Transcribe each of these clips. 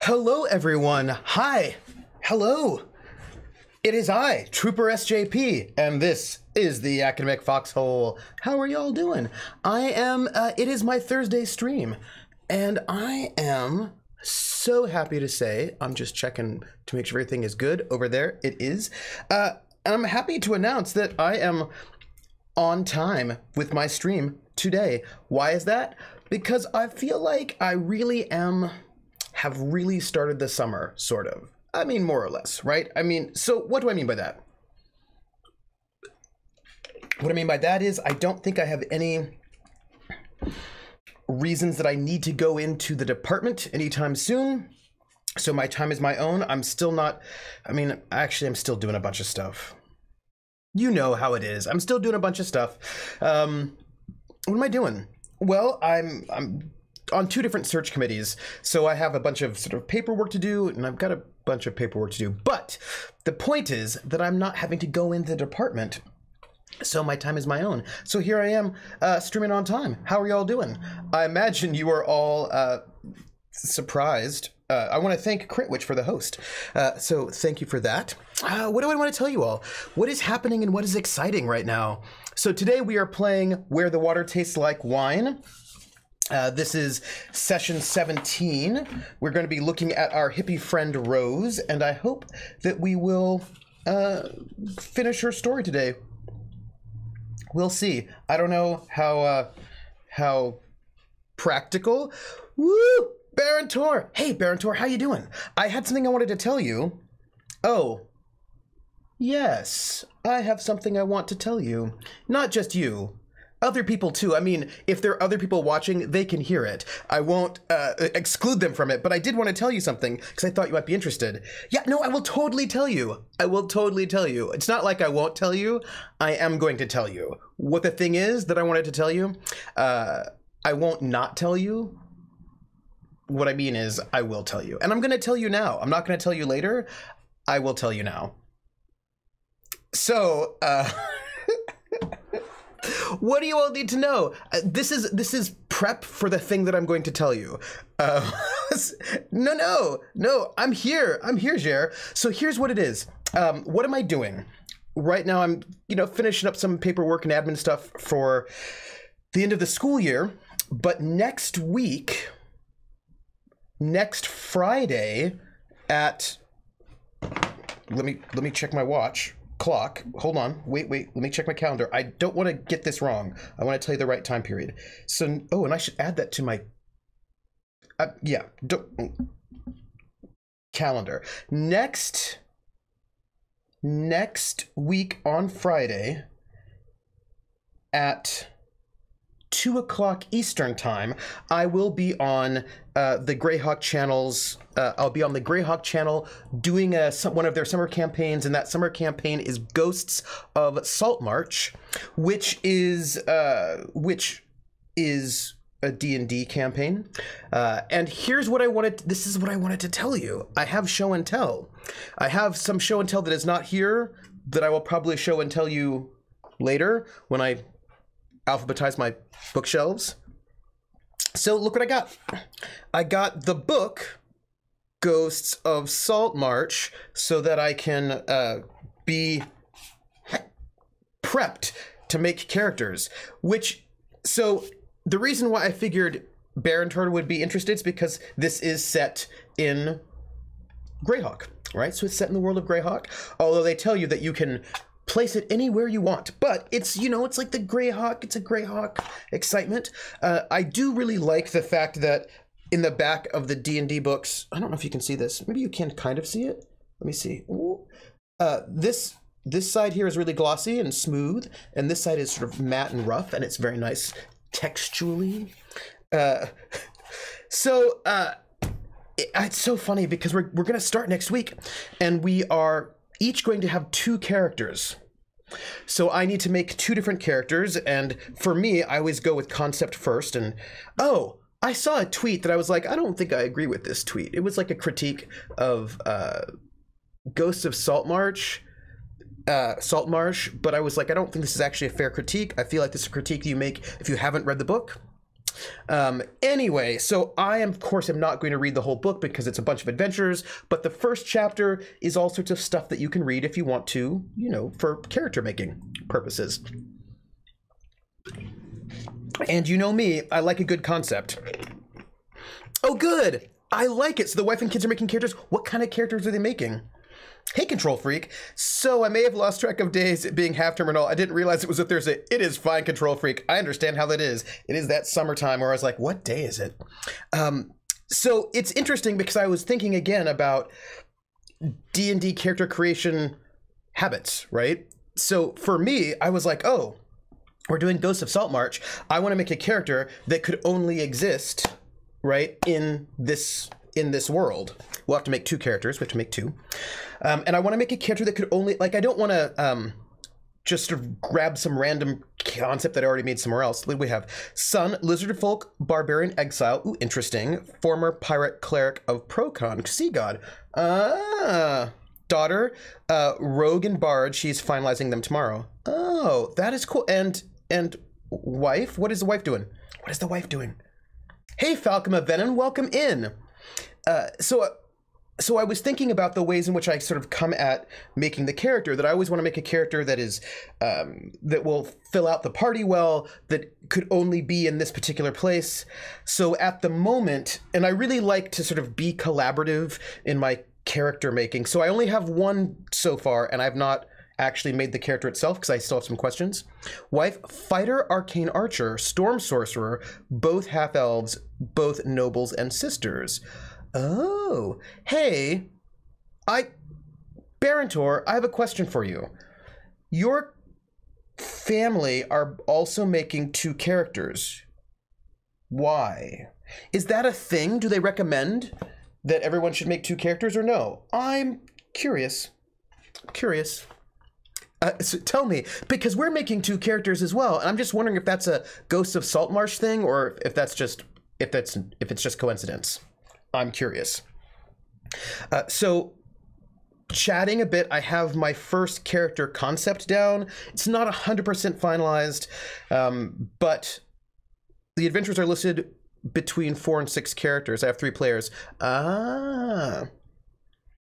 Hello, everyone. Hi. Hello. It is I, Trooper SJP, and this is the Academic Foxhole. How are y'all doing? It is my Thursday stream, and I am so happy to say, I'm just checking to make sure everything is good over there. It is. I'm happy to announce that I am on time with my stream today. Why is that? Because I feel like I really have really started the summer, sort of. I mean, more or less, right? I mean, so what do I mean by that? What I mean by that is I don't think I have any reasons that I need to go into the department anytime soon. So my time is my own. I'm still not, actually, I'm still doing a bunch of stuff. You know how it is. I'm still doing a bunch of stuff. What am I doing? Well, I'm on two different search committees, so I have a bunch of sort of paperwork to do, and I've got a bunch of paperwork to do. But the point is that I'm not having to go into the department, so my time is my own. So here I am, streaming on time. How are y'all doing? I imagine you are all surprised. I want to thank Critwitch for the host. So thank you for that. What do I want to tell you all? What is happening and what is exciting right now? So today we are playing Where the Water Tastes Like Wine. This is session 17. We're going to be looking at our hippie friend Rose, and I hope that we will finish her story today. We'll see. I don't know how practical. Woo! Baron Tor! Hey, Baron Tor, how you doing? I had something I wanted to tell you. Oh. Yes, I have something I want to tell you. Not just you. Other people too. I mean, if there are other people watching, they can hear it. I won't exclude them from it, but I did want to tell you something because I thought you might be interested. Yeah, no, I will totally tell you. I will totally tell you. It's not like I won't tell you. I am going to tell you. What the thing is that I wanted to tell you, I won't not tell you. What I mean is I will tell you. And I'm going to tell you now. I'm not going to tell you later. I will tell you now. So, what do you all need to know? This is prep for the thing that I'm going to tell you. No, I'm here, Jer. So here's what it is. What am I doing? Right now I'm, finishing up some paperwork and admin stuff for the end of the school year. But next week, next Friday at, let me check my clock. Hold on. Wait. Let me check my calendar. I don't want to get this wrong. I want to tell you the right time period. So, and I should add that to my, calendar. Next week on Friday at 2 o'clock Eastern time, I will be on the Greyhawk channels. I'll be on the Greyhawk channel doing one of their summer campaigns, and that summer campaign is Ghosts of Saltmarsh, which is a D&D campaign. And here's what this is what I wanted to tell you. I have show and tell. I have some show and tell that is not here that I will probably show and tell you later when I alphabetize my bookshelves. So look what I got. I got the book Ghosts of Saltmarsh so that I can be prepped to make characters. So the reason why I figured Baron Tor would be interested is because this is set in Greyhawk, right? So it's set in the world of Greyhawk, although they tell you that you can place it anywhere you want, but it's, it's like the Greyhawk, it's a Greyhawk excitement. I do really like the fact that in the back of the D&D books, I don't know if you can see this, maybe you can kind of see it. Let me see. This side here is really glossy and smooth, and this side is sort of matte and rough, and it's very nice textually. It's so funny because we're going to start next week, and we are each going to have two characters. So I need to make two different characters, and for me, I always go with concept first, and I saw a tweet that I was like, I don't think I agree with this tweet. It was like a critique of Ghosts of Saltmarsh, but I was like, I don't think this is actually a fair critique. I feel like this is a critique you make if you haven't read the book. Anyway, so I, of course, am not going to read the whole book because it's a bunch of adventures, but the first chapter is all sorts of stuff that you can read if you want to, you know, for character making purposes. And you know me, I like a good concept. Oh, good. I like it. So the wife and kids are making characters. What kind of characters are they making? Hey, Control Freak. So I may have lost track of days, it being half term and all. I didn't realize it was a Thursday. It is fine, Control Freak. I understand how that is. It is that summertime where I was like, what day is it? So it's interesting because I was thinking again about D&D character creation habits, right? So for me, I was like, oh, we're doing Ghosts of Saltmarsh. I want to make a character that could only exist, right, in this world. We'll have to make two characters. We have to make two. And I want to make a character that could only, like, I don't want to just sort of grab some random concept that I already made somewhere else. We have son, lizard folk, barbarian exile. Ooh, interesting. Former pirate cleric of Procon, sea god. Daughter, rogue and bard. She's finalizing them tomorrow. Oh, that is cool. And wife? What is the wife doing? What is the wife doing? Hey, Falcoma Venom, welcome in. So I was thinking about the ways in which I sort of come at making the character, that I always want to make a character that is, that will fill out the party well, that could only be in this particular place. So at the moment, and I really like to sort of be collaborative in my character making. So I only have one so far, and I've not actually made the character itself because I still have some questions. Wife, fighter, arcane archer, storm sorcerer, both half-elves, both nobles and sisters. Oh, hey, Barantor, I have a question for you. Your family are also making two characters. Why? Is that a thing? Do they recommend that everyone should make two characters or no? I'm curious. So tell me, because we're making two characters as well, and I'm just wondering if that's a Ghosts of Saltmarsh thing or if it's just coincidence. I'm curious. So chatting a bit, I have my first character concept down. It's not 100% finalized, but the adventures are listed between 4 and 6 characters. I have 3 players. Ah,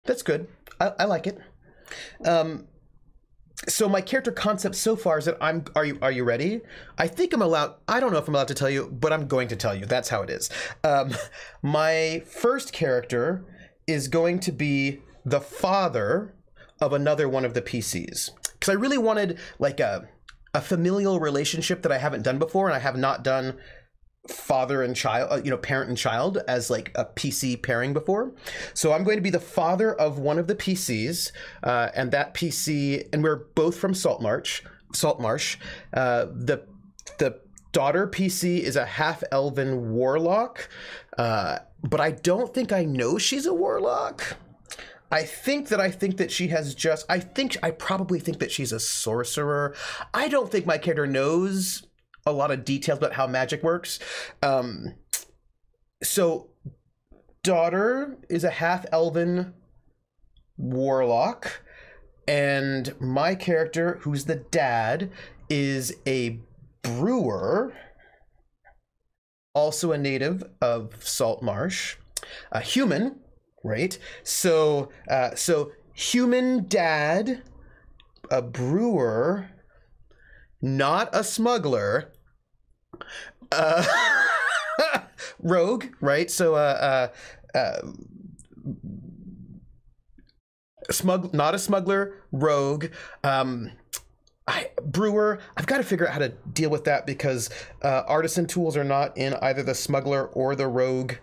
that's good. I like it. So my character concept so far is that are you ready? I think I'm allowed, I don't know if I'm allowed to tell you, but I'm going to tell you. That's how it is. My first character is going to be the father of another one of the PCs. Because I really wanted like a familial relationship that I haven't done before, and I have not done father and child, parent and child as like a PC pairing before. So I'm going to be the father of one of the PCs, and that PC, and we're both from Saltmarsh. The daughter PC is a half-elven warlock, but I don't think I know she's a warlock. I think that she has just, I probably think that she's a sorcerer. I don't think my character knows a lot of details about how magic works. So daughter is a half-elven warlock, and my character, who's the dad, is a brewer, also a native of Saltmarsh, a human, right? So human dad, a brewer, not a smuggler, rogue, right? So not a smuggler, rogue, brewer. I've got to figure out how to deal with that because artisan tools are not in either the smuggler or the rogue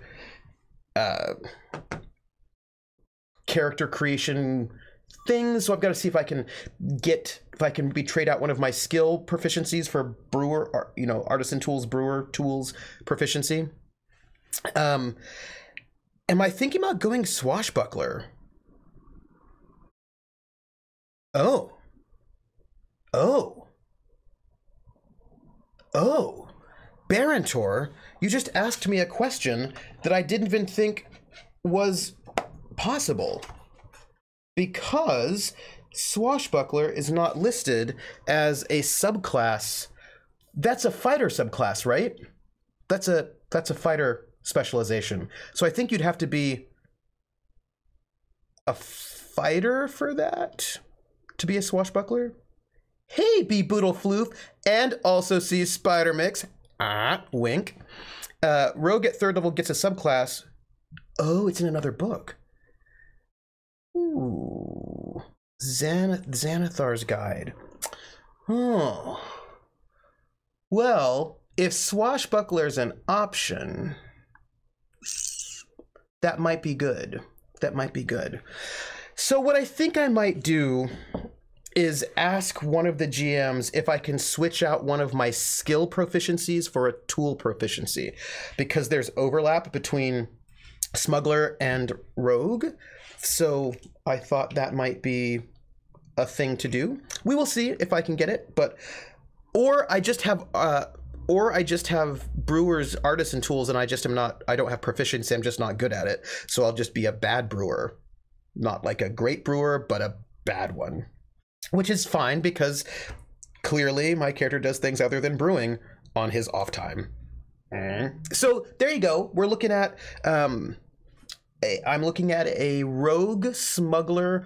character creation things. So I've got to see if I can trade out one of my skill proficiencies for brewer, or, artisan tools, brewer tools proficiency. Am I thinking about going swashbuckler? Oh, Barantor, you just asked me a question that I didn't even think was possible, because swashbuckler is not listed as a subclass. That's a fighter subclass, right? that's a fighter specialization. So I think you'd have to be a fighter for that to be a swashbuckler. Hey, B Boodle Floof, and also see Spider Mix. Wink. Rogue at 3rd level gets a subclass. Oh, it's in another book. Ooh. Xanathar's Guide. Oh. Well, if swashbuckler's an option, that might be good. That might be good. So what I think I might do is ask one of the GMs if I can switch out one of my skill proficiencies for a tool proficiency, because there's overlap between smuggler and rogue. So I thought that might be a thing to do. We will see if I can get it, but or I just have brewer's artisan tools and I don't have proficiency. I'm just not good at it. So I'll just be a bad brewer, not like a great brewer, but a bad one. Which is fine, because clearly my character does things other than brewing on his off time. So there you go. We're looking at, I'm looking at a rogue smuggler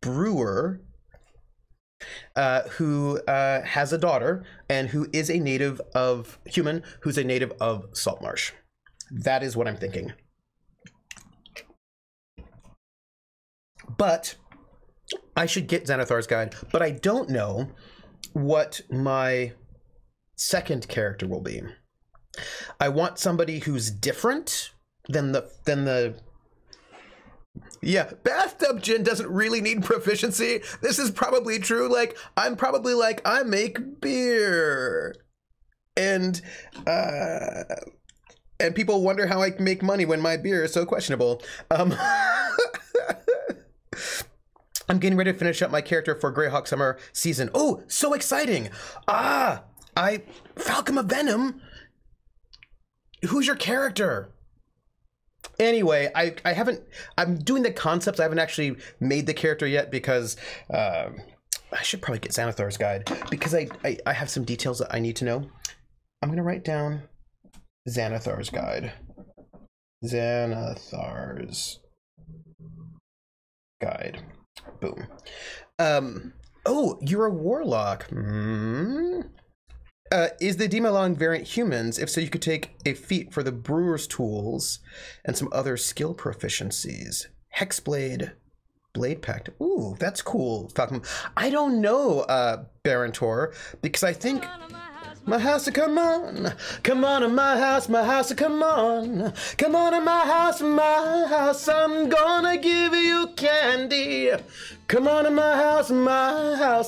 brewer who has a daughter and who is a native of who's a native of Saltmarsh. That is what I'm thinking. But I should get Xanathar's Guide, but I don't know what my second character will be. I want somebody who's different than the yeah, bathtub gin doesn't really need proficiency. This is probably true. Like, I'm probably like, I make beer. And people wonder how I make money when my beer is so questionable. I'm getting ready to finish up my character for Greyhawk Summer season. Oh, so exciting. Falcon of Venom. Who's your character? Anyway, I'm doing the concepts. I haven't actually made the character yet because I should probably get Xanathar's Guide, because I have some details that I need to know. I'm going to write down Xanathar's Guide. Xanathar's Guide. Boom. Oh, you're a warlock. Is the Demalong variant humans? If so, you could take a feat for the brewer's tools and some other skill proficiencies. Hexblade, Blade Pact. Ooh, that's cool, Falcon. I don't know, Barantor, because I think my house, come on. Come on in my house, come on. Come on in my house, I'm gonna give you candy. Come on in my house,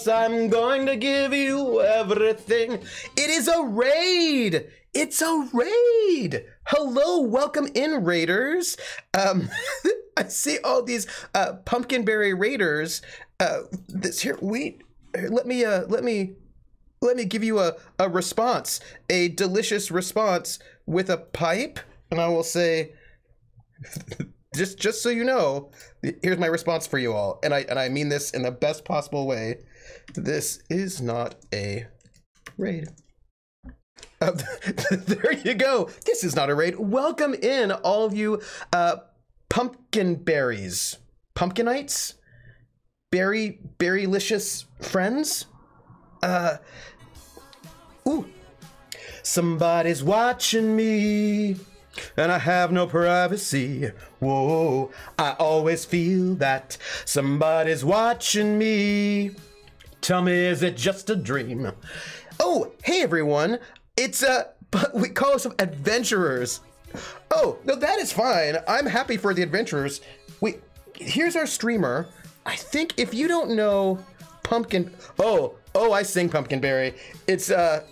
I'm going to give you everything. It is a raid. It's a raid. Hello, welcome in, raiders. I see all these pumpkinberry raiders. Let me give you a response, a delicious response with a pipe, and I will say, just so you know, here's my response for you all, and I mean this in the best possible way. This is not a raid. There you go. This is not a raid. Welcome in, all of you, pumpkinberries, pumpkinites, berrylicious friends. Ooh. Somebody's watching me, and I have no privacy. Whoa, I always feel that somebody's watching me. Tell me, is it just a dream? Oh, hey everyone. It's but we call us adventurers. Oh, no, that is fine. I'm happy for the adventurers. Wait, here's our streamer. I think if you don't know pumpkin, oh, I sing Pumpkinberry. Is that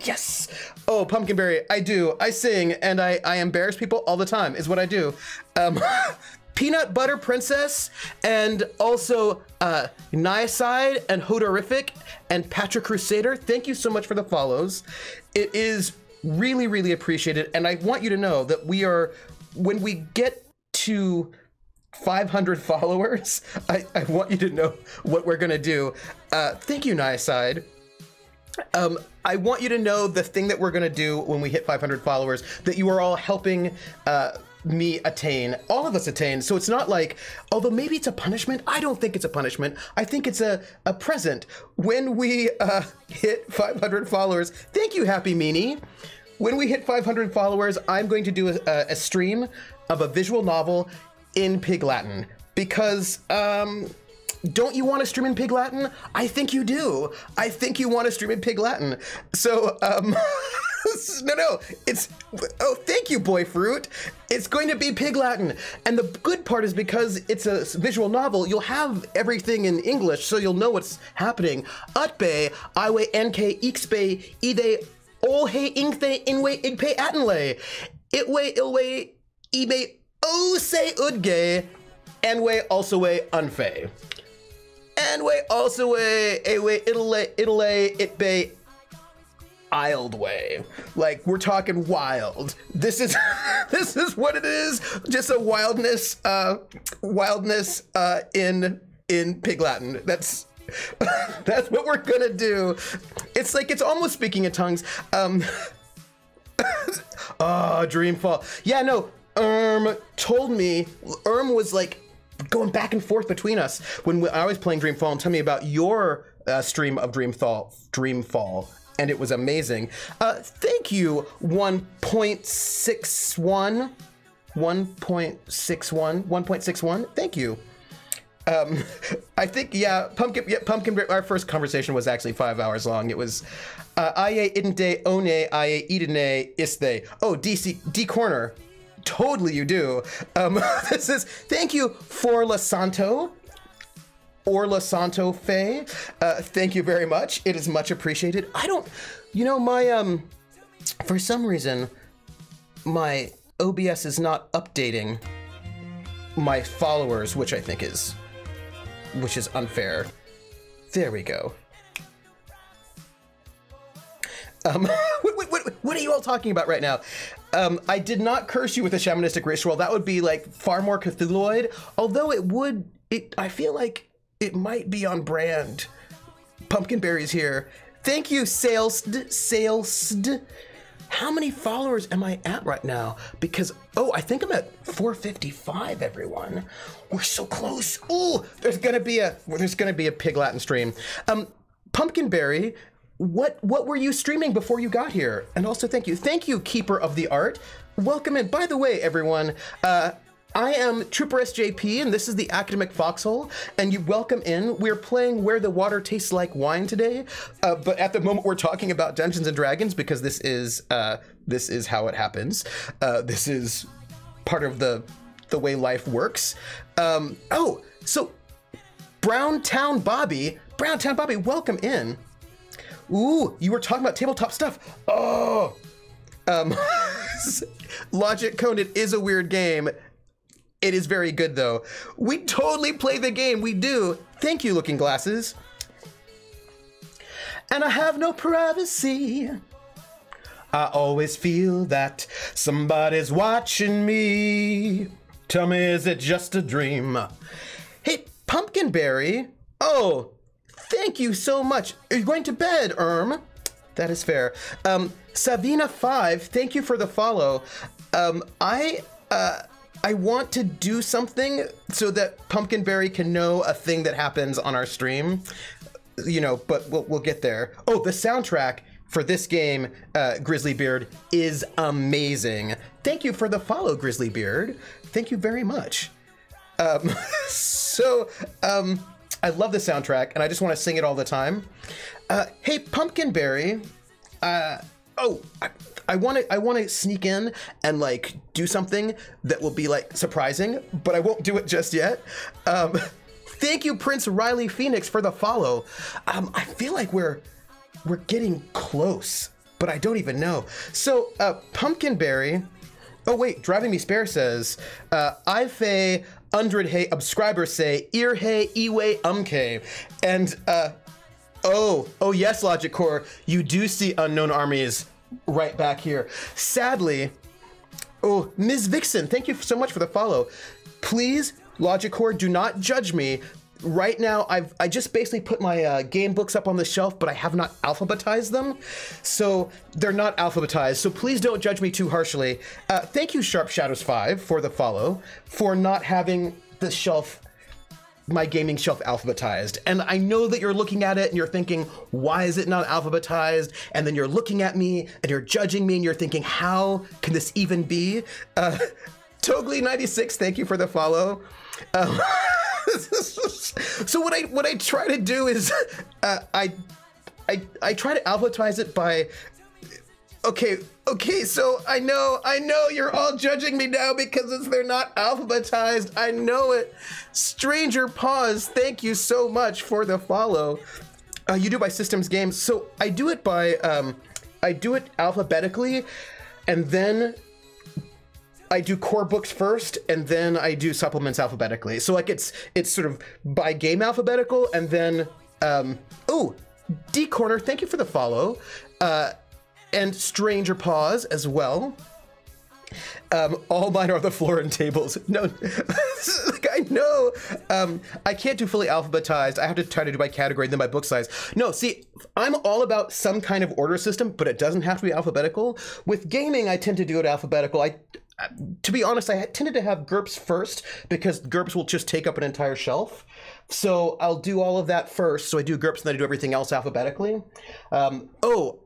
yes. Oh, Pumpkinberry, I do. I sing and I embarrass people all the time is what I do. Peanut Butter Princess, and also Niacide and Hodorific and Patrick Crusader, thank you so much for the follows. It is really, really appreciated, and I want you to know that when we get to 500 followers, I want you to know what we're gonna do. Thank you, Niacide. I want you to know the thing that we're going to do when we hit 500 followers, that you are all helping me attain, all of us attain. So it's not like, although maybe it's a punishment. I don't think it's a punishment. I think it's a present. When we hit 500 followers, thank you, Happy Meanie. When we hit 500 followers, I'm going to do a stream of a visual novel in Pig Latin. Because, don't you want to stream in Pig Latin? I think you do. I think you want to stream in Pig Latin. So, no, it's, oh, thank you, Boy Fruit. It's going to be Pig Latin. And the good part is because it's a visual novel, you'll have everything in English, so you'll know what's happening. Utbe, iwe nk ixbe, ide, olhe ingthe inwe igpe atenle, itwe ilwe ibe ose udge, enwe also we unfe. Enwe also we ewe itale itbe ild way. Like, we're talking wild. This is this is what it is. Just a wildness in Pig Latin. That's what we're gonna do. It's like, it's almost speaking in tongues. Oh, Dreamfall. Yeah, no, told me, was like going back and forth between us when I was playing Dreamfall and tell me about your stream of Dreamfall. And it was amazing. Thank you, 1.61. Thank you. I think, yeah, Pumpkin, our first conversation was actually 5 hours long. It was, aye idente one, aye idene iste. Oh, D Corner. Totally you do. This is, thank you for La Santo. Orla Santo Fe, thank you very much. It is much appreciated. I don't, you know, my, for some reason, my OBS is not updating my followers, which I think is, unfair. There we go. What are you all talking about right now? I did not curse you with a shamanistic ritual. That would be like far more Cthulhuoid, although I feel like it might be on brand. Pumpkinberry's here. Thank you, Salesd. How many followers am I at right now? Because, oh, I think I'm at 455, everyone. We're so close. Oh, there's gonna be a Pig Latin stream. Pumpkinberry, what were you streaming before you got here? And also thank you, Keeper of the Art. Welcome in. By the way, everyone, I am Trooper SJP, and this is the Academic Foxhole, and you welcome in. We're playing Where the Water Tastes Like Wine today, but at the moment we're talking about Dungeons and Dragons because this is how it happens. This is part of the way life works. Oh, so Browntown Bobby, welcome in. Ooh, you were talking about tabletop stuff. Oh, Logic Cone, it is a weird game. It is very good, though. We totally play the game. We do. Thank you, Looking Glasses. And I have no privacy. I always feel that somebody's watching me. Tell me, is it just a dream? Hey, Pumpkinberry. Oh, thank you so much. Are you going to bed, That is fair. Savina5, thank you for the follow. I want to do something so that Pumpkinberry can know a thing that happens on our stream, you know, but we'll get there. Oh, the soundtrack for this game, Grizzlybeard, is amazing. Thank you for the follow, Grizzlybeard. Thank you very much. I love the soundtrack, and I just want to sing it all the time. Hey, Pumpkinberry, I want to sneak in and like do something that will be like surprising, but I won't do it just yet. Thank you, Prince Riley Phoenix, for the follow. I feel like we're getting close, but I don't even know. So Pumpkinberry. Oh wait, Driving Me Spare says, I fe 100 hey subscribers say ear hey iwe umke, and oh yes, Logic Core, you do see Unknown Armies right back here. Sadly, oh, Ms. Vixen, thank you so much for the follow. Please, Logic Core, do not judge me. right now, I just basically put my game books up on the shelf, but I have not alphabetized them. So they're not alphabetized. So please don't judge me too harshly. Thank you, Sharp Shadows 5, for the follow, for not having the shelf, my gaming shelf, alphabetized. And I know that you're looking at it and you're thinking, why is it not alphabetized? And then you're looking at me and you're judging me and you're thinking, how can this even be? Togly96, thank you for the follow. So what I try to do is I try to alphabetize it by, okay, so I know you're all judging me now because they're not alphabetized. I know it. Stranger Paws, thank you so much for the follow. You do by Systems Games. So I do it by I do it alphabetically, and then I do core books first, and then I do supplements alphabetically. So like it's sort of by game alphabetical, and then oh, D Corner, thank you for the follow, and Stranger Paws as well. All mine are the floor and tables. No, like I know, I can't do fully alphabetized. I have to try to do by category, then by book size. No, see, I'm all about some kind of order system, but it doesn't have to be alphabetical. With gaming, I tend to do it alphabetical. To be honest, I tended to have GURPS first because GURPS will just take up an entire shelf. So I'll do all of that first. So I do GURPS and then I do everything else alphabetically. Oh,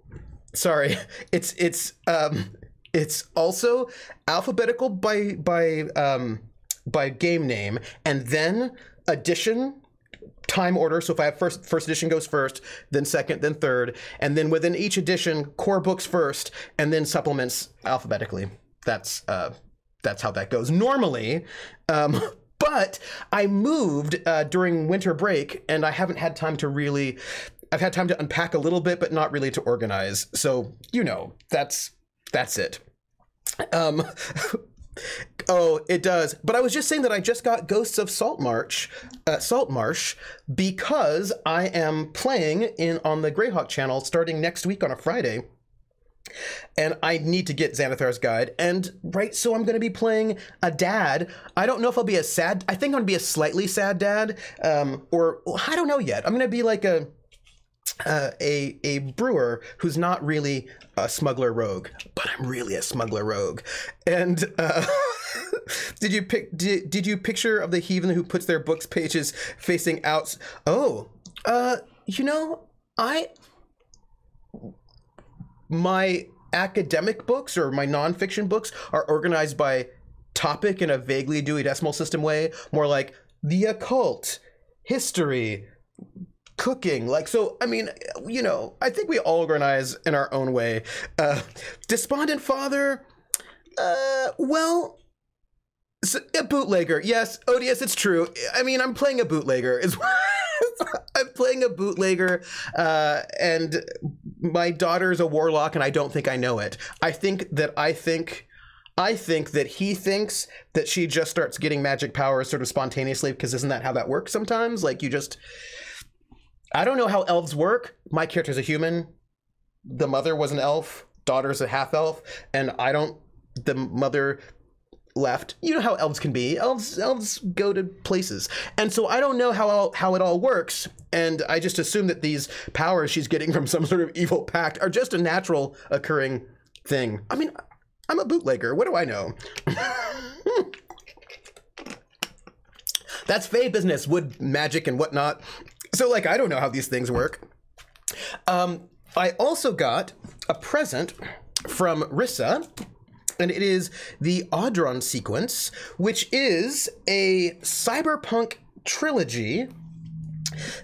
sorry. It's also alphabetical by game name, and then edition, time order. So if I have first edition goes first, then second, then third, and then within each edition, core books first, and then supplements alphabetically. That's how that goes normally. But I moved during winter break, and I haven't had time to really. I've had time to unpack a little bit, but not really to organize. So you know, that's it. Oh, it does. But I was just saying that I just got Ghosts of Saltmarsh because I am playing on the Greyhawk channel starting next week on a Friday. And I need to get Xanathar's Guide. And so I'm going to be playing a dad. I don't know if I'll be a sad. I think I'm going to be a slightly sad dad. Or I don't know yet. I'm going to be like a brewer who's not really a smuggler rogue, but I'm really a smuggler rogue. And did you picture of the heathen who puts their books pages facing out? Oh, you know, my academic books or my nonfiction books are organized by topic in a vaguely Dewey Decimal System way, more like the occult, history, cooking. Like, so, I mean, you know, I think we all organize in our own way. Despondent Father, well, a bootlegger. Yes, Odious, it's true. I mean, I'm playing a bootlegger. I'm playing a bootlegger, and my daughter's a warlock, and I don't think I know it. I think that he thinks that she just starts getting magic powers sort of spontaneously, because isn't that how that works sometimes? Like, you just... I don't know how elves work. My character's a human. The mother was an elf. Daughter's a half-elf. And the mother left. You know how elves can be. Elves go to places. And so I don't know how it all works. And I just assume that these powers she's getting from some sort of evil pact are just a natural occurring thing. I mean, I'm a bootlegger. What do I know? That's Fae business, wood magic and whatnot. So, like, I don't know how these things work. I also got a present from Rissa, and it is the Audron sequence, which is a cyberpunk trilogy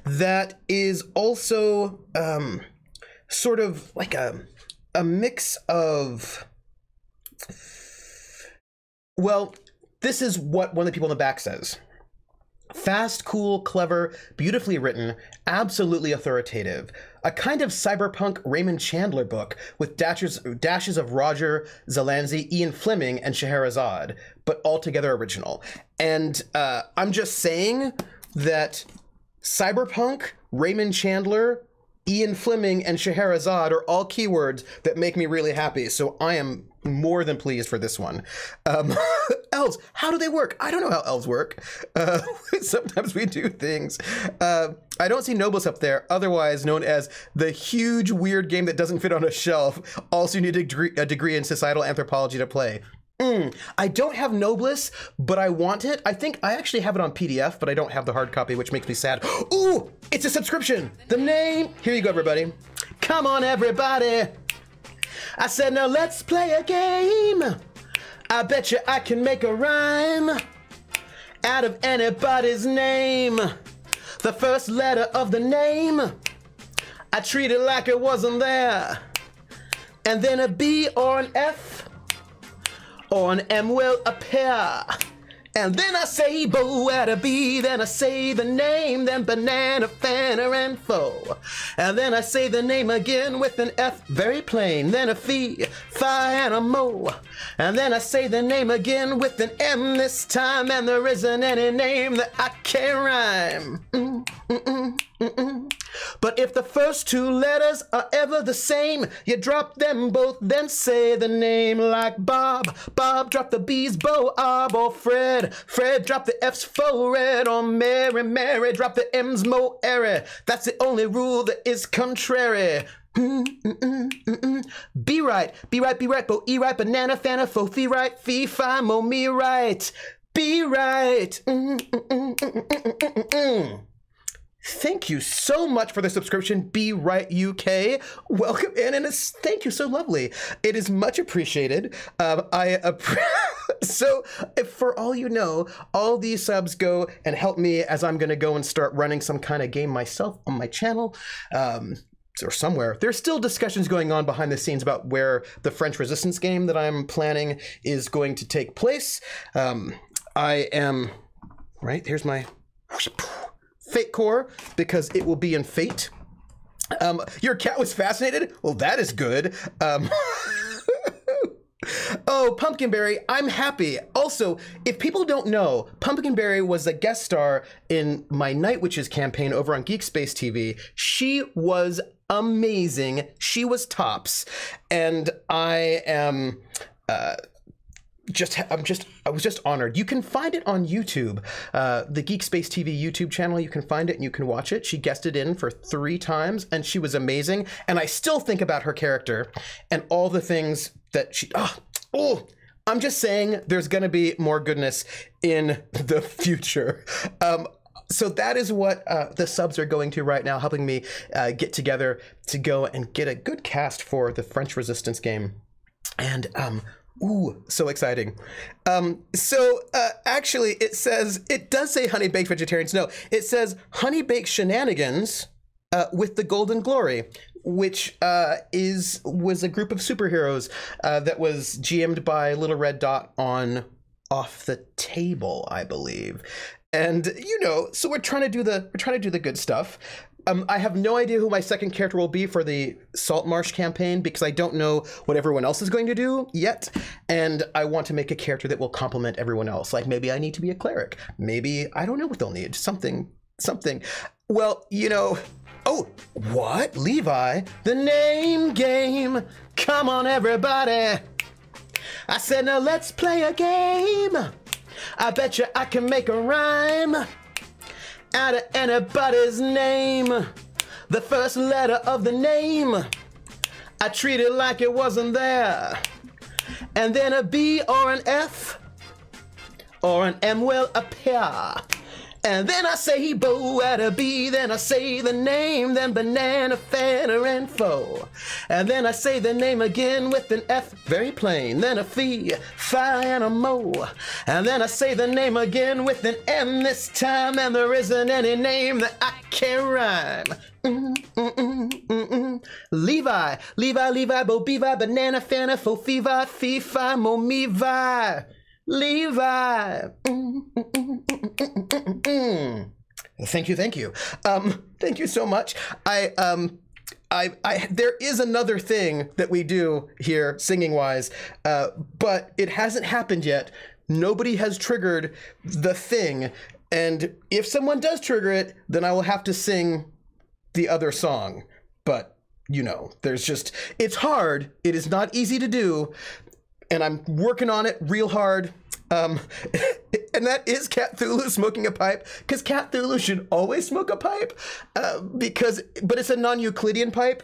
that is also sort of like a mix of... Well, this is what one of the people in the back says. Fast, cool, clever, beautifully written, absolutely authoritative. A kind of cyberpunk Raymond Chandler book with dashes of Roger, Zelanzi, Ian Fleming, and Scheherazade, but altogether original. And I'm just saying that cyberpunk, Raymond Chandler, Ian Fleming, and Scheherazade are all keywords that make me really happy. So I am more than pleased for this one. elves. How do they work? I don't know how elves work. Sometimes we do things. I don't see Nobles up there, otherwise known as the huge weird game that doesn't fit on a shelf. Also, you need a degree in societal anthropology to play. I don't have Nobliss, but I want it. I think I actually have it on PDF, but I don't have the hard copy, which makes me sad. Ooh, it's a subscription. The name, here you go, everybody. Come on, everybody. I said, now let's play a game. I bet you I can make a rhyme out of anybody's name. The first letter of the name, I treat it like it wasn't there. And then a B or an F or an M will appear. And then I say bo at a B, then I say the name, then banana, fanner, and foe. And then I say the name again with an F, very plain, then a fee, fi, and a mo. And then I say the name again with an M this time, and there isn't any name that I can't rhyme. But if the first two letters are ever the same, you drop them both, then say the name, like Bob. Bob, drop the B's, Bo, Ob, or Fred. Fred, drop the F's, fo, red, or Mary. Mary, drop the M's, mo, airy. That's the only rule that is contrary. Be right, bo, E right, banana, fana, fo, fee right, fee, fi, mo, me right. Be right. Thank you so much for the subscription, Be Right UK. Welcome in, and thank you, so lovely. It is much appreciated. So, if for all you know, all these subs go and help me as I'm going to go and start running some kind of game myself on my channel. Or somewhere. There's still discussions going on behind the scenes about where the French Resistance game that I'm planning is going to take place. I am, right, here's my Fate core, because it will be in Fate. Your cat was fascinated? Well, that is good. Oh, Pumpkinberry, I'm happy. Also, if people don't know, Pumpkinberry was a guest star in my Night Witches campaign over on Geek Space TV. She was amazing. She was tops. And I am... I was just honored. You can find it on YouTube, the Geek Space TV YouTube channel. You can find it and you can watch it. She guested in for 3 times and she was amazing. And I still think about her character and all the things that she, I'm just saying there's going to be more goodness in the future. So that is what the subs are going to right now, helping me get together to go and get a good cast for the French Resistance game. And, ooh, so exciting. Actually, it does say Honey Baked Vegetarians. No, it says Honey Baked Shenanigans with the Golden Glory, which was a group of superheroes that was GM'd by Little Red Dot on Off the Table, I believe. And, you know, so we're trying to do the good stuff. I have no idea who my second character will be for the Saltmarsh campaign because I don't know what everyone else is going to do yet. And I want to make a character that will complement everyone else. Like maybe I need to be a cleric. Maybe I don't know what they'll need. Something. Well, you know, oh, what? Levi? The name game. Come on, everybody. I said, now let's play a game. I bet you I can make a rhyme out of anybody's name. The first letter of the name, I treat it like it wasn't there. And then a B or an F or an M will appear. And then I say bo at a B, then I say the name, then banana, fanner, and foe. And then I say the name again with an F, very plain, then a fee, fi, and a mo. And then I say the name again with an M this time, and there isn't any name that I can't rhyme. Levi, bo, bevi, banana, fanner, fo, fi, fee, fi, mo, me, vi. Levi. Thank you. Thank you so much. There is another thing that we do here singing wise, but it hasn't happened yet. Nobody has triggered the thing. And if someone does trigger it, then I will have to sing the other song. But you know, it's hard. It is not easy to do. And I'm working on it real hard. Um, and that is Cthulhu smoking a pipe, because Cthulhu should always smoke a pipe, but it's a non-Euclidean pipe,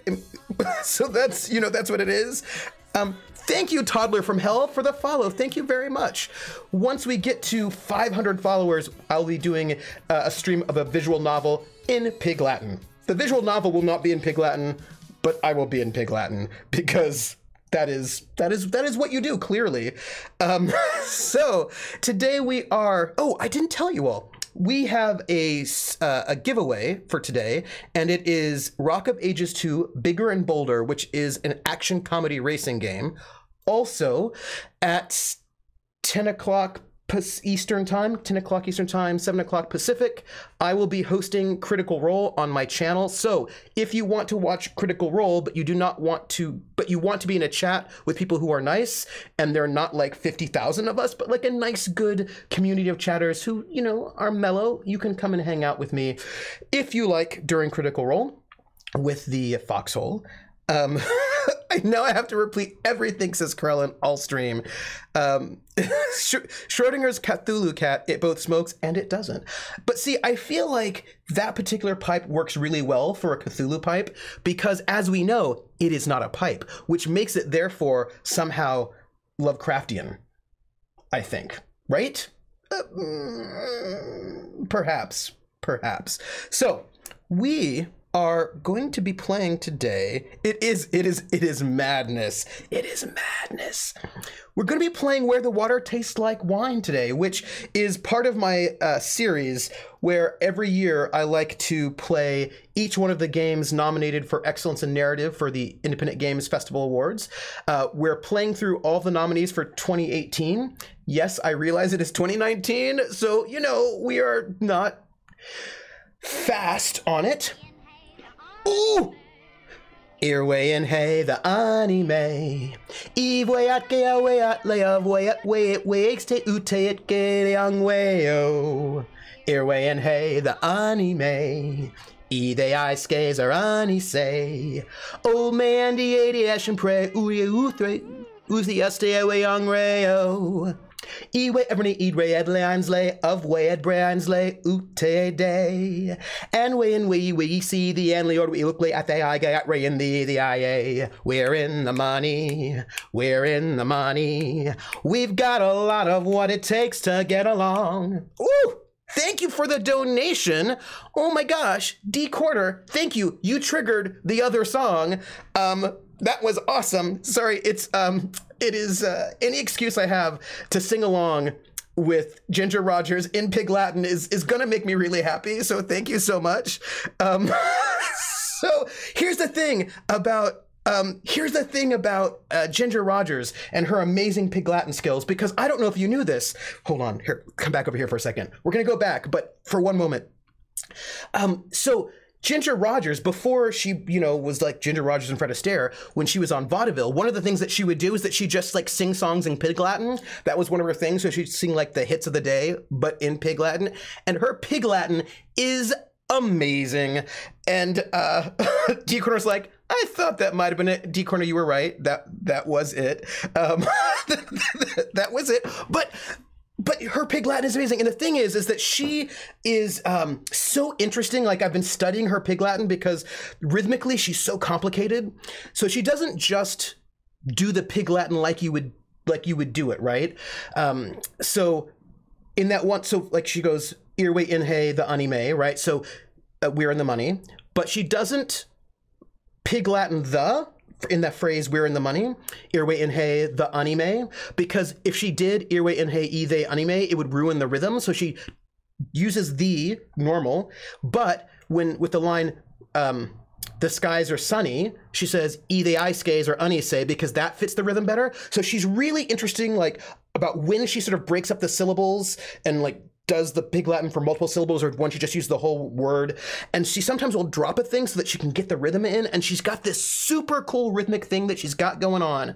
so that's, you know, that's what it is. Thank you, Toddler from Hell, for the follow. Thank you very much. Once we get to 500 followers, I'll be doing a stream of a visual novel in Pig Latin. The visual novel will not be in Pig Latin, but I will be in Pig Latin, because that is what you do, clearly. So today we are, oh, I didn't tell you all. We have a giveaway for today, and it is Rock of Ages 2 Bigger and Bolder, which is an action comedy racing game. Also, at 10 o'clock Eastern Time, 10 o'clock Eastern Time, 7 o'clock Pacific, I will be hosting Critical Role on my channel. So if you want to watch Critical Role, but you want to be in a chat with people who are nice, and they're not like 50,000 of us, but like a nice, good community of chatters who, you know, are mellow, you can come and hang out with me if you like during Critical Role with the Foxhole. Now I have to repeat everything, says Krellin, all stream. Schrodinger's Cthulhu cat, it both smokes and it doesn't. But see, I feel like that particular pipe works really well for a Cthulhu pipe, because as we know, it is not a pipe, which makes it therefore somehow Lovecraftian, I think, right? Perhaps. So we are going to be playing today. It is madness. It is madness. We're going to be playing Where the Water Tastes Like Wine today, which is part of my series where every year I like to play each one of the games nominated for Excellence in Narrative for the Independent Games Festival Awards. We're playing through all the nominees for 2018. Yes, I realize it is 2019, so, you know, we are not fast on it. Ooh! Earway and hey, the anime. Eve way at gay way at lay of way at way it wakes te ute it gay young way oh. Earway and hey, the anime. E they I skays are ani say. Old man the 80 ash and pray ooye oothre. Oozy stay away young rayo. Ewe every eat ray ed lay of way ed brands lay ute day. And when we see the end lord we look lay at the I got ray in the IA. We're in the money. We're in the money. We've got a lot of what it takes to get along. Ooh! Thank you for the donation. Oh my gosh, D Quarter, thank you. You triggered the other song. That was awesome. Sorry, it is any excuse I have to sing along with Ginger Rogers in Pig Latin is gonna make me really happy. So thank you so much. So here's the thing about Ginger Rogers and her amazing Pig Latin skills, because I don't know if you knew this. Hold on, here, come back over here for a second. We're gonna go back, but for one moment. So Ginger Rogers, before she, you know, was like Ginger Rogers and Fred Astaire, when she was on vaudeville, one of the things that she would do is that she just like sing songs in Pig Latin. That was one of her things. So she'd sing like the hits of the day, but in Pig Latin. And her Pig Latin is amazing. And D Corner's like, I thought that might have been it. D Corner, you were right. That was it. That was it. But her Pig Latin is amazing. And the thing is that she is so interesting. Like, I've been studying her Pig Latin because rhythmically she's so complicated. So she doesn't just do the Pig Latin like you would do it, right? So in that one, so like she goes, Earway in hey, the anime, right? So we're in the money. But she doesn't Pig Latin the in that phrase, we're in the money, Earway in hey, the anime, because if she did Earway in hey, e they anime, it would ruin the rhythm. So she uses the normal, but when with the line, the skies are sunny, she says e they I skays or unny say, because that fits the rhythm better. So she's really interesting, like about when she sort of breaks up the syllables and like does the Pig Latin for multiple syllables, or when she just uses the whole word. And she sometimes will drop a thing so that she can get the rhythm in. And she's got this super cool rhythmic thing that she's got going on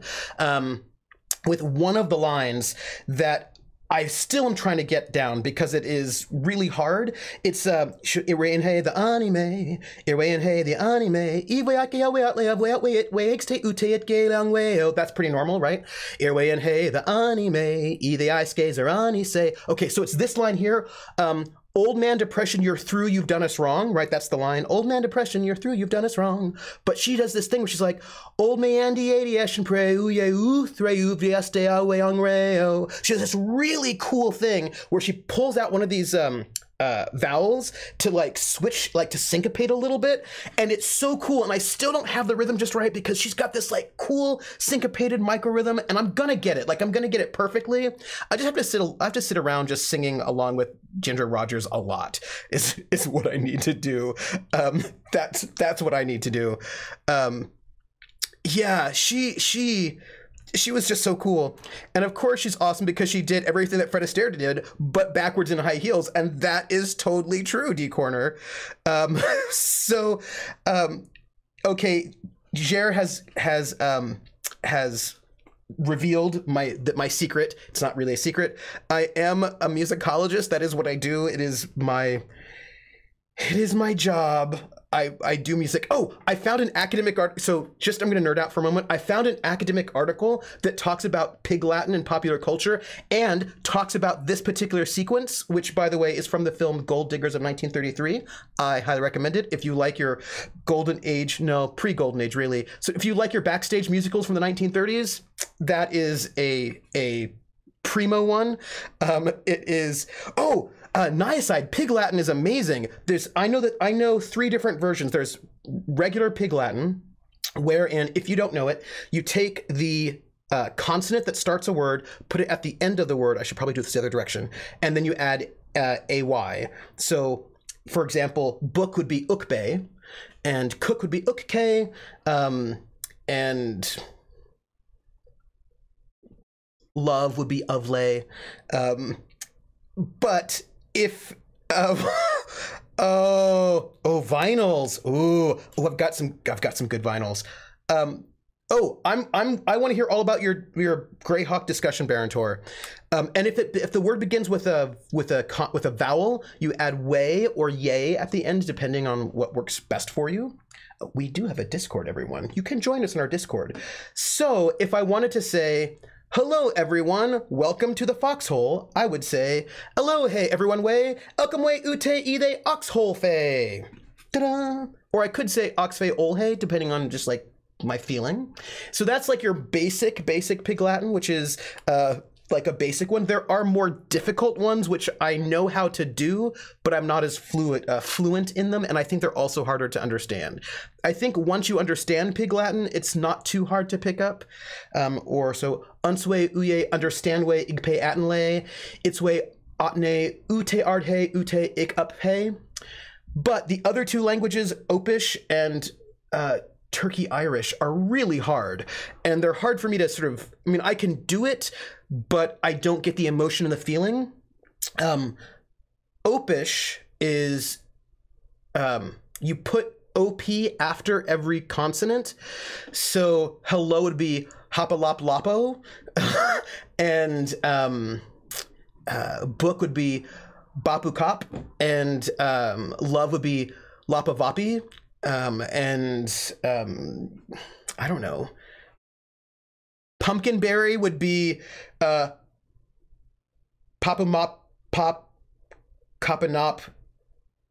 with one of the lines that I still am trying to get down because it is really hard. It's Irwe hey the anime, Irwe hey the anime, that's pretty normal, right? Irwe hey the anime, the ice skates are ani say. Okay, so it's this line here. Old man depression, you're through, you've done us wrong, right? That's the line. Old man depression, you're through, you've done us wrong. But she does this thing where she's like, old man and pray, she does this really cool thing where she pulls out one of these vowels to like switch, like to syncopate a little bit, and it's so cool. And I still don't have the rhythm just right because she's got this like cool syncopated micro rhythm, and I'm gonna get it. Like I'm gonna get it perfectly. I just have to sit. I have to sit around just singing along with Ginger Rogers a lot. Is what I need to do. That's what I need to do. Yeah, she was just so cool. And of course she's awesome because she did everything that Fred Astaire did, but backwards in high heels. And that is totally true, D Corner. Okay, Jer has revealed my secret. It's not really a secret. I am a musicologist. That is what I do. It is my job. I do music. Oh, I found an academic article. So just, I'm going to nerd out for a moment. I found an academic article that talks about Pig Latin in popular culture and talks about this particular sequence, which, by the way, is from the film Gold Diggers of 1933. I highly recommend it. If you like your golden age, no, pre-golden age, really. So if you like your backstage musicals from the 1930s, that is a primo one. It is, Niacide Pig Latin is amazing. I know 3 different versions. There's regular Pig Latin, wherein, if you don't know it, you take the consonant that starts a word, put it at the end of the word. I should probably do this the other direction, and then you add ay. So, for example, book would be ukbe, and cook would be ukke, and love would be avle. But if vinyls. I've got some good vinyls. I want to hear all about your Greyhawk discussion, Barantor. And if the word begins with a vowel, you add way or yay at the end, depending on what works best for you. We do have a Discord, everyone. You can join us in our Discord. So if I wanted to say, hello, everyone. Welcome to the Foxhole. I would say, hello, hey, everyone, way. Welcome, way, ute, ide, oxhole, fay. Ta-da! Or I could say oxfay, olhe, depending on just like my feeling. So that's like your basic Pig Latin, which is like a basic one. There are more difficult ones, which I know how to do, but I'm not as fluent in them, and I think they're also harder to understand. I think once you understand Pig Latin, it's not too hard to pick up. Or so, unswe uye understand way igpe atenle, it's way otne ute ardhe ute ik uphe. But the other 2 languages, Opish and Turkey Irish, are really hard, and they're hard for me to sort of, I mean, I can do it, but I don't get the emotion and the feeling. Opish is, you put OP after every consonant. So hello would be hopalop lopo, and book would be bapu kop, and love would be lapavapi. I don't know. Pumpkinberry would be Papamop Pop Kapanop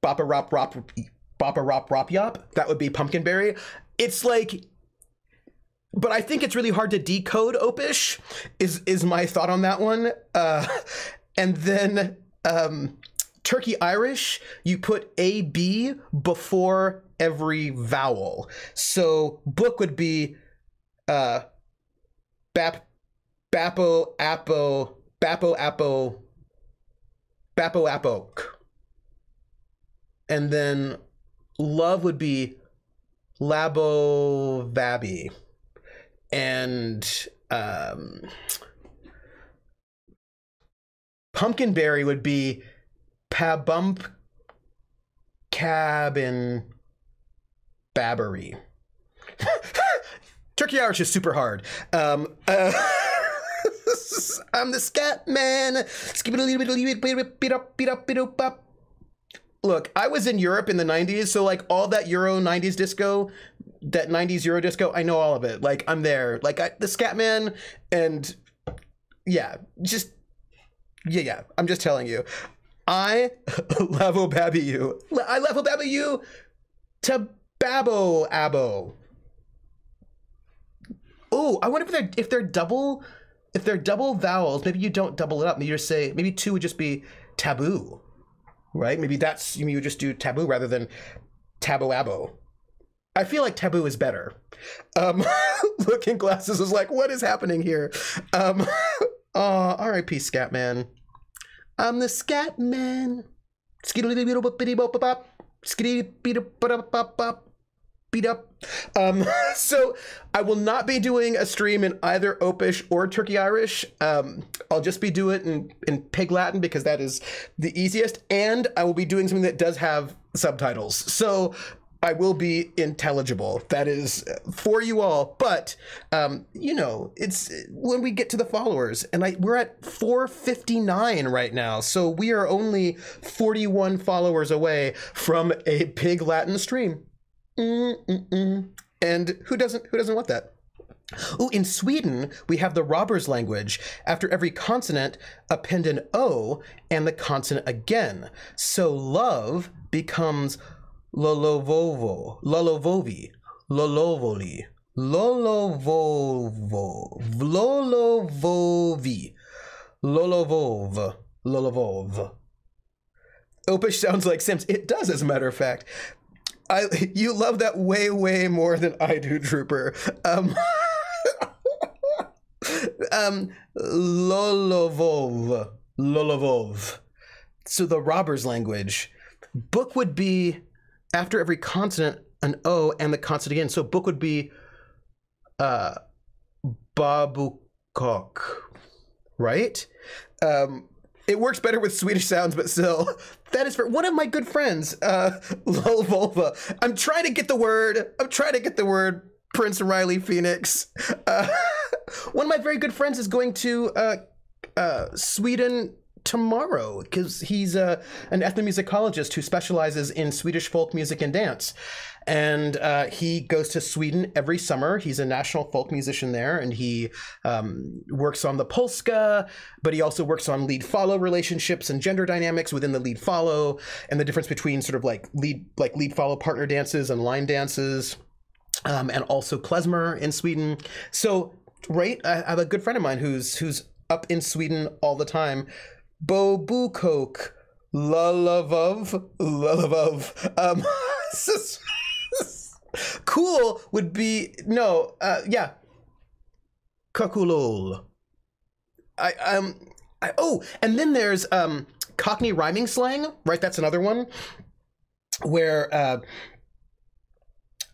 Baparop Rop Yop. That would be Pumpkinberry. It's like, but I think it's really hard to decode Opish, is my thought on that one. And then Turkey Irish, you put AB before every vowel. So book would be Bapo Apo Apok. And then love would be Labo Vabi. And Pumpkinberry would be Pabump Cabin Babbery. Turkey Irish is super hard. I'm the scat man. Look, I was in Europe in the 90s, so like all that Euro 90s disco, that 90s Euro disco, I know all of it. Like I'm there. Like the scat man, and yeah, just yeah. I'm just telling you. I level babby you. I level babby you to Babbo Abbo. Oh, I wonder if they're double vowels. Maybe you don't double it up. Maybe you just say, maybe two would just be taboo, right? Maybe that's, you would just do taboo rather than Tabo Abbo. I feel like taboo is better. Looking Glasses was like, what is happening here? R.I.P. Scatman. I'm the Scatman. Beat up. So I will not be doing a stream in either Opish or Turkey Irish. I'll just be doing it in Pig Latin because that is the easiest, and I will be doing something that does have subtitles. So I will be intelligible. That is for you all. But you know, it's when we get to the followers, and we're at 459 right now. So we are only 41 followers away from a Pig Latin stream. And who doesn't want that? Oh, in Sweden, we have the robber's language. After every consonant, append an O and the consonant again. So love becomes lolovovo, lolovovi, lolovoli, lolovovo, lolovovi, lolovov, lolovov. Opish sounds like Sims. It does, as a matter of fact. You love that way, way more than I do, Trooper. Lolovov. Lolovov. So the robber's language. Book would be, after every consonant, an O and the consonant again. So book would be babukok, right? It works better with Swedish sounds, but still, that is for one of my good friends, Lolvolva. I'm trying to get the word. Prince Riley Phoenix. One of my very good friends is going to Sweden tomorrow because he's an ethnomusicologist who specializes in Swedish folk music and dance. And he goes to Sweden every summer. He's a national folk musician there, and he works on the polska, but he also works on lead-follow relationships and gender dynamics within the lead-follow, and the difference between sort of like lead-follow partner dances and line dances, and also klezmer in Sweden. So, right, I have a good friend of mine who's up in Sweden all the time. Bo Bukok, Lulavov. Cool would be yeah. Kakulol. Oh, and then there's Cockney rhyming slang, right? That's another one where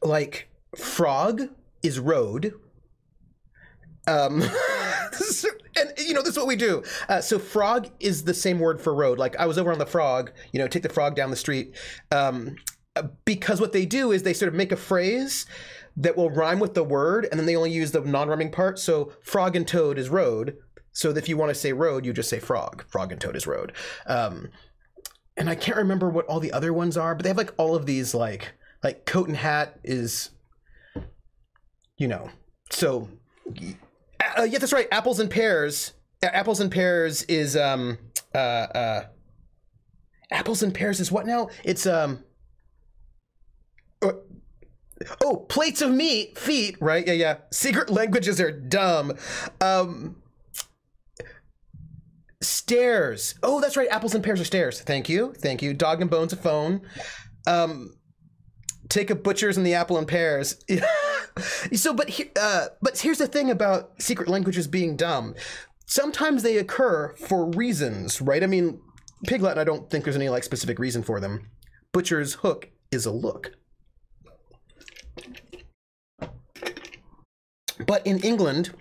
like frog is road. And you know, this is what we do. So frog is the same word for road. Like I was over on the Frog, you know, take the frog down the street. Because what they do is they sort of make a phrase that will rhyme with the word, and then they only use the non-rhyming part. So frog and toad is road. So if you want to say road, you just say frog. Frog and toad is road. And I can't remember what all the other ones are, but they have like all of these like coat and hat is, you know. So yeah, that's right. Apples and pears. Apples and pears is apples and pears is what now? It's oh, plates of meat, feet, right? Yeah. Secret languages are dumb. Stairs. Oh, that's right. Apples and pears are stairs. Thank you. Dog and bones a phone. Take a butcher's and the apple and pears. So, but here's the thing about secret languages being dumb. Sometimes they occur for reasons, right? I mean, Pig Latin, I don't think there's any like specific reason for them. Butcher's hook is a look. But in England,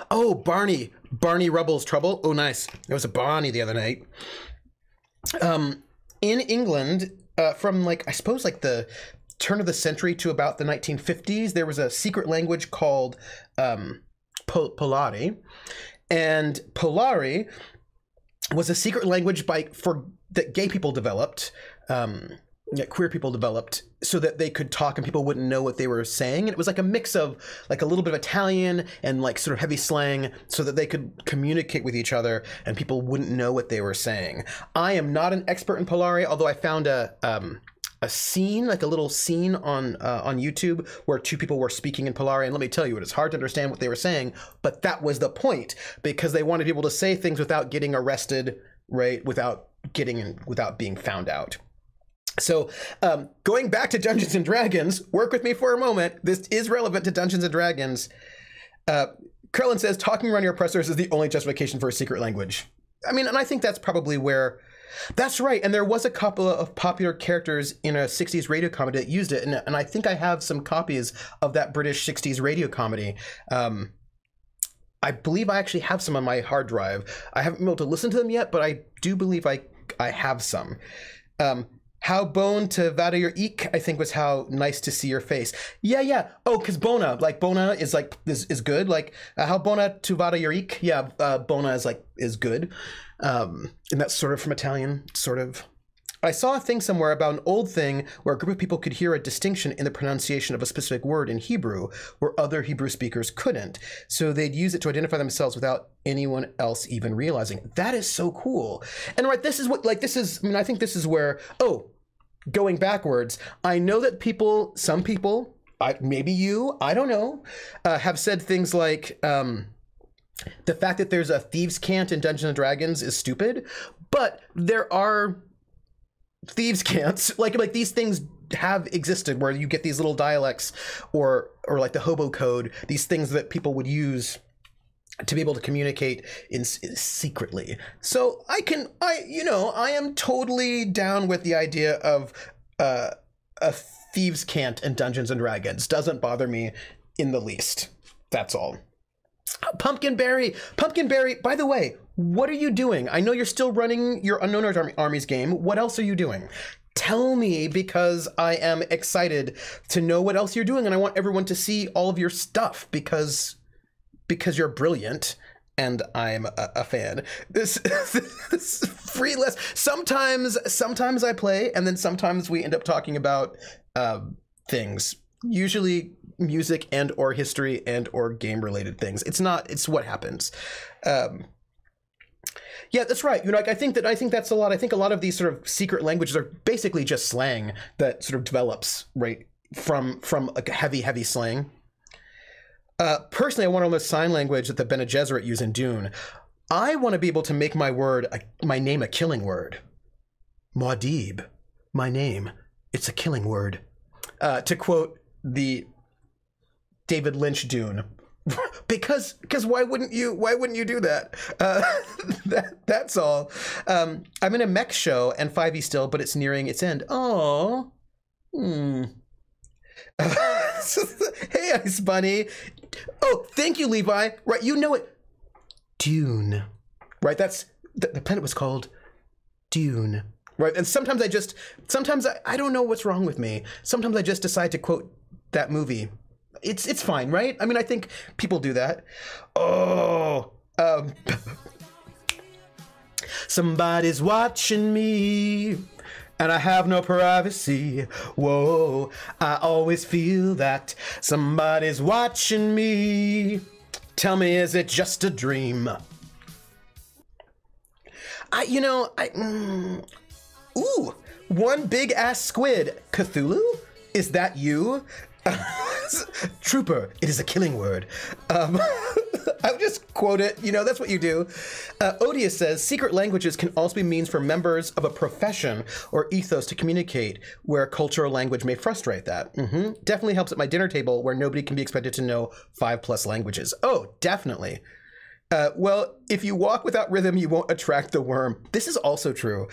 oh, Barney Rubble's Trouble. Oh, nice. There was a Barney the other night. In England, from like, I suppose like the turn of the century to about the 1950s, there was a secret language called Polari. And Polari was a secret language that gay people developed, that queer people developed, so that they could talk and people wouldn't know what they were saying. And it was like a mix of like a little bit of Italian and like sort of heavy slang, so that they could communicate with each other and people wouldn't know what they were saying. I am not an expert in Polari, although I found a scene, like a little scene on YouTube where two people were speaking in Polari, and let me tell you, it is hard to understand what they were saying, but that was the point, because they wanted people to say things without getting arrested, right? Without being found out. So going back to Dungeons and Dragons, work with me for a moment. This is relevant to Dungeons and Dragons. Krellin says, talking around your oppressors is the only justification for a secret language. I mean, and I think that's probably where... That's right, and there was a couple of popular characters in a 60s radio comedy that used it, and I think I have some copies of that British 60s radio comedy. I believe I actually have some on my hard drive. I haven't been able to listen to them yet, but I do believe I have some. How bone to vada your eek, I think was how nice to see your face. Yeah. Oh, because bona, like bona is like is good. Like how bona to vada your eek. Yeah, bona is good. And that's sort of from Italian, sort of. I saw a thing somewhere about an old thing where a group of people could hear a distinction in the pronunciation of a specific word in Hebrew where other Hebrew speakers couldn't. So they'd use it to identify themselves without anyone else even realizing. That is so cool. And right, this is what, like, this is, I mean, I think this is where, going backwards, I know that some people, maybe you, I don't know, have said things like, the fact that there's a thieves' cant in Dungeons and Dragons is stupid, but there are thieves' cants, like these things have existed where you get these little dialects or like the hobo code, these things that people would use to be able to communicate secretly. So I am totally down with the idea of a thieves' cant in Dungeons and Dragons. Doesn't bother me in the least. That's all. Pumpkinberry, by the way, what are you doing? I know you're still running your Unknown Armies game. What else are you doing? Tell me, because I am excited to know what else you're doing, and I want everyone to see all of your stuff because you're brilliant and I'm a fan. This free list. Sometimes I play, and then sometimes we end up talking about things. Usually music and or history and or game related things. It's what happens. Yeah, that's right. I think that's a lot. I think a lot of these sort of secret languages are basically just slang that sort of develops right from like a heavy slang. Personally, I want to learn sign language that the Bene Gesserit use in Dune. I want to be able to make my name a killing word. Muad'Dib, my name, it's a killing word. To quote the David Lynch Dune, because why wouldn't you do that? That's all. I'm in a mech show and 5e still, but it's nearing its end. Oh. Hey, Ice Bunny. Oh, thank you, Levi. Right, you know it. Dune. Right, that's the planet was called Dune. Right, and sometimes I don't know what's wrong with me. Sometimes I just decide to quote that movie. It's fine, right? I mean, I think people do that. Oh, somebody's watching me, and I have no privacy. Whoa, I always feel that somebody's watching me. Tell me, is it just a dream? Ooh, one big ass squid. Cthulhu? Is that you? Trooper, it is a killing word. I'll just quote it. That's what you do. Odious says, secret languages can also be means for members of a profession or ethos to communicate where cultural language may frustrate that. Definitely helps at my dinner table where nobody can be expected to know 5+ languages. Oh, definitely. Well, if you walk without rhythm, you won't attract the worm. This is also true.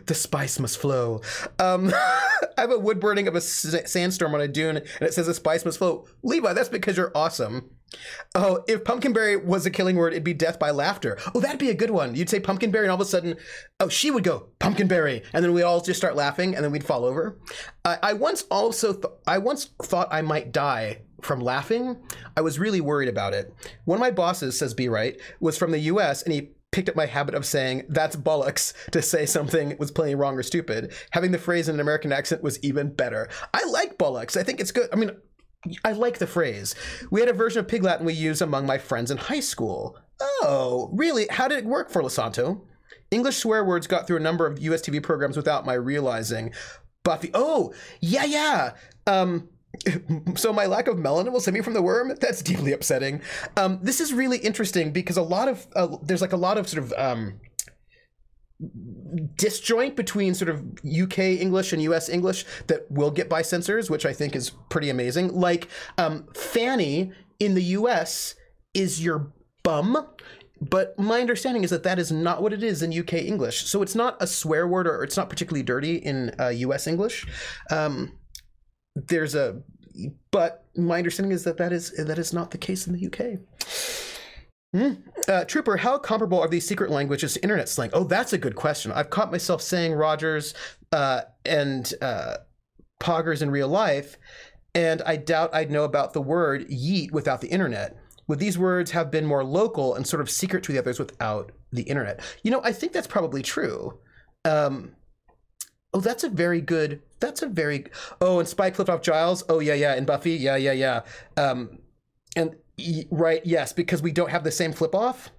The spice must flow. I have a wood burning of a sandstorm on a dune, and it says the spice must flow. Levi, that's because you're awesome. Oh, if pumpkinberry was a killing word, it'd be death by laughter. Oh, that'd be a good one. You'd say pumpkinberry, and all of a sudden, oh, she would go pumpkinberry, and then we all just start laughing, and then we'd fall over. I once thought I might die from laughing. I was really worried about it. One of my bosses, says Be Right, was from the US, and he picked up my habit of saying, "That's bollocks," to say something was plainly wrong or stupid. Having the phrase in an American accent was even better. I like bollocks. I think it's good. I mean, I like the phrase. We had a version of Pig Latin we used among my friends in high school. Oh, really? How did it work for Lasanto? English swear words got through a number of US TV programs without my realizing. Buffy. Oh, yeah. So my lack of melanin will save me from the worm? That's deeply upsetting. This is really interesting because there's like a lot of sort of disjoint between sort of UK English and US English that will get by censors, which I think is pretty amazing. Like Fanny in the US is your bum, but my understanding is that that is not what it is in UK English. So it's not a swear word, or it's not particularly dirty in US English. But my understanding is that that is not the case in the UK. Trooper, how comparable are these secret languages to internet slang? Oh, that's a good question. I've caught myself saying Rogers and poggers in real life, and I doubt I'd know about the word yeet without the internet. Would these words have been more local and sort of secret to the others without the internet? You know, I think that's probably true. Oh, that's a very good, oh, and Spike flipped off Giles. Oh, yeah, and Buffy. Yeah. Right, yes, because we don't have the same flip off.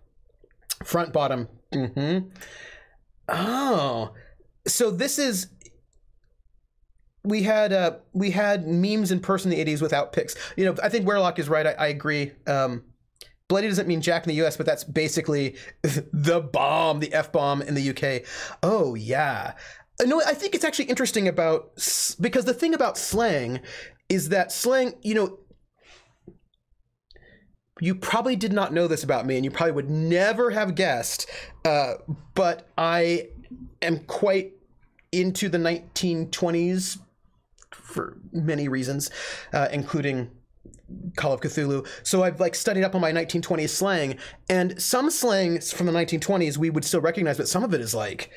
Front, bottom. Oh, so this is, we had memes in person in the 80s without pics. You know, I think Werlock is right. I agree. Bloody doesn't mean Jack in the US, but that's basically the bomb, the F-bomb in the UK. Oh, yeah. No, I think it's actually interesting because the thing about slang is that slang, you know, you probably did not know this about me, and you probably would never have guessed, but I am quite into the 1920s for many reasons, including Call of Cthulhu. So I've like studied up on my 1920s slang, and some slangs from the 1920s we would still recognize, but some of it is like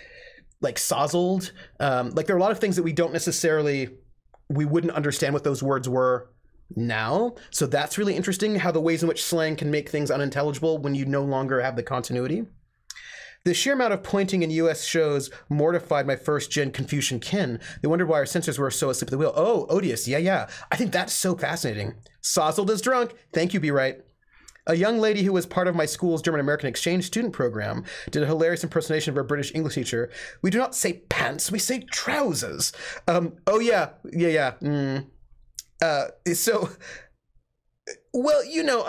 sozzled. Like there are a lot of things that we wouldn't understand what those words were now. So that's really interesting, how the ways in which slang can make things unintelligible when you no longer have the continuity. The sheer amount of pointing in US shows mortified my first gen Confucian kin. They wondered why our censors were so asleep at the wheel. Oh, odious. Yeah. I think that's so fascinating. Sozzled is drunk. Thank you, Be Right. A young lady who was part of my school's German-American exchange student program did a hilarious impersonation of our British English teacher. We do not say pants, we say trousers. Oh, yeah. So, well, you know,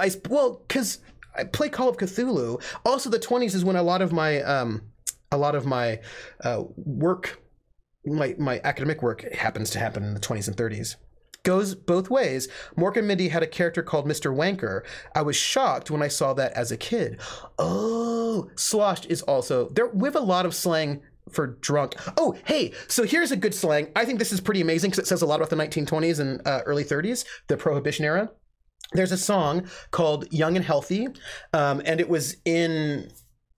because I play Call of Cthulhu. Also, the 20s is when a lot of my work, my academic work happens to happen in the 20s and 30s. Goes both ways. Mork and Mindy had a character called Mr. Wanker. I was shocked when I saw that as a kid. Oh, sloshed is also there. We have a lot of slang for drunk. Oh, hey, so here's a good slang. I think this is pretty amazing because it says a lot about the 1920s and early 30s, the Prohibition era. There's a song called Young and Healthy, and it was in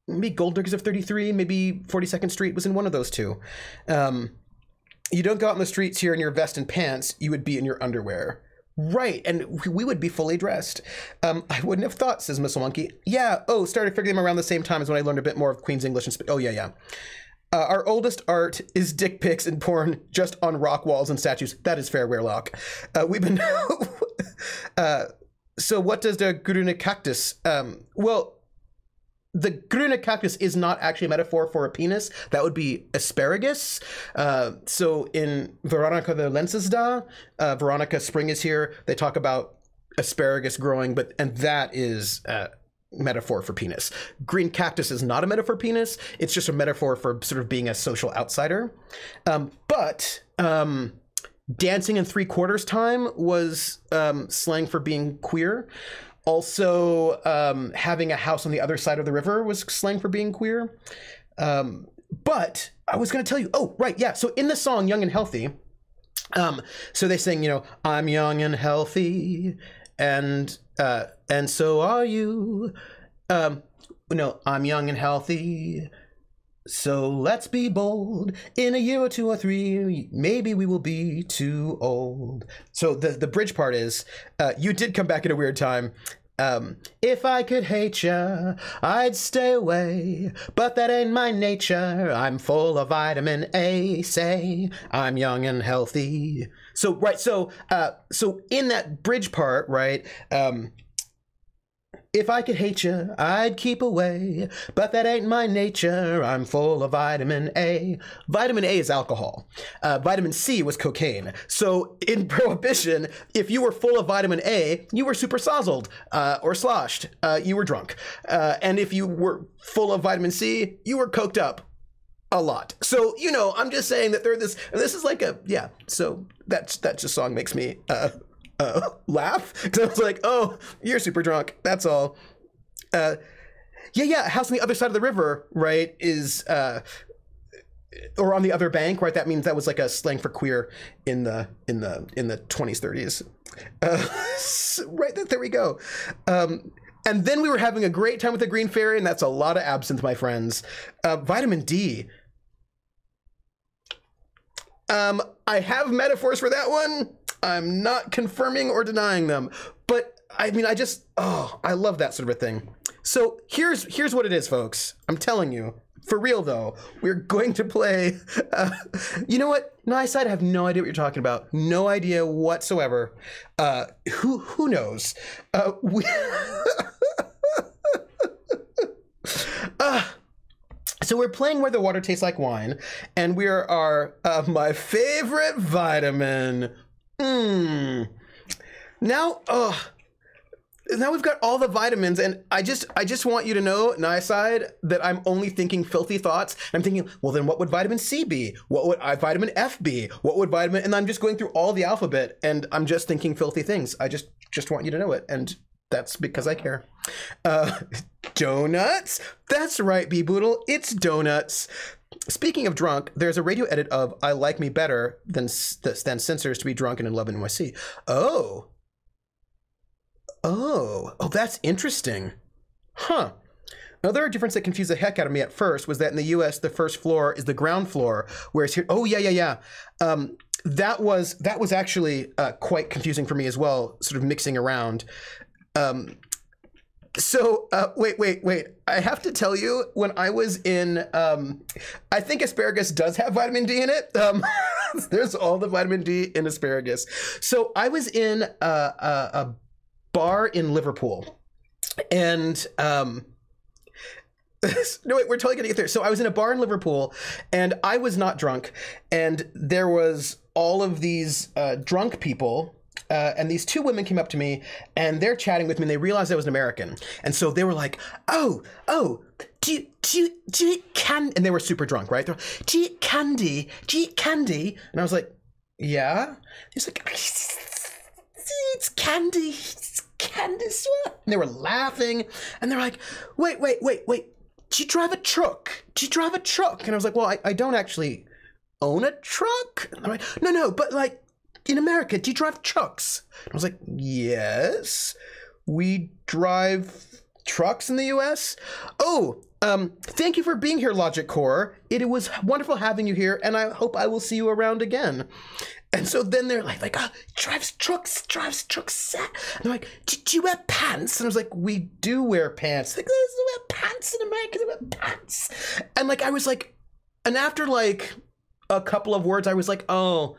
maybe Gold Diggers of 33, maybe 42nd Street was in one of those two. You don't go out in the streets here in your vest and pants, you would be in your underwear. Right, and we would be fully dressed. I wouldn't have thought, says Missile Monkey. Yeah, started figuring them around the same time as when I learned a bit more of Queen's English. Oh, yeah. Our oldest art is dick pics and porn just on rock walls and statues. That is fair, Weirlock. We've been... So what does the grüne cactus... Well, the grüne cactus is not actually a metaphor for a penis. That would be asparagus. So in Veronica the Lensesda, Veronica Spring is here. They talk about asparagus growing, and that is metaphor for penis. Green cactus is not a metaphor for penis. It's just a metaphor for sort of being a social outsider. But dancing in 3/4 time was slang for being queer. Also, having a house on the other side of the river was slang for being queer. But I was going to tell you, oh, right, yeah. So in the song Young and Healthy, so they sing, I'm young and healthy and so are you. No, I'm young and healthy. So let's be bold. In a year or 2 or 3, maybe we will be too old. So the bridge part is, you did come back at a weird time. If I could hate ya, I'd stay away, but that ain't my nature. I'm full of vitamin A, say I'm young and healthy. So, right, so in that bridge part, right, if I could hate you, I'd keep away, but that ain't my nature. I'm full of vitamin A. Vitamin A is alcohol. Vitamin C was cocaine. So in Prohibition, if you were full of vitamin A, you were super sozzled or sloshed. You were drunk. And if you were full of vitamin C, you were coked up a lot. So, you know, I'm just saying that this is like a, yeah. So that just song makes me laugh, because I was like, oh, you're super drunk, that's all. Yeah, house on the other side of the river, right, is or on the other bank, right? That means that was like a slang for queer in the 20s, 30s. Right, there we go. And then we were having a great time with the Green Fairy, and that's a lot of absinthe, my friends. Vitamin D. I have metaphors for that one. I'm not confirming or denying them, but I mean, I love that sort of a thing. So here's what it is, folks. I'm telling you, for real though, we're going to play, you know what? No, I have no idea what you're talking about. No idea whatsoever. Who knows? So we're playing Where the Water Tastes Like Wine, and we are my favorite vitamin. Now we've got all the vitamins, and I just want you to know, Nyside, that I'm only thinking filthy thoughts. I'm thinking, well, then what would vitamin C be? What would vitamin F be? What would vitamin? And I'm just going through all the alphabet, and I'm just thinking filthy things. I just want you to know it, and that's because I care. Donuts? That's right, B-Boodle. It's donuts. Speaking of drunk, there's a radio edit of I Like Me Better than Censors to Be Drunk and in Love in NYC. Oh, that's interesting. Huh. Another difference that confused the heck out of me at first was that in the US, the first floor is the ground floor, whereas here, oh, yeah. That was actually quite confusing for me as well, sort of mixing around. So, wait. I have to tell you, when I was in, I think asparagus does have vitamin D in it. There's all the vitamin D in asparagus. So I was in a bar in Liverpool, and, no, wait, we're totally gonna get there. So I was in a bar in Liverpool, and I was not drunk, and there was all of these drunk people. And these two women came up to me, and they're chatting with me, and they realized I was an American. And so they were like, oh, do you eat candy? And they were super drunk, right? They're like, do you eat candy? Do you eat candy? And I was like, yeah. He's like, it's candy. It's candy. And they were laughing, and they're like, wait. Do you drive a truck? Do you drive a truck? And I was like, well, I don't actually own a truck. And they're like, no, but like, in America, do you drive trucks? I was like, yes, we drive trucks in the US. Oh, thank you for being here, Logic Core. It was wonderful having you here, and I hope I will see you around again. And so then they're like, oh, drives trucks. And they're like, do you wear pants? And I was like, we do wear pants. Like, they wear pants in America, they wear pants. And like, I was like, and after like a couple of words, I was like, oh,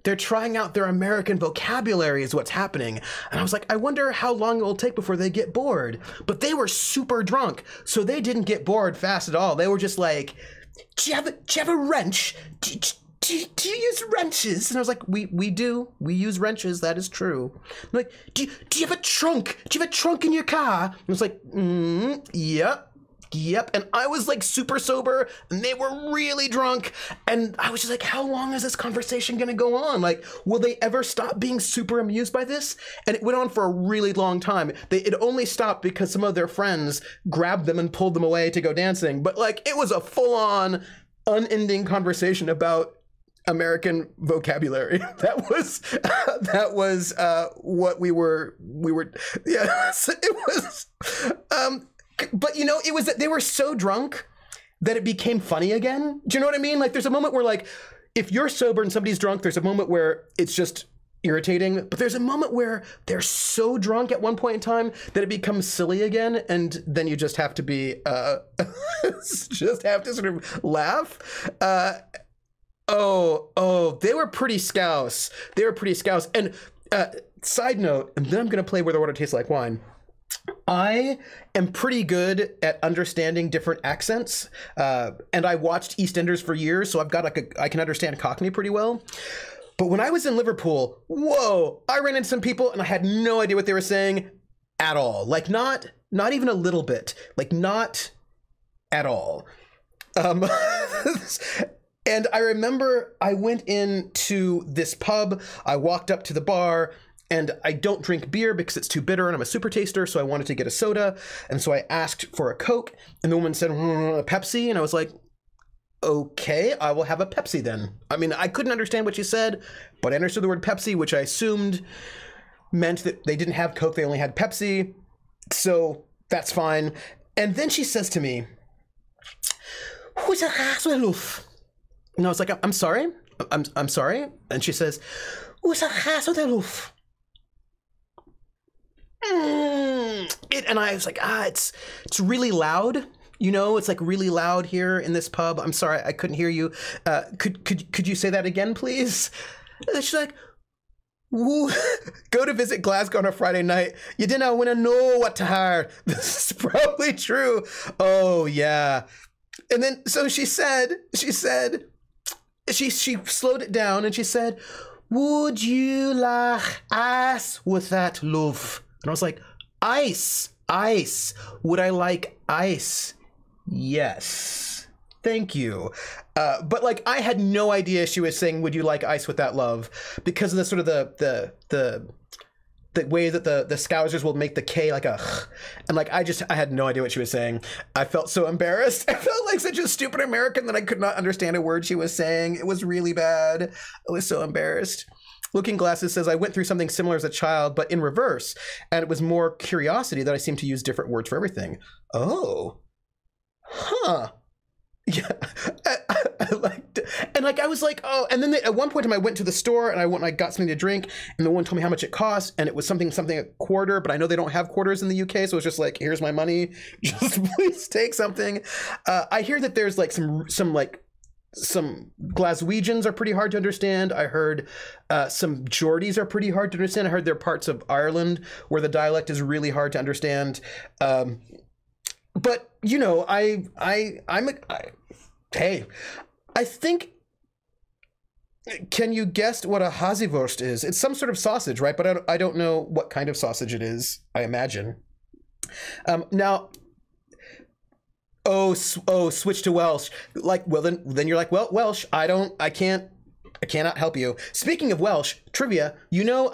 they're trying out their American vocabulary is what's happening. And I was like, I wonder how long it will take before they get bored. But they were super drunk, so they didn't get bored fast at all. They were just like, do you have a wrench? Do you use wrenches? And I was like, we do. We use wrenches. That is true. I'm like, do you have a trunk? Do you have a trunk in your car? And I was like, Yep. And I was like super sober, and they were really drunk, and I was just like, how long is this conversation gonna go on? Like, will they ever stop being super amused by this? And it went on for a really long time. It only stopped because some of their friends grabbed them and pulled them away to go dancing. But like, it was a full-on, unending conversation about American vocabulary. That was what we were. Yeah, it was. But you know, it was that they were so drunk that it became funny again. Do you know what I mean? Like, there's a moment where, like, if you're sober and somebody's drunk, there's a moment where it's just irritating, but there's a moment where they're so drunk at one point in time that it becomes silly again, and then you just have to be just have to sort of laugh. They were pretty scouse. And side note, and then I'm gonna play Where the Water Tastes Like Wine. I am pretty good at understanding different accents, and I watched EastEnders for years, so I've got like I can understand Cockney pretty well. But when I was in Liverpool, whoa, I ran into some people and I had no idea what they were saying at all. Like, not even a little bit. Like, not at all. And I remember I went into this pub, I walked up to the bar, and I don't drink beer because it's too bitter and I'm a super taster, so I wanted to get a soda. And so I asked for a Coke, and the woman said, a Pepsi, and I was like, okay, I will have a Pepsi then. I mean, I couldn't understand what she said, but I understood the word Pepsi, which I assumed meant that they didn't have Coke, they only had Pepsi. So that's fine. And then she says to me, "Who's a Haselhoff?" And I was like, I'm sorry? I'm sorry? And she says, "Who's a Haselhoff?" And I was like, it's really loud. You know, it's like really loud here in this pub. I'm sorry, I couldn't hear you. Could you say that again, please? And she's like, "Woo, go to visit Glasgow on a Friday night. You didn't want to know what to hear." This is probably true. Oh yeah. And then so she slowed it down and she said, "Would you like ice with that, love?" And I was like, ice. Would I like ice? Yes. Thank you. But like, I had no idea she was saying, "Would you like ice with that, love?" Because of the sort of the way that the Scousers will make the K like a and like, I had no idea what she was saying. I felt so embarrassed. I felt like such a stupid American that I could not understand a word she was saying. It was really bad. I was so embarrassed. Looking Glasses says, "I went through something similar as a child, but in reverse. And it was more curiosity that I seem to use different words for everything." Oh. Huh. Yeah. I liked it. And like, I was like, oh, and then at one point in time, I went to the store and I got something to drink, and the woman told me how much it cost, and it was something a quarter, but I know they don't have quarters in the UK, so it's just like, here's my money, just please take something. I hear that there's like some Glaswegians are pretty hard to understand. I heard some Geordies are pretty hard to understand. I heard there are parts of Ireland where the dialect is really hard to understand. But you know, hey, I think. Can you guess what a Haziwurst is? It's some sort of sausage, right? But I don't know what kind of sausage it is. I imagine. Now. Oh, switch to Welsh. Like, well, then you're like, well, Welsh. I cannot help you. Speaking of Welsh trivia, you know,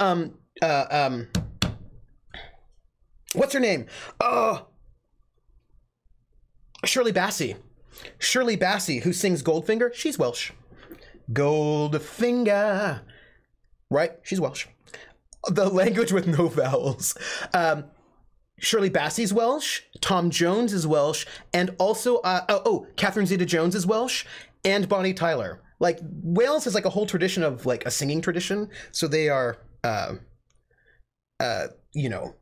what's her name? Oh, Shirley Bassey. Shirley Bassey, who sings Goldfinger, she's Welsh. Goldfinger, right? She's Welsh. The language with no vowels. Shirley Bassey's Welsh, Tom Jones is Welsh, and also, Catherine Zeta-Jones is Welsh, and Bonnie Tyler. Like, Wales has like a whole tradition of like a singing tradition, so they are, you know,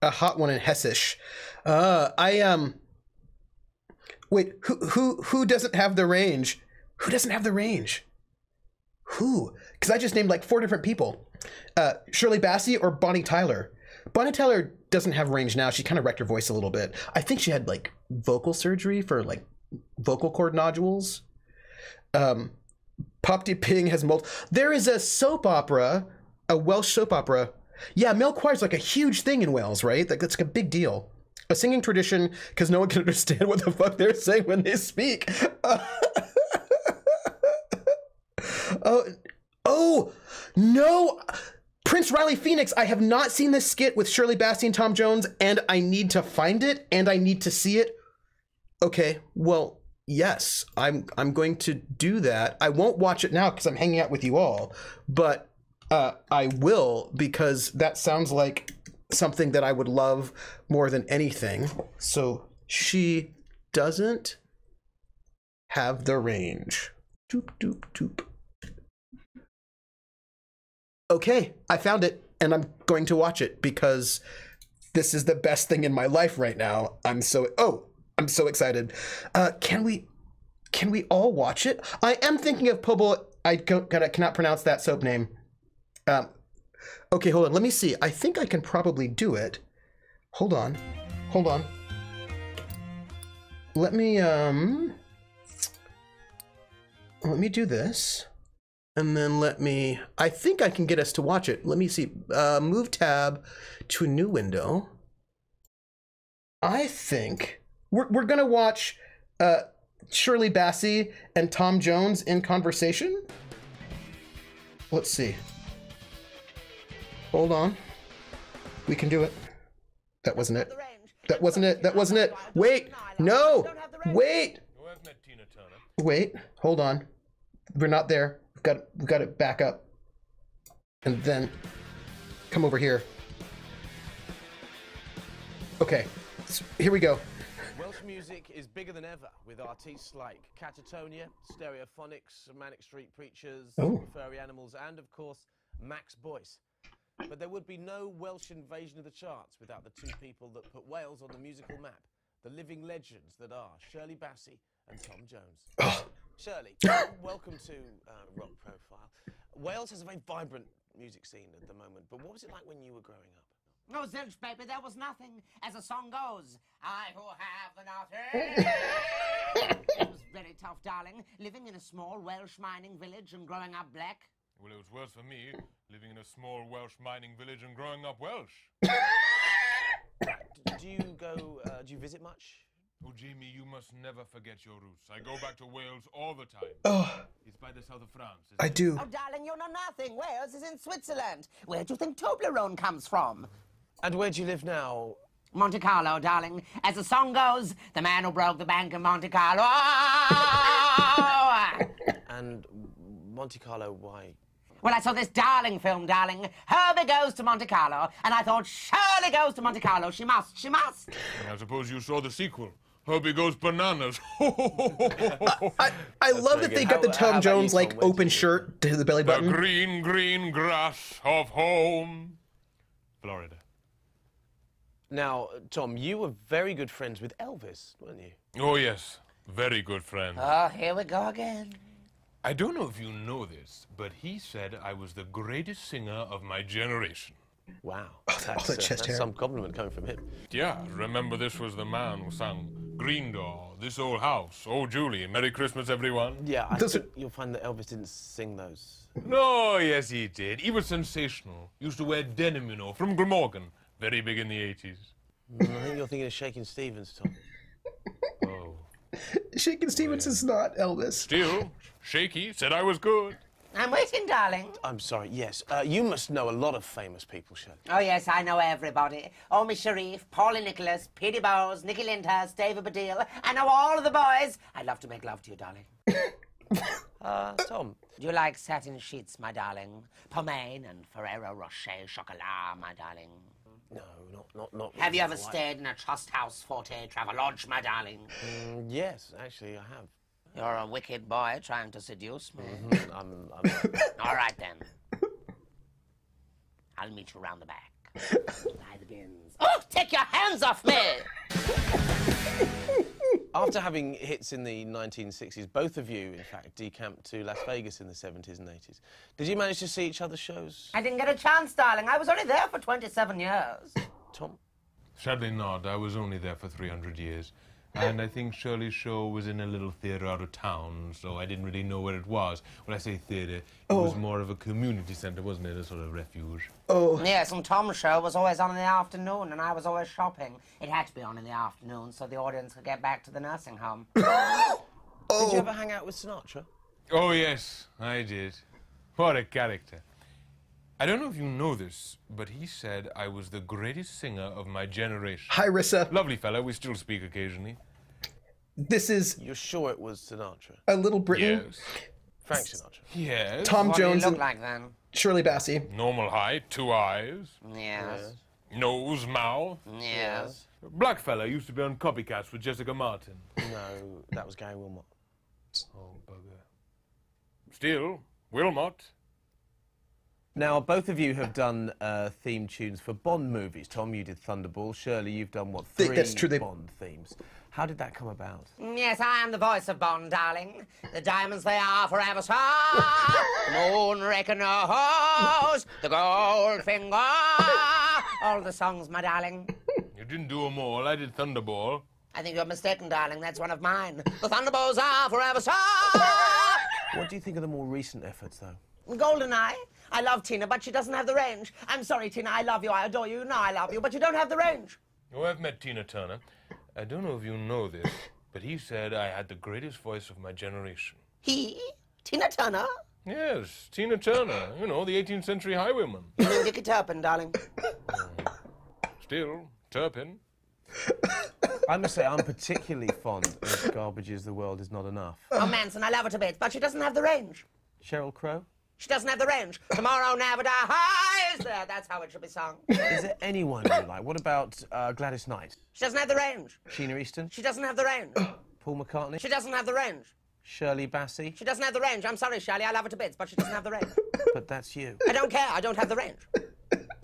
a hot one in Hessish. Wait, who doesn't have the range? Who doesn't have the range? Who? Because I just named like 4 different people. Shirley Bassey or Bonnie Tyler. Bonnie Tyler doesn't have range now. She kind of wrecked her voice a little bit. I think she had like vocal surgery for like vocal cord nodules. Pop de Ping has there is a soap opera, a Welsh soap opera. Yeah, male choir is like a huge thing in Wales, right? Like, that's like a big deal. A singing tradition because no one can understand what the fuck they're saying when they speak. Oh no, Prince Riley Phoenix. I have not seen this skit with Shirley Bassey and Tom Jones, and I need to find it and I need to see it. Okay, well, yes, I'm going to do that. I won't watch it now because I'm hanging out with you all, but I will, because that sounds like something that I would love more than anything. So she doesn't have the range. Doop, doop, doop. Okay, I found it, and I'm going to watch it because this is the best thing in my life right now. I'm so excited. Can we all watch it? I am thinking of Pobo. I cannot pronounce that soap name. Okay, hold on. Let me see. I think I can probably do it. Hold on. Let me do this. And then I think I can get us to watch it. Let me see. Move tab to a new window. I think we're gonna watch Shirley Bassey and Tom Jones in conversation. Let's see. Hold on. We can do it. That wasn't it. That wasn't it. That wasn't it. Wait. No. Wait. Wait. Hold on. We're not there. We've got to back up. And then come over here. Okay. So here we go. Welsh music is bigger than ever, with artists like Catatonia, Stereophonics, Manic Street Preachers, Furry Animals, and of course, Max Boyce. But there would be no Welsh invasion of the charts without the two people that put Wales on the musical map, the living legends that are Shirley Bassey and Tom Jones. Shirley, welcome to Rock Profile. Wales has a very vibrant music scene at the moment, but what was it like when you were growing up? Oh, zilch, baby, there was nothing. As the song goes, I who have the nothing. It was very tough, darling, living in a small Welsh mining village and growing up black. Well, it was worse for me, living in a small Welsh mining village and growing up Welsh. Do you visit much? Oh, Jamie, you must never forget your roots. I go back to Wales all the time. Oh. It's by the south of France. I do. Oh, darling, you know nothing. Wales is in Switzerland. Where do you think Toblerone comes from? And where do you live now? Monte Carlo, darling. As the song goes, the man who broke the bank in Monte Carlo. And Monte Carlo, why? Well, I saw this darling film, darling. Herbie Goes to Monte Carlo, and I thought, Shirley Goes to Monte Carlo. She must. I suppose you saw the sequel. Herbie Goes Bananas. I love that they got the Tom Jones, like, open shirt to the belly button. The green, green grass of home. Florida. Now, Tom, you were very good friends with Elvis, weren't you? Oh, yes. Very good friend. Oh, here we go again. I don't know if you know this, but he said I was the greatest singer of my generation. Wow. That's some compliment coming from him. Yeah, remember this was the man who sang Green Door, This Old House, Oh Julie, Merry Christmas everyone. Yeah, I think you'll find that Elvis didn't sing those. No, yes he did. He was sensational. Used to wear denim, you know, from Glamorgan. Very big in the 80s. I think you're thinking of Shakin' Stevens, Tom. Oh. Shakin' Stevens is not Elvis. Still, Shaky said I was good. I'm waiting, darling. I'm sorry, yes. You must know a lot of famous people, Shirley. Oh, yes, I know everybody. Omi Sharif, Paulie Nicholas, Petey Bowes, Nicky Lyndhurst, David Baddiel. I know all of the boys. I'd love to make love to you, darling. Tom. Do you like satin sheets, my darling? Pomaine and Ferrero Rocher Chocolat, my darling. No, not. Have you ever stayed in a Trust House Forte Travelodge, my darling? Yes, actually, I have. You're a wicked boy trying to seduce me. I'm All right, then. I'll meet you around the back. By the bins. Oh, take your hands off me! After having hits in the 1960s, both of you, in fact, decamped to Las Vegas in the 70s and 80s. Did you manage to see each other's shows? I didn't get a chance, darling. I was only there for 27 years. Tom? Sadly not. I was only there for 300 years. And I think Shirley's show was in a little theatre out of town, so I didn't really know where it was. When I say theatre, it was more of a community centre, wasn't it? A sort of refuge. Oh. Yes, and Tom's show was always on in the afternoon, and I was always shopping. It had to be on in the afternoon so the audience could get back to the nursing home. Did you ever hang out with Sinatra? Oh, yes, I did. What a character. I don't know if you know this, but he said I was the greatest singer of my generation. Hi, Rissa. Lovely fella. We still speak occasionally. This is You're sure it was Sinatra? a Little Britain. Yes. Frank Sinatra. Yes. Tom What do you Jones look and like then? Shirley Bassey. Normal height, 2 eyes, Yes. nose, mouth. Yes. Blackfella used to be on Copycats with Jessica Martin. No, that was Gary Wilmot. Oh, bugger. Still, Wilmot. Now, both of you have done theme tunes for Bond movies. Tom, you did Thunderball. Shirley, you've done, what, 3 That's true, Bond themes. How did that come about? Yes, I am the voice of Bond, darling. The diamonds they are forever so. The moonraker knows. The gold finger. All the songs, my darling. You didn't do them all. I did Thunderball. I think you're mistaken, darling. That's one of mine. The thunderbolts are forever so. What do you think of the more recent efforts, though? Goldeneye. I love Tina, but she doesn't have the range. I'm sorry, Tina. I love you. I adore you. You know I love you, but you don't have the range. Oh, I've met Tina Turner. I don't know if you know this, but he said I had the greatest voice of my generation. He? Tina Turner? Yes, Tina Turner. You know, the 18th century highwayman. You mean Dickie Turpin, darling? Still, Turpin. I must say, I'm particularly fond of Garbage Is the World Is Not Enough. Oh, Manson, I love her to bits, but she doesn't have the range. Sheryl Crow? She doesn't have the range. Tomorrow never dies. There, that's how it should be sung. Is there anyone you like? What about Gladys Knight? She doesn't have the range. Sheena Easton? She doesn't have the range. Paul McCartney? She doesn't have the range. Shirley Bassey? She doesn't have the range. I'm sorry, Shirley. I love her to bits, but she doesn't have the range. But that's you. I don't care. I don't have the range.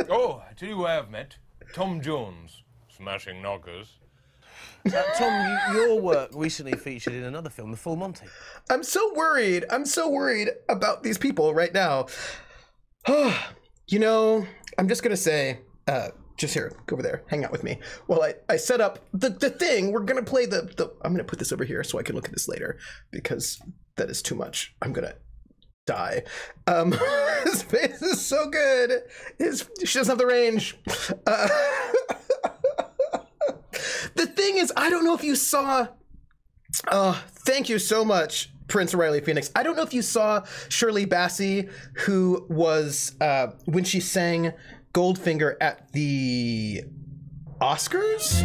Oh, I tell you who I have met. Tom Jones. Smashing knockers. Tom, your work recently featured in another film, The Full Monty. I'm so worried. I'm so worried about these people right now. You know, I'm just gonna say, just here, go over there, hang out with me. Well, I set up the thing. We're gonna play the. I'm gonna put this over here so I can look at this later because that is too much. I'm gonna die. His face is so good. She doesn't have the range. The thing is, I don't know if you saw. Thank you so much, Prince Riley Phoenix. I don't know if you saw Shirley Bassey, who was when she sang Goldfinger at the Oscars.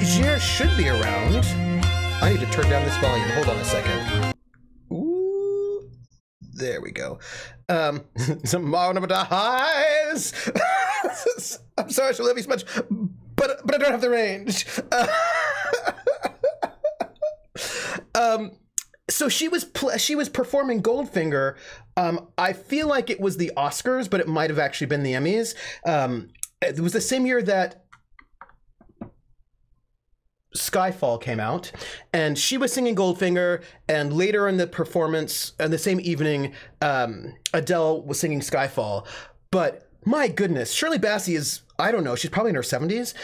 Jer should be around. I need to turn down this volume. Hold on a second. Ooh, there we go. Some more of the highs. I'm sorry, I love you so much, but I don't have the range. So she was performing Goldfinger. I feel like it was the Oscars, but it might have actually been the Emmys. It was the same year that Skyfall came out, and she was singing Goldfinger, and later in the performance, and the same evening, Adele was singing Skyfall. But my goodness, Shirley Bassey is, I don't know, she's probably in her 70s,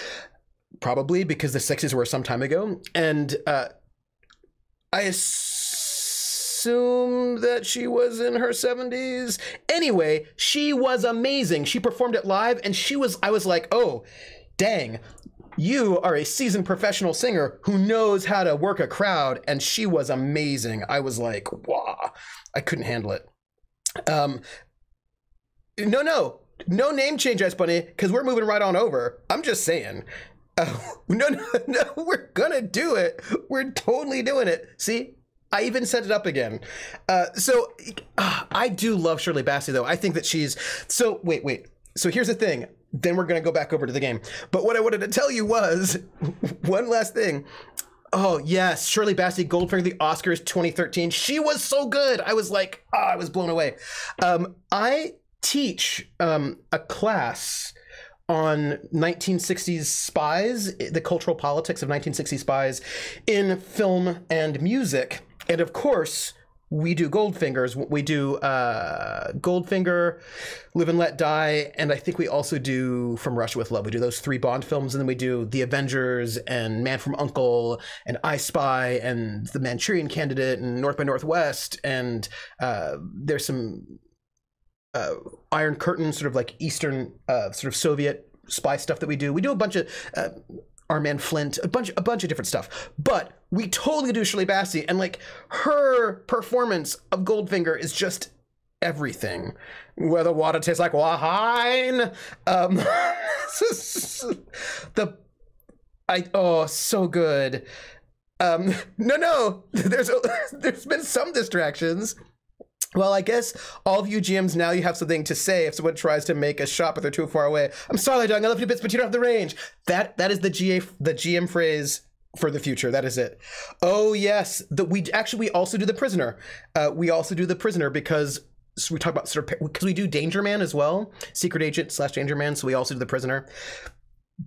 probably because the 60s were some time ago, and I assume that she was in her 70s. Anyway, she was amazing. She performed it live, and I was like, oh, dang. You are a seasoned professional singer who knows how to work a crowd, and she was amazing. I was like, wow, I couldn't handle it. No name change, Ice Bunny, because we're moving right on over. I'm just saying. No, we're gonna do it. We're totally doing it. See, I even set it up again. I do love Shirley Bassey, though. I think that she's so. Wait. So here's the thing. Then we're going to go back over to the game. But what I wanted to tell you was one last thing. Oh, yes. Shirley Bassey, Goldfinger, the Oscars 2013. She was so good. I was like, I was blown away. I teach a class on 1960s spies, the cultural politics of 1960s spies in film and music. And of course, we do Goldfingers. We do Goldfinger, Live and Let Die, and I think we also do From Russia with Love. We do those 3 Bond films, and then we do The Avengers and Man from U.N.C.L.E. and I Spy and The Manchurian Candidate and North by Northwest, and there's some Iron Curtain, sort of like Eastern, sort of Soviet spy stuff that we do. We do a bunch of Our Man Flint, a bunch of different stuff. But we totally do Shirley Bassey, and like her performance of Goldfinger is just everything. Where the water tastes like wine. So good. No, there's been some distractions. Well, I guess all of you GMs, now you have something to say if someone tries to make a shot but they're too far away. I'm sorry, Doug, I love you bits, but you don't have the range. That is the GM phrase for the future. That is it. Oh yes, we also do the prisoner. We also do the prisoner because we talk about because we do Danger Man as well, Secret Agent / Danger Man. So we also do the prisoner.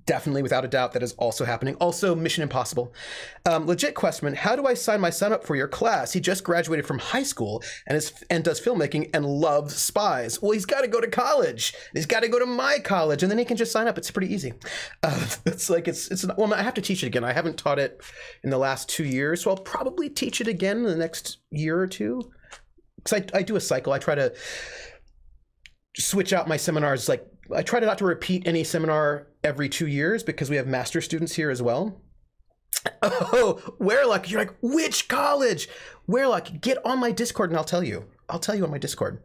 Definitely, without a doubt, that is also happening. Also, Mission Impossible. Legit question: how do I sign my son up for your class? He just graduated from high school and does filmmaking and loves spies. Well, he's got to go to college. He's got to go to my college, and then he can just sign up. It's pretty easy. Well, I have to teach it again. I haven't taught it in the last 2 years, so I'll probably teach it again in the next year or two. Because I do a cycle. I try to switch out my seminars. Like, I try not to repeat any seminar every 2 years because we have master students here as well. Oh, Wereluck, you're like, which college? Wereluck, get on my Discord and I'll tell you. I'll tell you on my Discord.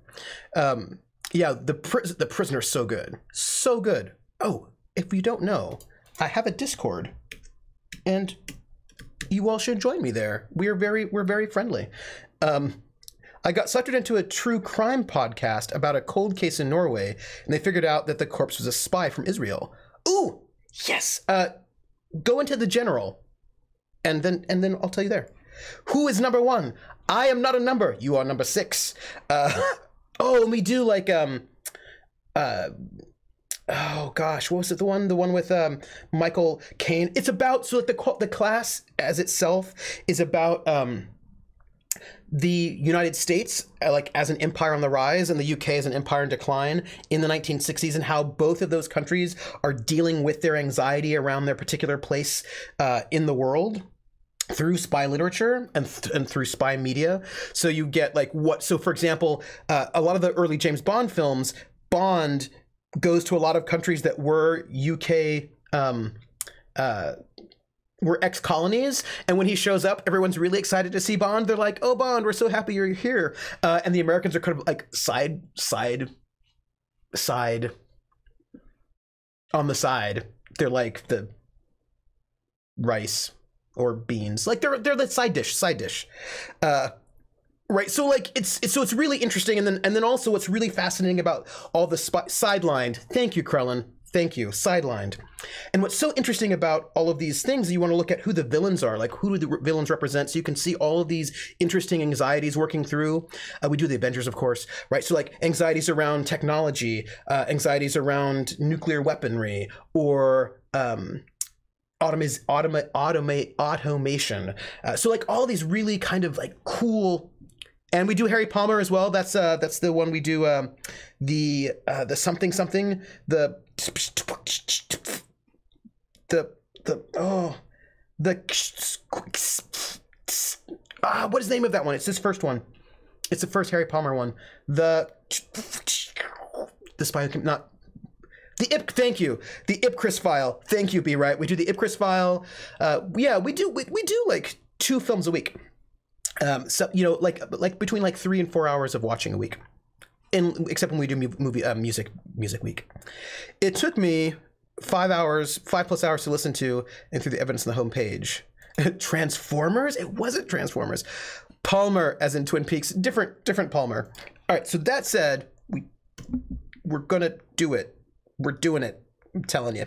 Yeah, the prisoner's so good. So good. Oh, if you don't know, I have a Discord and you all should join me there. We're very friendly. I got sucked into a true crime podcast about a cold case in Norway, and they figured out that the corpse was a spy from Israel. Ooh, yes. Go into the general, and then I'll tell you there. Who is number 1? I am not a number. You are number 6. Let me do like oh gosh, what was it? The one with Michael Caine. It's about the class as itself is about the United States, like as an empire on the rise, and the UK as an empire in decline in the 1960s, and how both of those countries are dealing with their anxiety around their particular place in the world through spy literature and through spy media. So you get like so for example, a lot of the early James Bond films, Bond goes to a lot of countries that were UK were ex-colonies, and when he shows up, everyone's really excited to see Bond. They're like, "Oh, Bond, we're so happy you're here." And the Americans are kind of like side on the side. They're like the rice or beans, like they're the side dish. Right. So like it's really interesting, and then also what's really fascinating about all the sidelined. Thank you, Krellin. Thank you. Sidelined. And what's so interesting about all of these things, you want to look at who the villains are, like who do the villains represent, so you can see all of these interesting anxieties working through. We do the Avengers, of course, right? So like anxieties around technology, anxieties around nuclear weaponry, or automation. So like all these really kind of like cool. And we do Harry Palmer as well. That's the one we do. The something what is the name of that one? It's this first one. It's the first Harry Palmer one. The spy who not the thank you. The Ipcris file. Thank you, B. Right. We do the Ipcris file. Yeah, we do like 2 films a week. So like between like 3 and 4 hours of watching a week, except when we do music week. It took me 5+ hours to listen to and through the evidence on the homepage. Transformers? It wasn't Transformers. Palmer, as in Twin Peaks, different Palmer. All right. So that said, we're gonna do it. We're doing it. I'm telling you,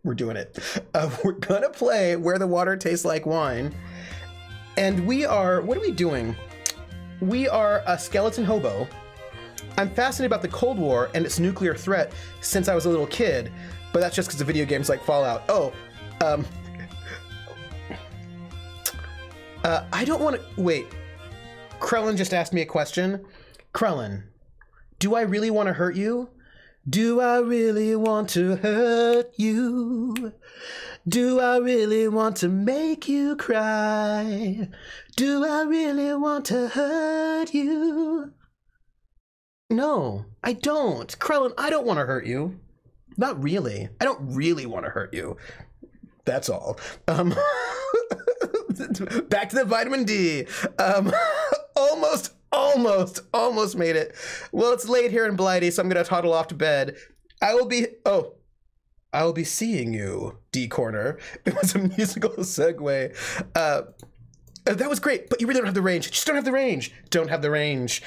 we're doing it. We're gonna play Where the Water Tastes Like Wine. And what are we doing? We are a skeleton hobo. I'm fascinated about the Cold War and its nuclear threat since I was a little kid, but that's just because of video games like Fallout. I don't want to, wait. Krellin just asked me a question. Krellin, do I really want to hurt you? Do I really want to hurt you? Do I really want to make you cry? Do I really want to hurt you? No, I don't. Krellin, I don't want to hurt you. Not really. I don't really want to hurt you. That's all. Back to the vitamin D. Almost made it. Well, it's late here in Blighty, so I'm going to toddle off to bed. I will be... Oh, I'll be seeing you, D Corner. It was a musical segue. That was great, but you really don't have the range. Just don't have the range. Don't have the range.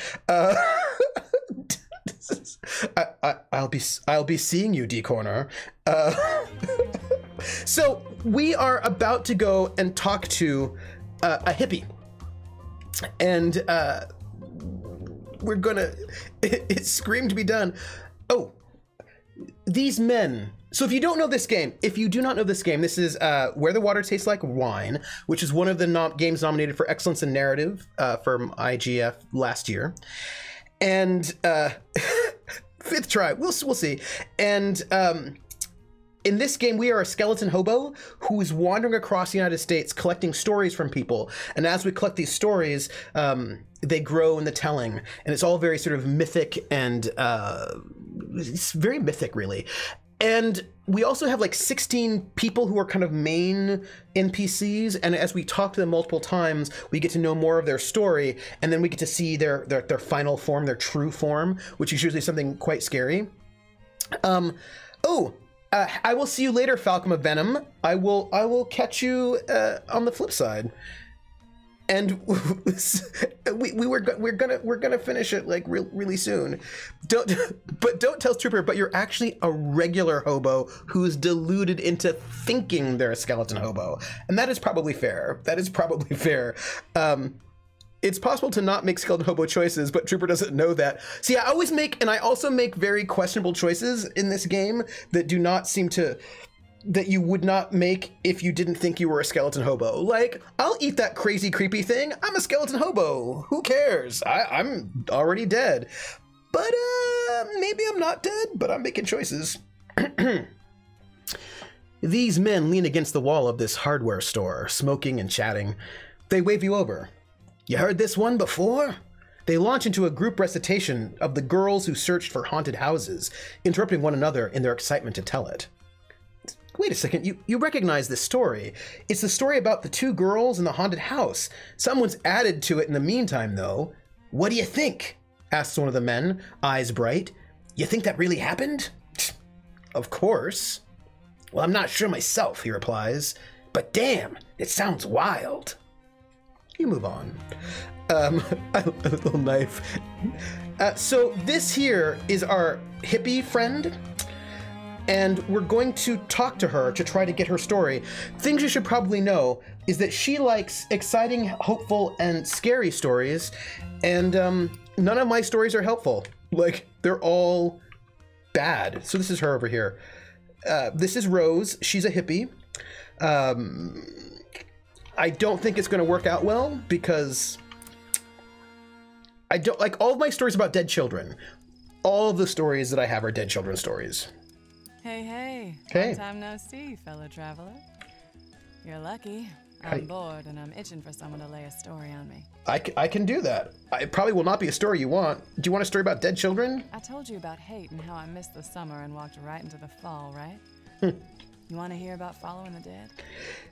I'll be seeing you, D Corner. So we are about to go and talk to a hippie, and we're gonna. It screamed to be done. Oh, these men. So if you don't know this game, this is Where the Water Tastes Like Wine, which is one of the games nominated for Excellence in Narrative from IGF last year. And fifth try, we'll see. And in this game, we are a skeleton hobo who is wandering across the United States collecting stories from people. And as we collect these stories, they grow in the telling. And it's all very sort of mythic and it's very mythic, really. And we also have like 16 people who are kind of main NPCs. And as we talk to them multiple times, we get to know more of their story. And then we get to see their final form, their true form, which is usually something quite scary. I will see you later, Falcon of Venom. I will catch you on the flip side. And we're gonna finish it like really soon. Don't tell Trooper, but you're actually a regular hobo who's deluded into thinking they're a skeleton hobo, and that is probably fair. It's possible to not make skeleton hobo choices, but Trooper doesn't know that. See, I also make very questionable choices in this game that do not seem to. That you would not make if you didn't think you were a skeleton hobo. Like, I'll eat that crazy, creepy thing. I'm a skeleton hobo. Who cares? I'm already dead. But maybe I'm not dead, but I'm making choices. These men lean against the wall of this hardware store, smoking and chatting. They wave you over. You heard this one before? They launch into a group recitation of the girls who searched for haunted houses, interrupting one another in their excitement to tell it. Wait a second, you recognize this story. It's the story about the two girls in the haunted house. Someone's added to it in the meantime, though. What do you think? Asks one of the men, eyes bright. You think that really happened? Of course. Well, I'm not sure myself, he replies. But damn, it sounds wild. You move on. A little knife. So this here is our hippie friend. And we're going to talk to her to try to get her story. Things you should probably know is that she likes exciting, hopeful, and scary stories, and none of my stories are helpful. Like, they're all bad. So this is her over here. This is Rose. She's a hippie. I don't think it's going to work out well because I don't like all of my stories about dead children. All of the stories that I have are dead children stories. Hey. Long time no see, fellow traveler. You're lucky. I'm bored and I'm itching for someone to lay a story on me. I can do that. It probably will not be a story you want. Do you want a story about dead children? I told you about hate and how I missed the summer and walked right into the fall, right? You want to hear about following the dead?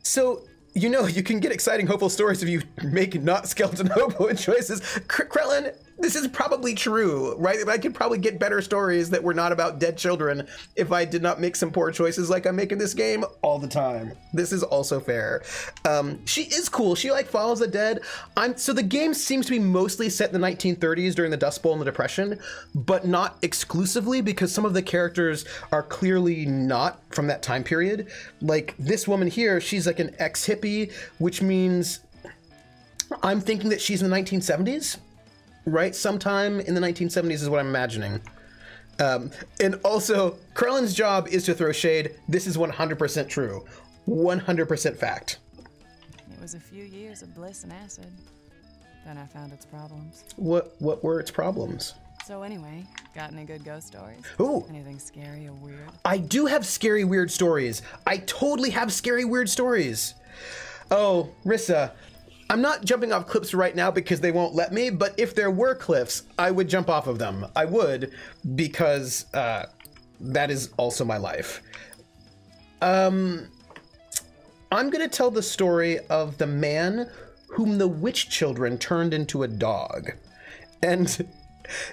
So, you know, you can get exciting, hopeful stories if you make not skeleton hobo choices. Krellin, this is probably true, right? I could probably get better stories that were not about dead children if I did not make some poor choices like I make in this game all the time. This is also fair. She is cool. She like follows the dead. So the game seems to be mostly set in the 1930s during the Dust Bowl and the Depression, but not exclusively because some of the characters are clearly not from that time period. Like this woman here, she's like an ex-hippie, which means I'm thinking that she's in the 1970s. Right? Sometime in the 1970s is what I'm imagining. And also, Krellin's job is to throw shade. This is 100% true. 100% fact. It was a few years of bliss and acid. Then I found its problems. What were its problems? So anyway, got any good ghost stories? Ooh. Anything scary or weird? I do have scary, weird stories. I totally have scary, weird stories. Oh, Rissa. I'm not jumping off cliffs right now because they won't let me, but if there were cliffs, I would jump off of them. I would, because that is also my life. I'm gonna tell the story of the man whom the witch children turned into a dog. And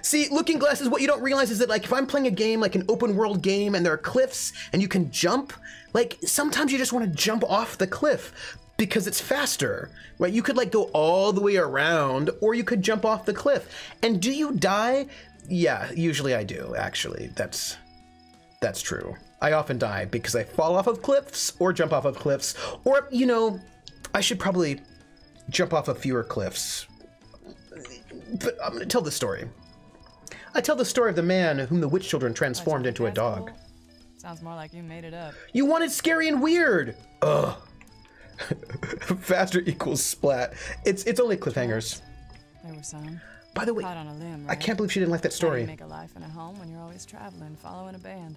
See, Looking Glass is what you don't realize is that, like, if I'm playing a game, like an open world game, and there are cliffs and you can jump, like, sometimes you just want to jump off the cliff because it's faster, right? You could, like, go all the way around, or you could jump off the cliff. And do you die? Yeah, usually I do, actually. That's true. I often die because I fall off of cliffs or jump off of cliffs, or, you know, I should probably jump off of fewer cliffs. But I'm going to tell the story. I tell the story of the man whom the witch children transformed into a dog. Cool. Sounds more like you made it up. You wanted scary and weird. Ugh. Faster equals splat. It's only cliffhangers. There were some. By the way, Caught on a limb, I right? can't believe she didn't like that story. Make a life and a home when you're always traveling, following a band.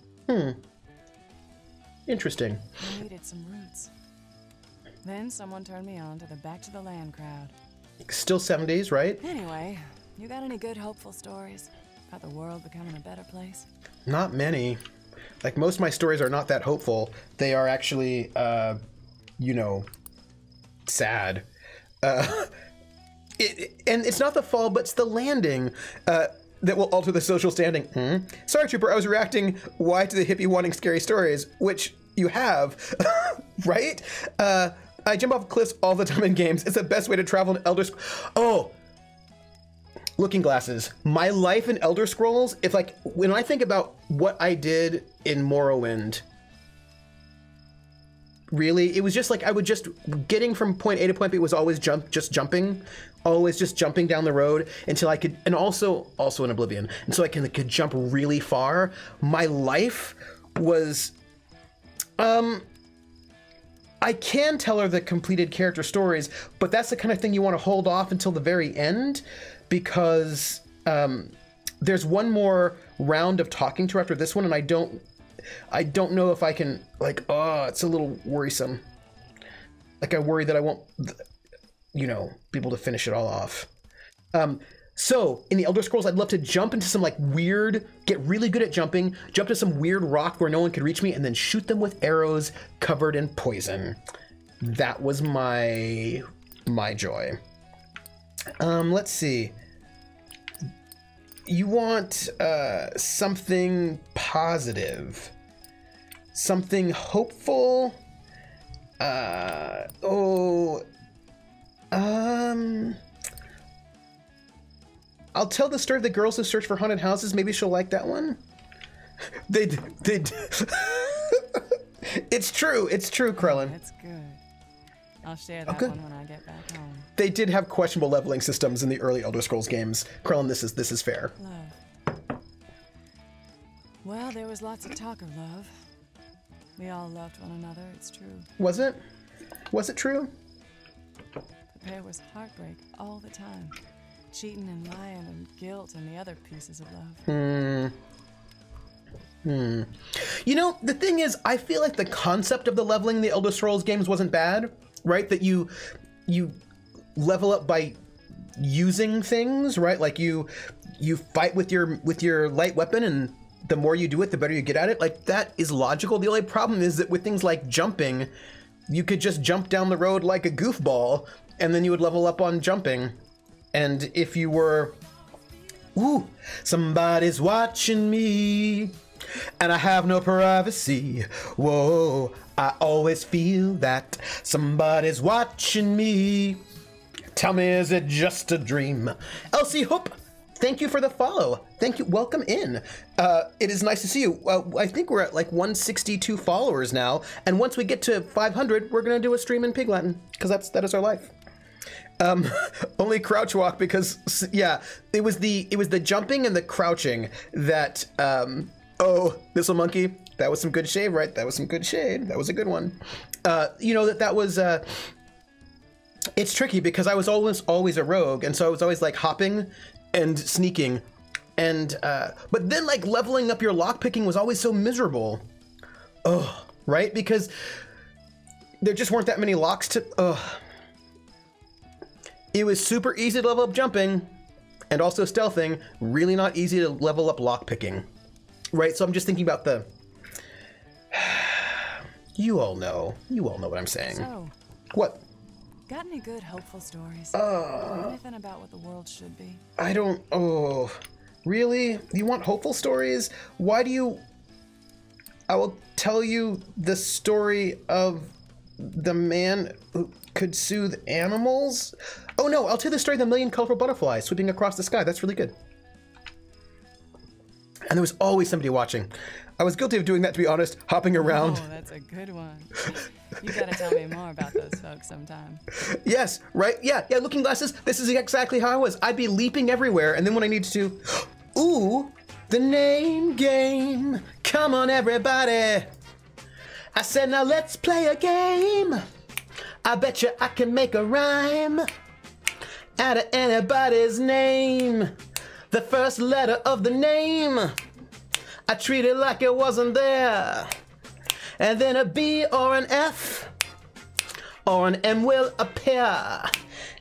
Interesting. I needed some roots. Then someone turned me on to the Back to the Land crowd. Still 70s, right? Anyway, you got any good hopeful stories about the world becoming a better place? Not many. Like, most of my stories are not that hopeful. They are actually, you know, sad. And it's not the fall, but it's the landing that will alter the social standing. Sorry, Trooper, I was reacting why to the hippie wanting scary stories, which you have, right? I jump off cliffs all the time in games. It's the best way to travel in Elder Scrolls. Oh, Looking Glasses. My life in Elder Scrolls, if, like, when I think about what I did in Morrowind, really, it was just like I would just getting from point A to point B was always jumping, always just jumping down the road until I could, and also in Oblivion, and so I could jump really far. My life was, I can tell her the completed character stories, but that's the kind of thing you want to hold off until the very end, because there's one more round of talking to her after this one, and I don't know if I can, like, it's a little worrisome. Like, I worry that I won't, you know, be able to finish it all off. So, in the Elder Scrolls, I'd love to jump into some, like, weird, get really good at jumping, jump to some weird rock where no one could reach me, and then shoot them with arrows covered in poison. That was my joy. Let's see. You want something positive, something hopeful. I'll tell the story of the girls who search for haunted houses. Maybe she'll like that one. They It's true, Krellin. That's good. I'll share that one when I get back home. They did have questionable leveling systems in the early Elder Scrolls games. Krellin, this is fair. Love. Well, there was lots of talk of love. We all loved one another, it's true. Was it? Was it true? But there was heartbreak all the time. Cheating and lying and guilt and the other pieces of love. You know, the thing is, I feel like the concept of the leveling in the Elder Scrolls games wasn't bad, right? That you level up by using things, right? Like you fight with your light weapon, and the more you do it, the better you get at it. Like, that is logical. The only problem is that with things like jumping, you could just jump down the road like a goofball, and then you would level up on jumping. And if you were, somebody's watching me, and I have no privacy. Whoa, I always feel that somebody's watching me. Tell me, is it just a dream? Elsie Hoop, thank you for the follow. Thank you. Welcome in. It is nice to see you. I think we're at like 162 followers now, and once we get to 500, we're gonna do a stream in Pig Latin, because that is our life. Only crouch walk, because yeah, it was the jumping and the crouching that Thistle Monkey, that was some good shade, right? That was some good shade. That was a good one. You know, that was it's tricky because I was always a rogue, and so I was always like hopping and sneaking, and but then like leveling up your lockpicking was always so miserable. Right? Because there just weren't that many locks to It was super easy to level up jumping, and also stealthing, really not easy to level up lockpicking. Right, so I'm just thinking about the... You all know what I'm saying. So, what? got any good hopeful stories? Anything about what the world should be? I don't... Really? You want hopeful stories? Why do you... I will tell you the story of the man who could soothe animals? Oh no, I'll tell you the story of the million colorful butterflies sweeping across the sky. That's really good. And there was always somebody watching. I was guilty of doing that, to be honest, hopping around. Oh, that's a good one. You gotta tell me more about those folks sometime. Yes, right? Yeah, looking glasses. This is exactly how I was. I'd be leaping everywhere, and then when I needed to... Ooh, the name game. Come on, everybody. I said, now let's play a game. I bet you I can make a rhyme out of anybody's name. The first letter of the name, I treat it like it wasn't there. And then a B or an F or an M will appear.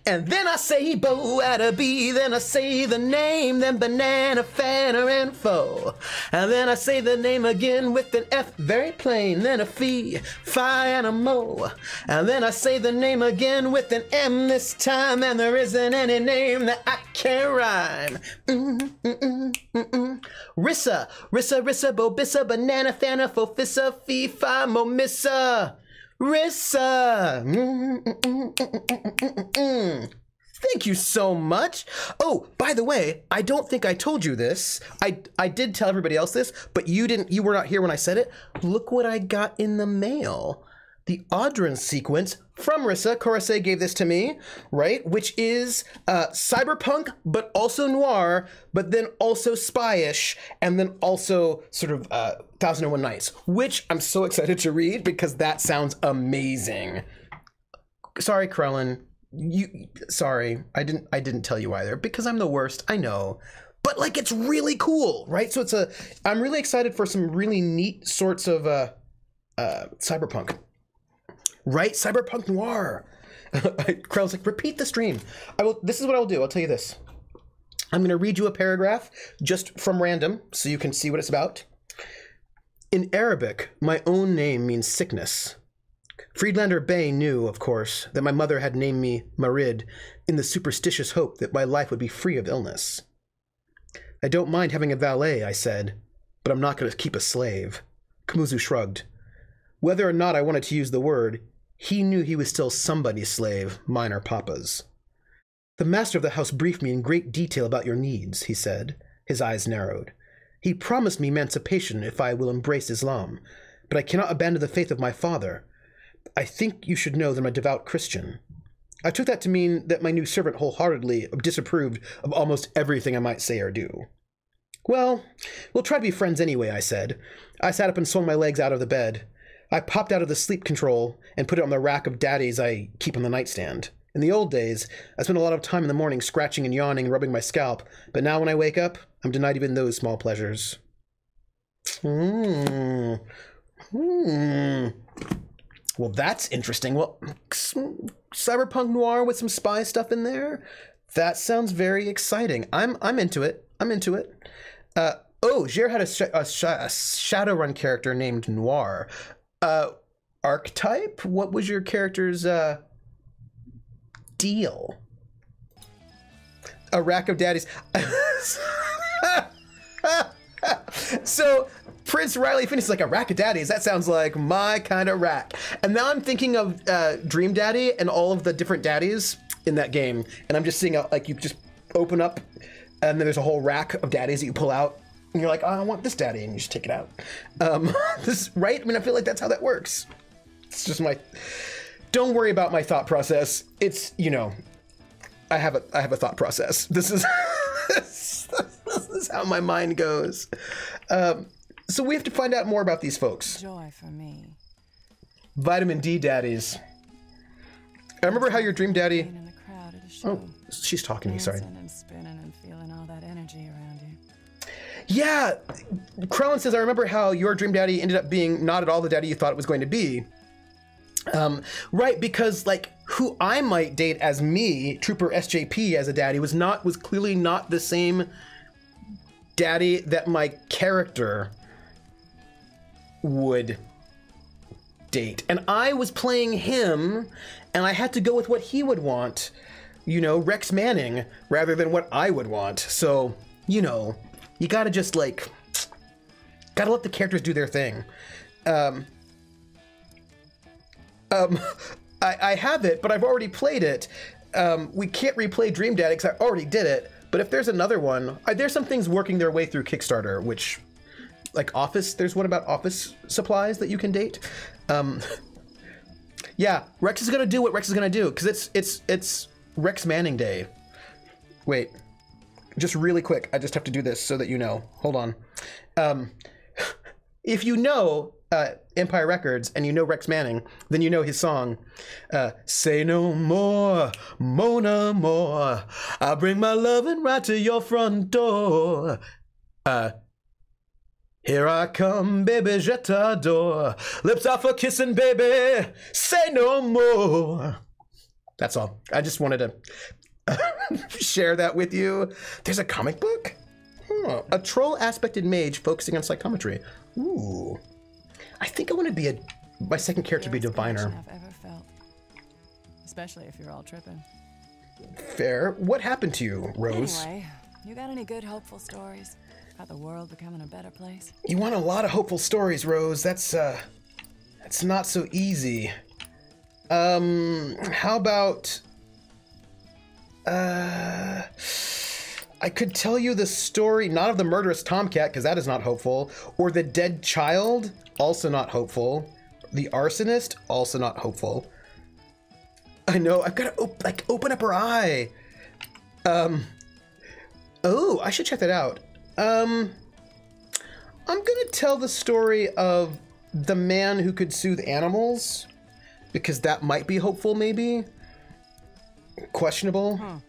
And then I say bo at a B, then I say the name, then banana, fanner, and foe. And then I say the name again with an F, very plain, then a fee, fi, and a mo. And then I say the name again with an M this time, and there isn't any name that I can't rhyme. Rissa, Rissa, Rissa, bo, bissa, banana, fanner, fo, fissa, fee, fi, mo, missa. Rissa! Thank you so much. Oh, by the way, I don't think I told you this. I did tell everybody else this, but you were not here when I said it. Look what I got in the mail. The Audran sequence from Rissa. Korase gave this to me, right? Which is cyberpunk, but also noir, but then also spy-ish, and then also sort of 1001 Nights, which I'm so excited to read because that sounds amazing. Sorry, Krellin. Sorry, I didn't tell you either because I'm the worst. I know, but like it's really cool, right? So I'm really excited for some really neat sorts of cyberpunk. Right? Cyberpunk noir. Krell's like, repeat the stream. This is what I'll do. I'll tell you this. I'm going to read you a paragraph just from random so you can see what it's about. In Arabic, my own name means sickness. Friedlander Bey knew, of course, that my mother had named me Marid in the superstitious hope that my life would be free of illness. I don't mind having a valet, I said, but I'm not going to keep a slave. Kamuzu shrugged. Whether or not I wanted to use the word, he knew he was still somebody's slave, mine or Papa's. The master of the house briefed me in great detail about your needs, he said. His eyes narrowed. He promised me emancipation if I will embrace Islam, but I cannot abandon the faith of my father. I think you should know that I'm a devout Christian. I took that to mean that my new servant wholeheartedly disapproved of almost everything I might say or do. Well, we'll try to be friends anyway, I said. I sat up and swung my legs out of the bed. I popped out of the sleep control and put it on the rack of daddies I keep on the nightstand. In the old days, I spent a lot of time in the morning scratching and yawning and rubbing my scalp, but now when I wake up, I'm denied even those small pleasures. Well, that's interesting. Well, cyberpunk noir with some spy stuff in there? That sounds very exciting. I'm into it. I'm into it. Jer had a Shadowrun character named Noir. Archetype? What was your character's deal? A rack of daddies. So Prince Riley finishes like a rack of daddies. That sounds like my kind of rack. And now I'm thinking of Dream Daddy and all of the different daddies in that game. And I'm just seeing like you just open up and then there's a whole rack of daddies that you pull out. And you're like, oh, I want this daddy, and you just take it out. This, right? I mean, I feel like that's how that works. It's just my... Don't worry about my thought process. It's, you know, I have a thought process. This is... this is how my mind goes. So we have to find out more about these folks. Joy for me. Vitamin D daddies. I remember how your dream daddy... In the crowd at a show. Oh, she's talking to me, sorry. Dancing and spinning and feeling all that energy around you. Yeah, Krellin says, I remember how your dream daddy ended up being not at all the daddy you thought it was going to be. Right, because like who I might date as me, Trooper SJP as a daddy, was clearly not the same daddy that my character would date. And I was playing him, and I had to go with what he would want, you know, Rex Manning, rather than what I would want. So, you know, You gotta just, like, gotta let the characters do their thing. I have it, but I've already played it. We can't replay Dream Daddy because I already did it. But if there's another one, there's some things working their way through Kickstarter, which, like Office, there's one about office supplies that you can date. Yeah, Rex is gonna do what Rex is gonna do because it's Rex Manning Day. Wait, just really quick, I just have to do this so that you know. Hold on. If you know Empire Records and you know Rex Manning, then you know his song, Say No More, Mona More, I'll bring my loving right to your front door. Here I come, baby, je t'adore. Lips are for kissing, baby, say no more. That's all. I just wanted to share that with you. There's a comic book? Huh. A troll-aspected mage focusing on psychometry. Ooh. I think I want to be my second character be diviner. I've ever felt. Especially if you're all tripping. Fair. What happened to you, Rose? Anyway, you got any good hopeful stories about the world becoming a better place? You want a lot of hopeful stories, Rose. That's not so easy. How about I could tell you the story, not of the murderous tomcat, because that is not hopeful, or the dead child, also not hopeful. The arsonist, also not hopeful. I know, I've got to open up her eye. Oh, I should check that out. I'm gonna tell the story of the man who could soothe animals, because that might be hopeful, maybe. Questionable. Huh.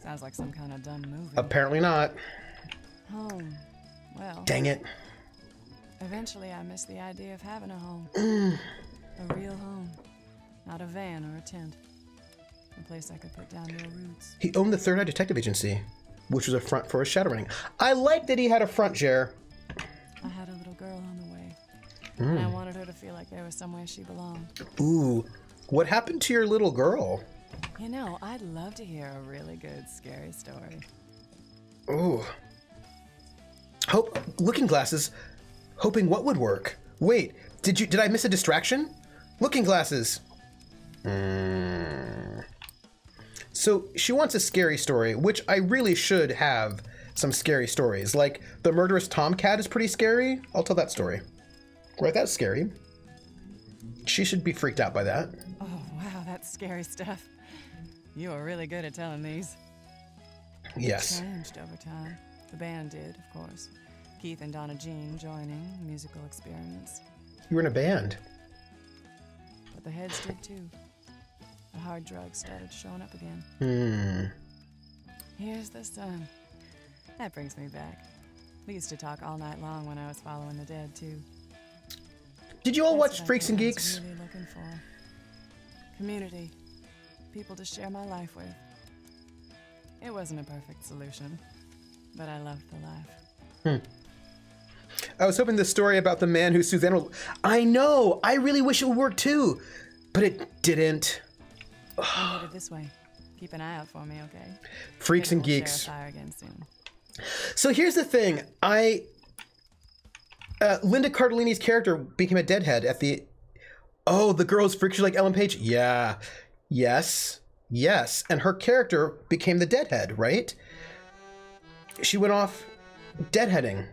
Sounds like some kind of dumb movie. Apparently not. Home. Well. Dang it. Eventually, I missed the idea of having a home. A real home. Not a van or a tent. A place I could put down real roots. He owned the Third Eye Detective Agency, which was a front for his shadowrunning. I like that he had a front, Jer. I had a little girl on the way. And I wanted her to feel like there was somewhere she belonged. Ooh. What happened to your little girl? You know, I'd love to hear a really good, scary story. Ooh. Looking glasses. Hoping what would work? Wait, did I miss a distraction? Looking glasses. So she wants a scary story, which I really should have some scary stories. Like the murderous tomcat is pretty scary. I'll tell that story. Right, that's scary. She should be freaked out by that. Oh, wow, that's scary stuff. You are really good at telling these. Yes. It changed over time. The band did, of course. Keith and Donna Jean joining, musical experiments. You were in a band. But the heads did too. The hard drugs started showing up again. Here's the sun. That brings me back. We used to talk all night long when I was following the dead too. Did you all That's watch what Freaks I and was Geeks? Really looking for. Community. People to share my life with. It wasn't a perfect solution, but I loved the laugh. I was hoping the story about the man who soothes animals. I know! I really wish it would work too, but it didn't. I'm headed this way. Keep an eye out for me, okay? Freaks and Maybe we'll Geeks. share a fire again soon. So here's the thing. Linda Cardellini's character became a deadhead at the... Oh, the girl's freaky like Ellen Page? Yeah. Yes. Yes. And her character became the deadhead, right? She went off deadheading.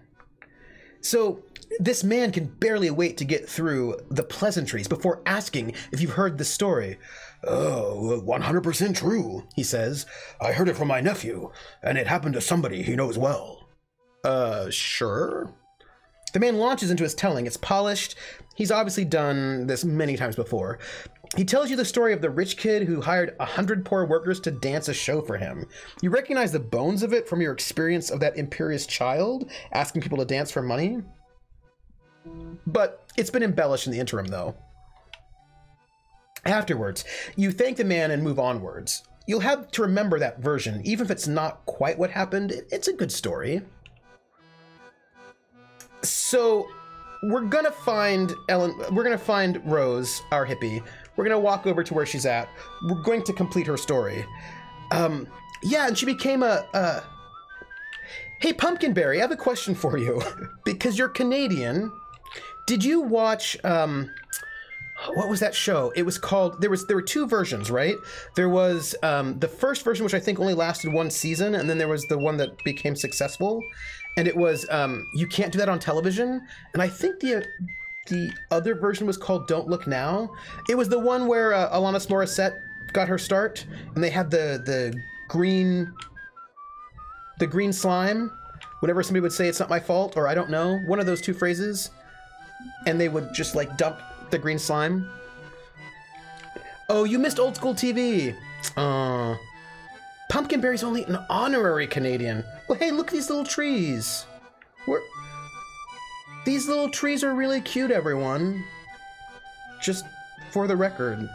So this man can barely wait to get through the pleasantries before asking if you've heard the story. Oh, 100% true, he says. I heard it from my nephew, and it happened to somebody he knows well. Sure? The man launches into his telling. It's polished. He's obviously done this many times before. He tells you the story of the rich kid who hired 100 poor workers to dance a show for him. You recognize the bones of it from your experience of that imperious child asking people to dance for money? But it's been embellished in the interim, though. Afterwards, you thank the man and move onwards. You'll have to remember that version, even if it's not quite what happened. It's a good story. So we're gonna find Rose, our hippie. We're gonna walk over to where she's at. We're going to complete her story. Yeah, and she became Hey, Pumpkinberry, I have a question for you. Because you're Canadian, did you watch, what was that show? It was called, there were two versions, right? There was the first version, which I think only lasted one season, and then there was the one that became successful. And it was, You Can't Do That on Television. And I think the other version was called Don't Look Now. It was the one where Alanis Morissette got her start, and they had the green slime whenever somebody would say it's not my fault or I don't know, one of those two phrases, and they would just like dump the green slime. Oh, you missed old school TV. Pumpkinberry's only an honorary Canadian. Well, hey, look at these little trees. These little trees are really cute, everyone. Just for the record,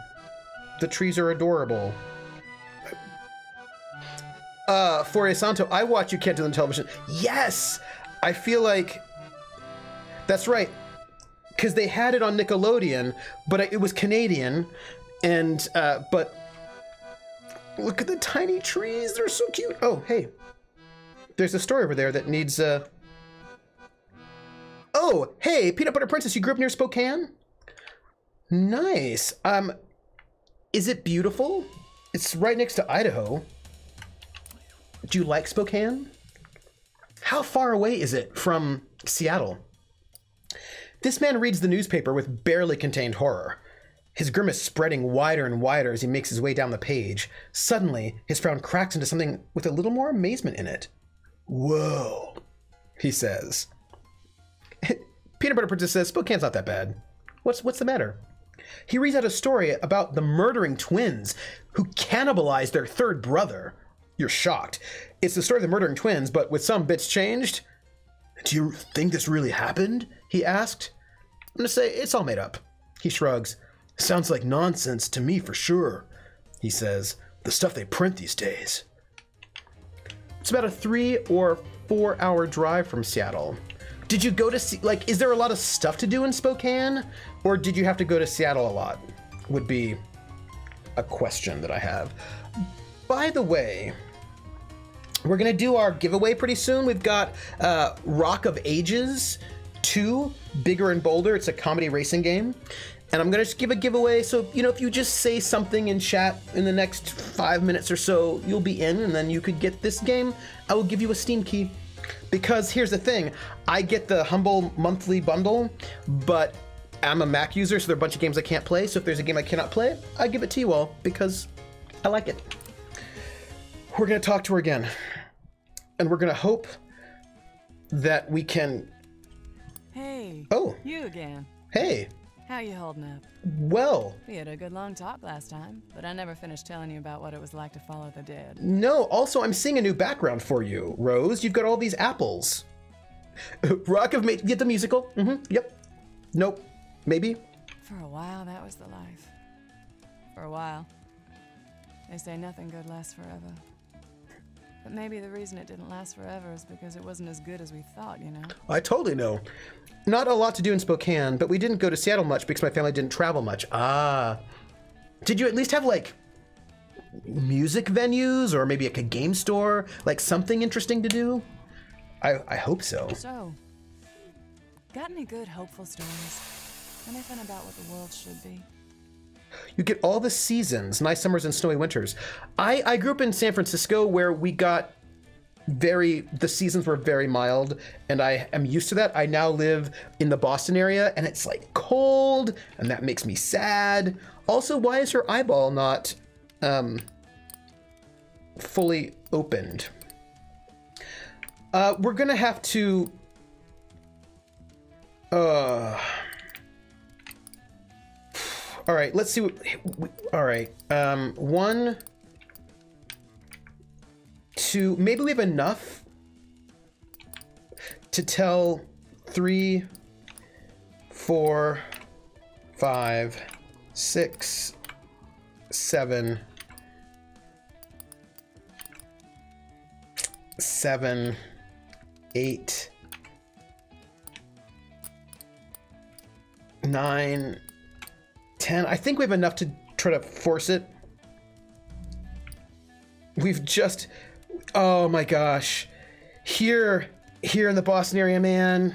the trees are adorable. Fourier Santo, I watch You Can't Do That on Television. Yes! I feel like... That's right. Because they had it on Nickelodeon, but it was Canadian. And, but... Look at the tiny trees. They're so cute. Oh, hey. There's a story over there that needs, Oh, hey, Peanut Butter Princess, you grew up near Spokane? Nice. Is it beautiful? It's right next to Idaho. Do you like Spokane? How far away is it from Seattle? This man reads the newspaper with barely contained horror, his grimace spreading wider and wider as he makes his way down the page. Suddenly, his frown cracks into something with a little more amazement in it. Whoa, he says. Peanut Butter Princess says, Spokane's not that bad. What's the matter? He reads out a story about the murdering twins who cannibalized their third brother. You're shocked. It's the story of the murdering twins, but with some bits changed. Do you think this really happened? He asked. I'm gonna say it's all made up. He shrugs. Sounds like nonsense to me for sure. He says, the stuff they print these days. It's about a 3 or 4 hour drive from Seattle. Did you go to, like, is there a lot of stuff to do in Spokane? Or did you have to go to Seattle a lot? Would be a question that I have. By the way, we're gonna do our giveaway pretty soon. We've got Rock of Ages 2, Bigger and Bolder. It's a comedy racing game. And I'm gonna just give a giveaway, so, you know, if you just say something in chat in the next 5 minutes or so, you'll be in, and then you could get this game. I will give you a Steam key. Because here's the thing, I get the Humble monthly bundle, but I'm a Mac user, so there are a bunch of games I can't play, so if there's a game I cannot play, I give it to you all, because I like it. We're gonna talk to her again, and we're gonna hope that we can... Hey. Oh. You again. Hey. How you holding up? Well. We had a good long talk last time, but I never finished telling you about what it was like to follow the dead. No, also I'm seeing a new background for you, Rose. You've got all these apples. Rock of Made... Get the musical? Yep. Nope. Maybe. For a while, that was the life. For a while. They say nothing good lasts forever. But maybe the reason it didn't last forever is because it wasn't as good as we thought, you know? I totally know. Not a lot to do in Spokane, but we didn't go to Seattle much because my family didn't travel much. Ah. Did you at least have, like, music venues or maybe like a game store? Like something interesting to do? I hope so. So, got any good hopeful stories? Anything about what the world should be? You get all the seasons, nice summers and snowy winters. I grew up in San Francisco where we got the seasons were very mild, and I am used to that. I now live in the Boston area, and it's like cold, and that makes me sad. Also, why is her eyeball not fully opened? We're gonna have to... All right, let's see what... All right, 1, 2... Maybe we have enough to tell 3, 4, 5, 6, 7, 8, 9, 10. I think we have enough to try to force it. We've just... Oh my gosh. here in the Boston area, man.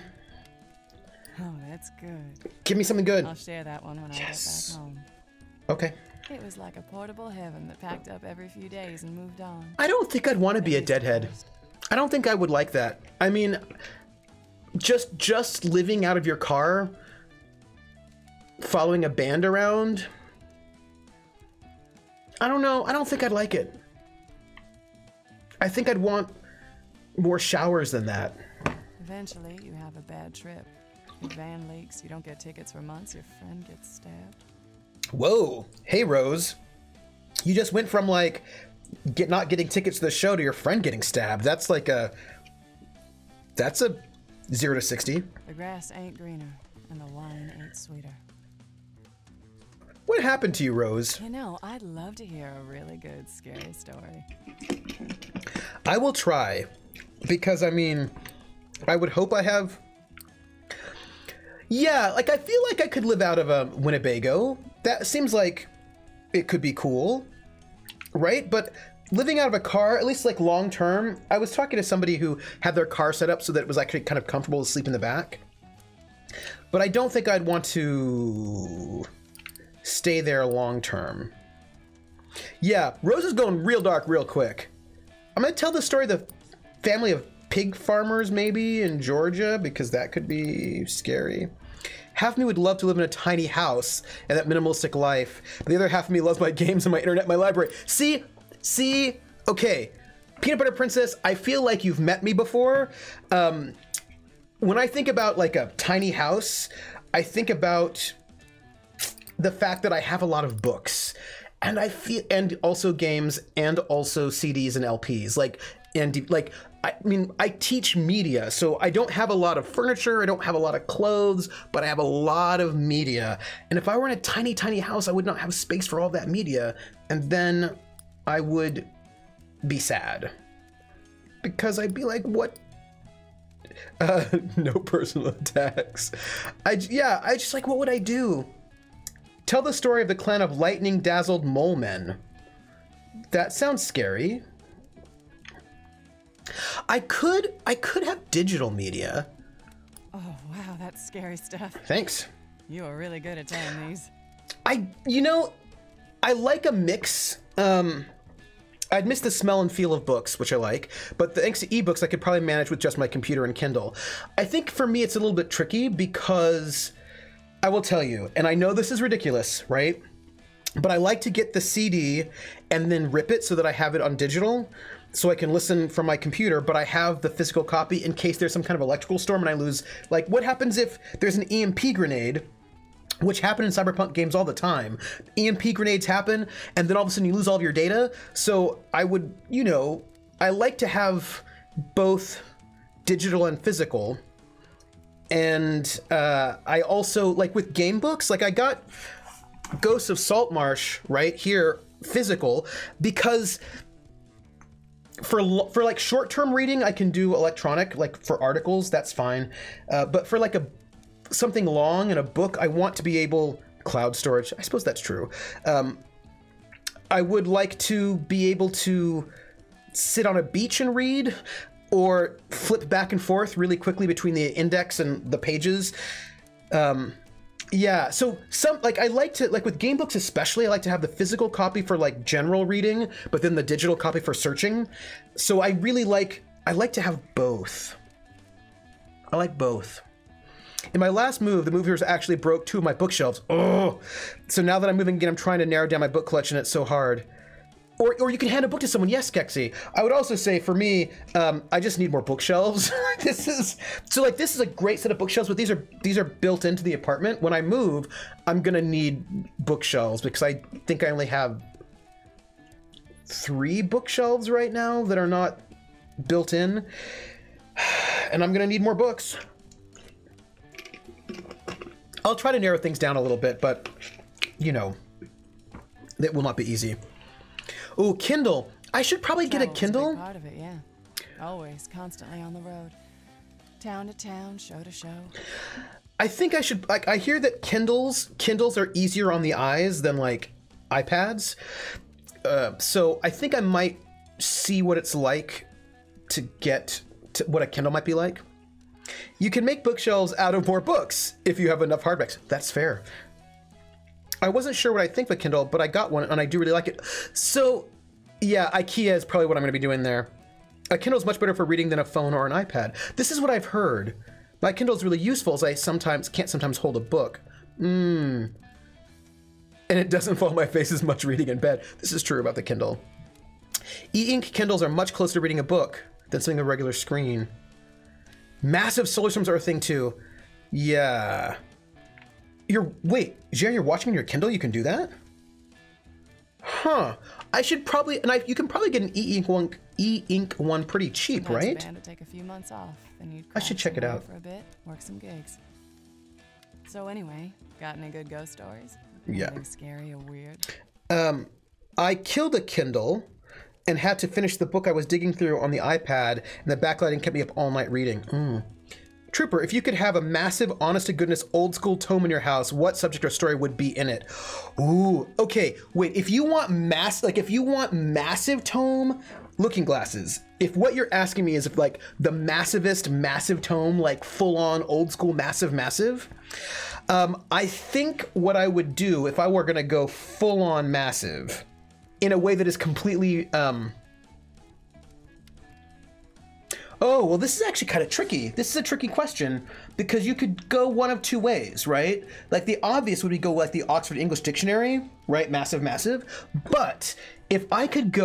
Oh, that's good. Give me something good. I'll share that one when I get back home. Okay. It was like a portable heaven that packed up every few days and moved on. I don't think I'd want to be a deadhead. I don't think I would like that. I mean, just living out of your car, following a band around. I don't know. I don't think I'd like it. I think I'd want more showers than that. Eventually, you have a bad trip. Your van leaks, you don't get tickets for months, your friend gets stabbed. Whoa. Hey, Rose. You just went from, like, not getting tickets to the show to your friend getting stabbed. That's like that's a 0 to 60. The grass ain't greener, and the wine ain't sweeter. What happened to you, Rose? You know, I'd love to hear a really good, scary story. I will try. Because, I mean, I would hope I have... Yeah, like, I feel like I could live out of a Winnebago. That seems like it could be cool, right? But living out of a car, at least, like, long-term, I was talking to somebody who had their car set up so that it was actually kind of comfortable to sleep in the back. But I don't think I'd want to stay there long-term. Yeah, Rose is going real dark real quick. I'm going to tell the story of the family of pig farmers, maybe, in Georgia, because that could be scary. Half of me would love to live in a tiny house and that minimalistic life, but the other half of me loves my games and my internet and my library. See? Okay. Peanut Butter Princess, I feel like you've met me before. When I think about, like, a tiny house, I think about the fact that I have a lot of books. And I feel, and also games, and also CDs and LPs. I mean, I teach media, so I don't have a lot of furniture, I don't have a lot of clothes, but I have a lot of media. And if I were in a tiny, tiny house, I would not have space for all that media. And then I would be sad. Because I'd be like, what? No personal attacks. I just like, what would I do? Tell the story of the clan of lightning-dazzled mole men. That sounds scary. I could have digital media. Oh, wow, that's scary stuff. Thanks. You are really good at telling these. I like a mix. I'd miss the smell and feel of books, which I like, but thanks to ebooks, I could probably manage with just my computer and Kindle. I think for me, it's a little bit tricky because I will tell you, and I know this is ridiculous, right? But I like to get the CD and then rip it so that I have it on digital, so I can listen from my computer, but I have the physical copy in case there's some kind of electrical storm and I lose. Like, what happens if there's an EMP grenade, which happen in Cyberpunk games all the time? EMP grenades happen, and then all of a sudden you lose all of your data. So I would, I like to have both digital and physical. And I also, like with game books, like I got Ghosts of Saltmarsh right here, physical, because for like short-term reading, I can do electronic, like for articles, that's fine. But for like something long in a book, I want to be able, cloud storage, I suppose that's true. I would like to be able to sit on a beach and read, or flip back and forth really quickly between the index and the pages. Yeah, so I like to, like with game books especially, I like to have the physical copy for like general reading, but then the digital copy for searching. So I like to have both. I like both. In my last move, the movers actually broke 2 of my bookshelves. Oh! So now that I'm moving again, I'm trying to narrow down my book collection, it's so hard. Or you can hand a book to someone. Yes, Kexi. I would also say for me, I just need more bookshelves. This is a great set of bookshelves, but these are built into the apartment. When I move, I'm gonna need bookshelves because I think I only have 3 bookshelves right now that are not built in, and I'm gonna need more books. I'll try to narrow things down a little bit, but it will not be easy. Oh, Kindle. I should probably get a Kindle. Part of it, yeah. Always, constantly on the road. Town to town, show to show. I think I should, I hear that Kindles are easier on the eyes than like iPads. So I think I might see what it's like to get what a Kindle might be like. You can make bookshelves out of more books if you have enough hardbacks. That's fair. I wasn't sure what I think of a Kindle, but I got one and I do really like it. So yeah, IKEA is probably what I'm going to be doing there. A Kindle is much better for reading than a phone or an iPad. This is what I've heard. My Kindle is really useful as I can't sometimes hold a book. And it doesn't fall on my face as much reading in bed. This is true about the Kindle. E-ink Kindles are much closer to reading a book than something on a regular screen. Massive solar storms are a thing too. Yeah. Wait, Jerry, you're watching on your Kindle? You can do that? Huh. I should probably, you can probably get an e-ink one pretty cheap, right? To take a few months off, then you'd I should check it out for a bit, work some gigs. So anyway, got any good ghost stories? Yeah. Anything scary or weird? I killed a Kindle and had to finish the book I was digging through on the iPad, and the backlighting kept me up all night reading. Trooper, if you could have a massive, honest-to-goodness, old-school tome in your house, what subject or story would be in it? Ooh, okay, wait, if you want massive tome, Looking Glasses. If what you're asking me is if, like, the massive tome, like, full-on, old-school, massive, I think what I would do if I were gonna go full-on massive, in a way that is completely, oh, well, this is actually kind of tricky. This is a tricky question because you could go one of two ways, right? Like the obvious would be go like the Oxford English Dictionary, right? Massive. But if I could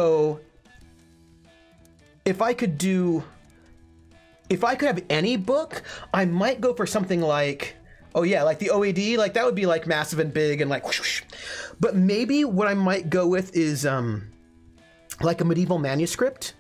have any book, I might go for something like, oh yeah, like the OED, like that would be like massive and big and like whoosh, whoosh. But maybe what I might go with is like a medieval manuscript.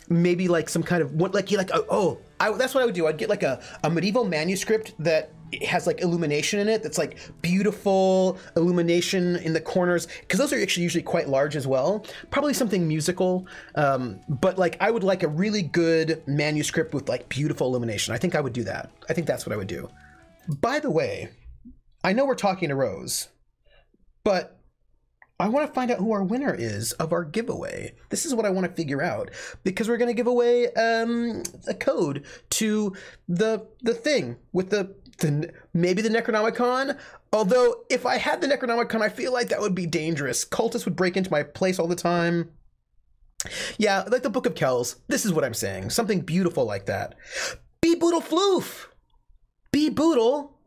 Maybe like some kind of that's what I would do. I'd get like a medieval manuscript that has like illumination in it. That's like beautiful illumination in the corners, because those are actually usually quite large as well. Probably something musical, but like I would like a really good manuscript with like beautiful illumination. I think I would do that. I think that's what I would do. By the way, I know we're talking to Rose, but I want to find out who our winner is of our giveaway. This is what I want to figure out, because we're going to give away a code to the thing with maybe the Necronomicon. Although if I had the Necronomicon, I feel like that would be dangerous. Cultists would break into my place all the time. Yeah, like the Book of Kells. This is what I'm saying. Something beautiful like that. Be Boodle Floof. Be Boodle.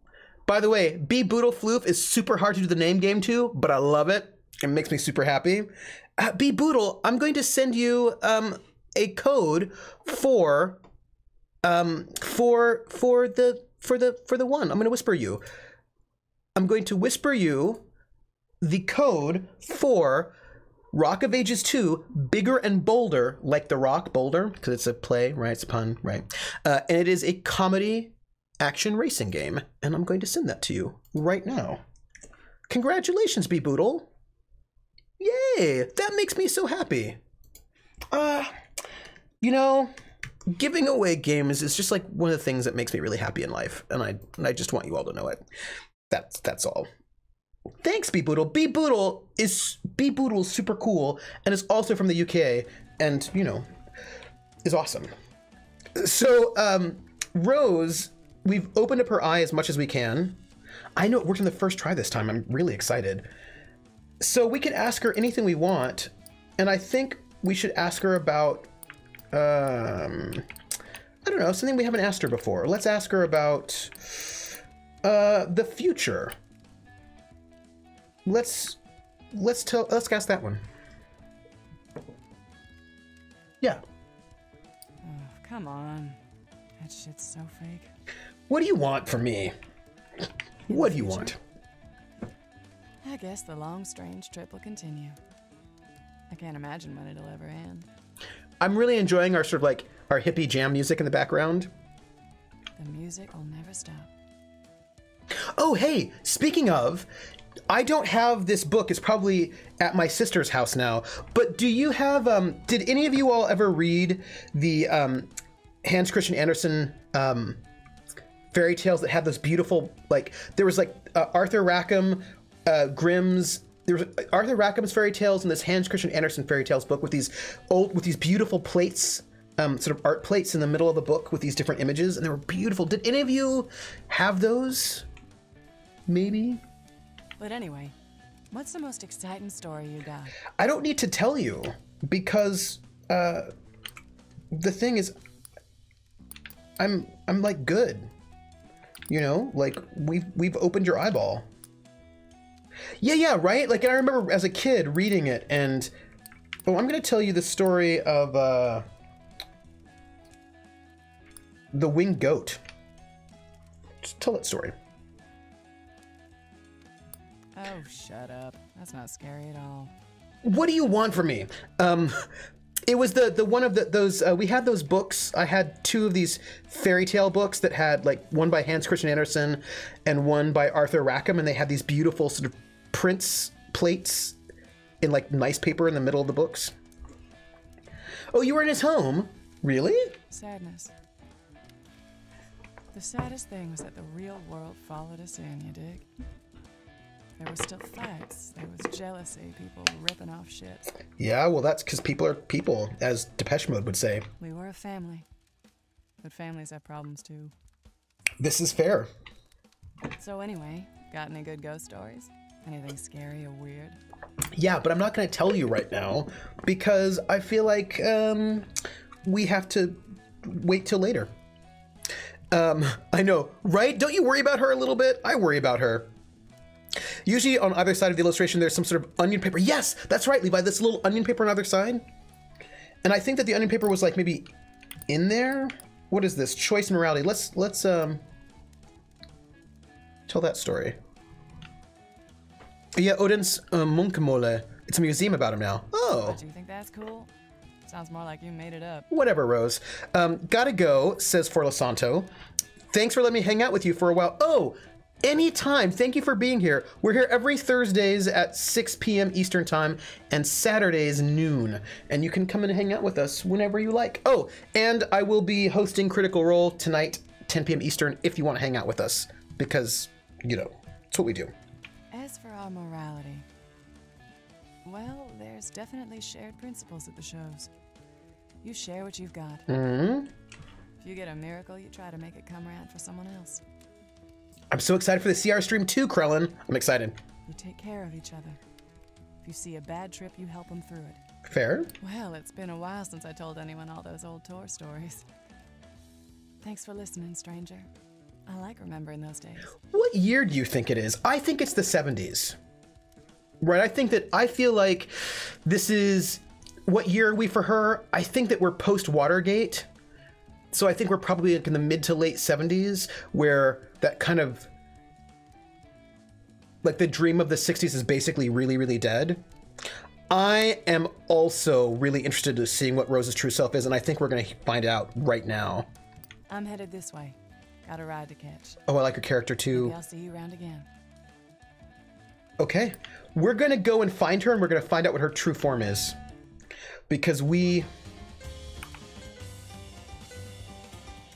By the way, Be Boodle Floof is super hard to do the name game to, but I love it. It makes me super happy. Be Boodle, I'm going to send you a code for the one. I'm going to whisper you. I'm going to whisper you the code for Rock of Ages 2, Bigger and Bolder, like the Rock Boulder, because it's a play, right? It's a pun, right? And it is a comedy action racing game, and I'm going to send that to you right now. Congratulations, Be Boodle. Yay! That makes me so happy. You know, giving away games is just like one of the things that makes me really happy in life, and I just want you all to know it. That's all. Thanks, Be Boodle. Be Boodle is super cool, and is also from the UK, and you know, is awesome. So, Rose, we've opened up her eye as much as we can. I know it worked on the first try this time. I'm really excited. So we can ask her anything we want, and I think we should ask her about, I don't know, something we haven't asked her before. Let's ask her about the future. Let's ask that one. Yeah. Oh, come on. That shit's so fake. What do you want from me? What do you want? I guess the long, strange trip will continue. I can't imagine when it'll ever end. I'm really enjoying our sort of like our hippie jam music in the background. The music will never stop. Oh, hey, speaking of, I don't have this book. It's probably at my sister's house now. But do you have, did any of you all ever read the Hans Christian Andersen fairy tales that had those beautiful, like, there was like Arthur Rackham, Grimm's, there was Arthur Rackham's fairy tales and this Hans Christian Andersen fairy tales book with these beautiful plates sort of art plates in the middle of the book with these different images, and they were beautiful. Did any of you have those? Maybe? But anyway, what's the most exciting story you got? I don't need to tell you, because the thing is, I'm like good. You know, like we've opened your eyeball. Yeah, right? Like, and I remember as a kid reading it, and I'm going to tell you the story of the winged goat. Just tell that story. Oh, shut up. That's not scary at all. What do you want from me? It was the one of those, we had those books. I had 2 of these fairy tale books that had, like, one by Hans Christian Andersen and one by Arthur Rackham, and they had these beautiful sort of prints plates in, like, nice paper in the middle of the books. Oh, you were in his home? Really? Sadness. The saddest thing was that the real world followed us in, you dig? There were still fights. There was jealousy, people ripping off shit. Yeah, well, that's because people are people, as Depeche Mode would say. We were a family. But families have problems too. This is fair. So anyway, got any good ghost stories? Anything scary or weird? Yeah, but I'm not going to tell you right now because I feel like we have to wait till later. I know, right? Don't you worry about her a little bit? I worry about her. Usually on either side of the illustration, there's some sort of onion paper. Yes, that's right, Levi, this little onion paper on either side. And I think that the onion paper was like maybe in there. What is this? Choice and morality. Let's tell that story. Yeah, Odin's Munkemole. It's a museum about him now. Oh. Do you think that's cool? Sounds more like you made it up. Whatever, Rose. Gotta go, says Forla Santo. Thanks for letting me hang out with you for a while. Oh, anytime. Thank you for being here. We're here every Thursdays at 6 p.m. Eastern Time and Saturdays noon. And you can come and hang out with us whenever you like. Oh, and I will be hosting Critical Role tonight, 10 p.m. Eastern, if you want to hang out with us. Because, you know, it's what we do. As for our morality, well, there's definitely shared principles at the shows. You share what you've got. Mm-hmm. If you get a miracle, you try to make it come around for someone else. I'm so excited for the CR stream too, Krellin. I'm excited. You take care of each other. If you see a bad trip, you help them through it. Fair. Well, it's been a while since I told anyone all those old tour stories. Thanks for listening, stranger. I like remembering those days. What year do you think it is? I think it's the 70s. Right, I feel like this is, what year are we for her? I think that we're post-Watergate. So I think we're probably like in the mid to late 70s, where that kind of, like the dream of the 60s is basically really, really dead. I am also really interested in seeing what Rose's true self is, and I think we're going to find out right now. I'm headed this way. Got a ride to catch. Oh, I like her character too. Maybe I'll see you around again. Okay, we're gonna go and find her, and we're gonna find out what her true form is. Because we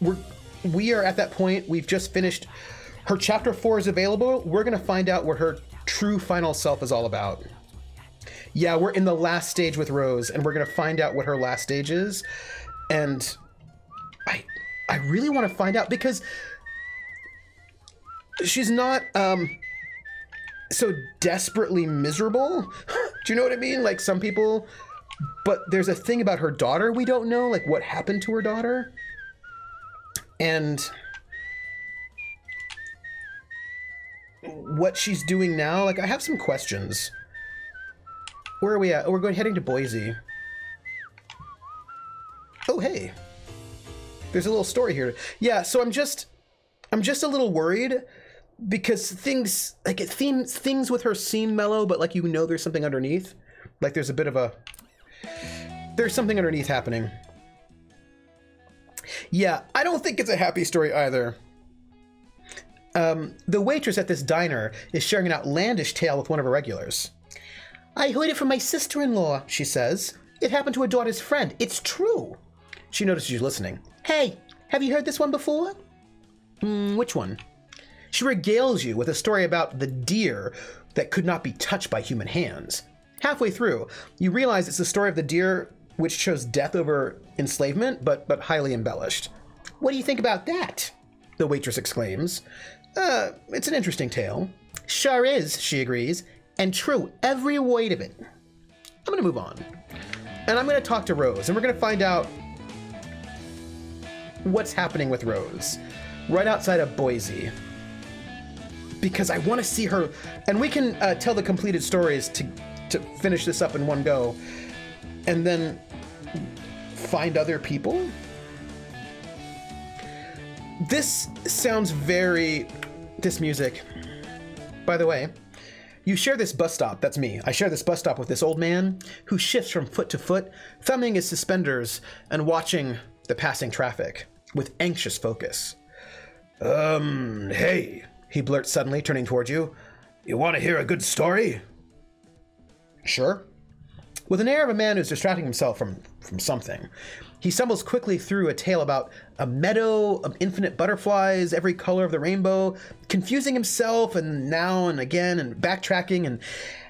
are at that point. We've just finished. Her chapter 4 is available. We're gonna find out what her true final self is all about. Yeah, we're in the last stage with Rose, and we're gonna find out what her last stage is. And I really want to find out, because she's not so desperately miserable. Do you know what I mean? Like some people, but there's a thing about her daughter we don't know, like what happened to her daughter. And what she's doing now, like I have some questions. Where are we at? Oh, we're heading to Boise. Oh, hey. There's a little story here. Yeah, so I'm just a little worried because things with her seem mellow, but like, you know, there's something underneath. Like there's something underneath happening. Yeah, I don't think it's a happy story either. The waitress at this diner is sharing an outlandish tale with one of her regulars. I heard it from my sister-in-law, she says. It happened to her daughter's friend. It's true. She notices you listening. Hey, have you heard this one before? Which one? She regales you with a story about the deer that could not be touched by human hands. Halfway through, you realize it's the story of the deer which shows death over enslavement, but highly embellished. What do you think about that? The waitress exclaims. It's an interesting tale. Sure is, she agrees, and true, every word of it. I'm gonna move on. And I'm gonna talk to Rose, and we're gonna find out what's happening with Rose right outside of Boise. Because I want to see her, and we can tell the completed stories to finish this up in one go, and then find other people. This sounds very, this music, by the way, you share this bus stop, that's me. I share this bus stop with this old man who shifts from foot to foot, thumbing his suspenders and watching the passing traffic with anxious focus. Hey, he blurts suddenly, turning towards you. You want to hear a good story? Sure. With an air of a man who's distracting himself from something, he stumbles quickly through a tale about a meadow of infinite butterflies, every color of the rainbow, confusing himself and now and again and backtracking and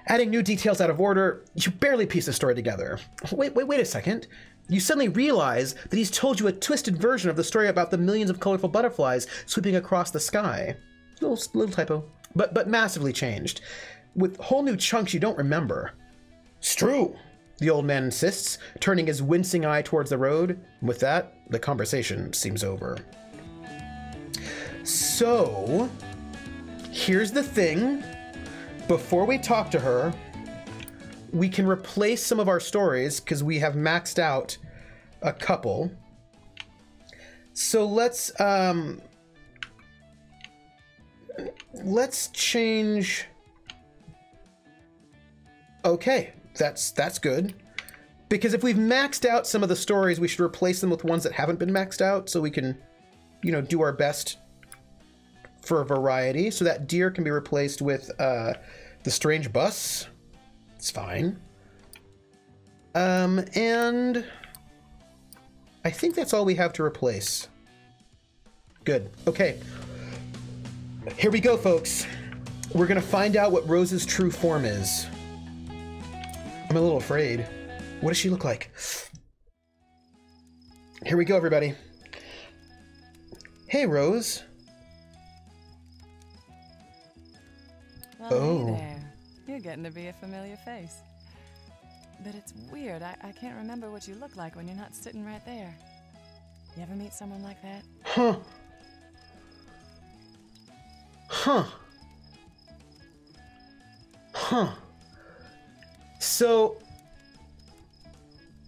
adding new details out of order. You barely piece the story together. Wait a second. You suddenly realize that he's told you a twisted version of the story about the millions of colorful butterflies sweeping across the sky. Little typo, but massively changed, with whole new chunks you don't remember. It's true, the old man insists, turning his wincing eye towards the road. With that, the conversation seems over. So, here's the thing. Before we talk to her, we can replace some of our stories because we have maxed out a couple. So let's change. Okay, that's good. Because if we've maxed out some of the stories, we should replace them with ones that haven't been maxed out so we can, do our best for a variety. So that deer can be replaced with the strange bus. It's fine. And I think that's all we have to replace. Good. Okay. Here we go, folks. We're gonna find out what Rose's true form is. I'm a little afraid. What does she look like? Here we go, everybody. Hey, Rose. Well, Oh. Hey there. You're getting to be a familiar face. But it's weird. I can't remember what you look like when you're not sitting right there. You ever meet someone like that? Huh. So,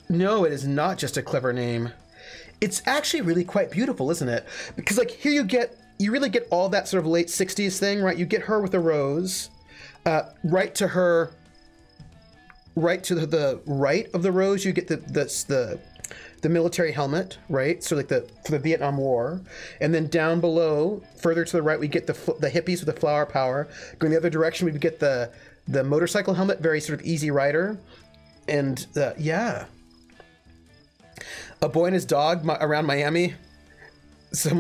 no, it is not just a clever name. It's actually really quite beautiful, isn't it? Because here you really get all that sort of late 60s thing, right? You get her with a rose, right to the right of the rose, you get the military helmet, right? So for the Vietnam War, and then down below, further to the right, we get the hippies with the flower power. Going the other direction, we get the motorcycle helmet, very sort of easy rider, and yeah, a boy and his dog around Miami. So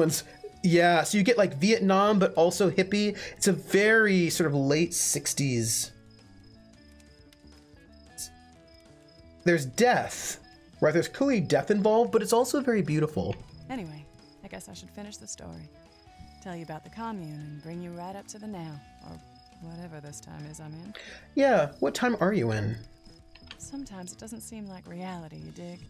you get Vietnam, but also hippie. It's a very sort of late 60s. There's death. Right, there's clearly death involved, but it's also very beautiful. Anyway, I guess I should finish the story. Tell you about the commune and bring you right up to the now, or whatever this time is I'm in. Yeah, what time are you in? Sometimes it doesn't seem like reality, you dig?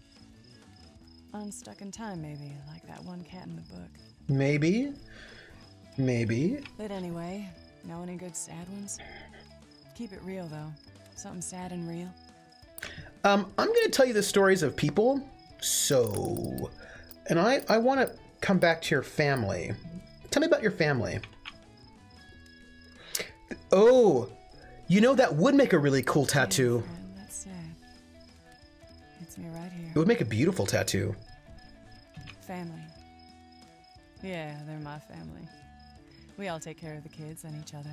Unstuck in time, maybe, like that one cat in the book. Maybe. But anyway, know any good sad ones? Keep it real, though. Something sad and real. I'm going to tell you the stories of people, and I want to come back to your family. Tell me about your family. Oh, that would make a really cool tattoo. Yeah, that's sad. It's me right here. It would make a beautiful tattoo. Family. Yeah, they're my family. We all take care of the kids and each other.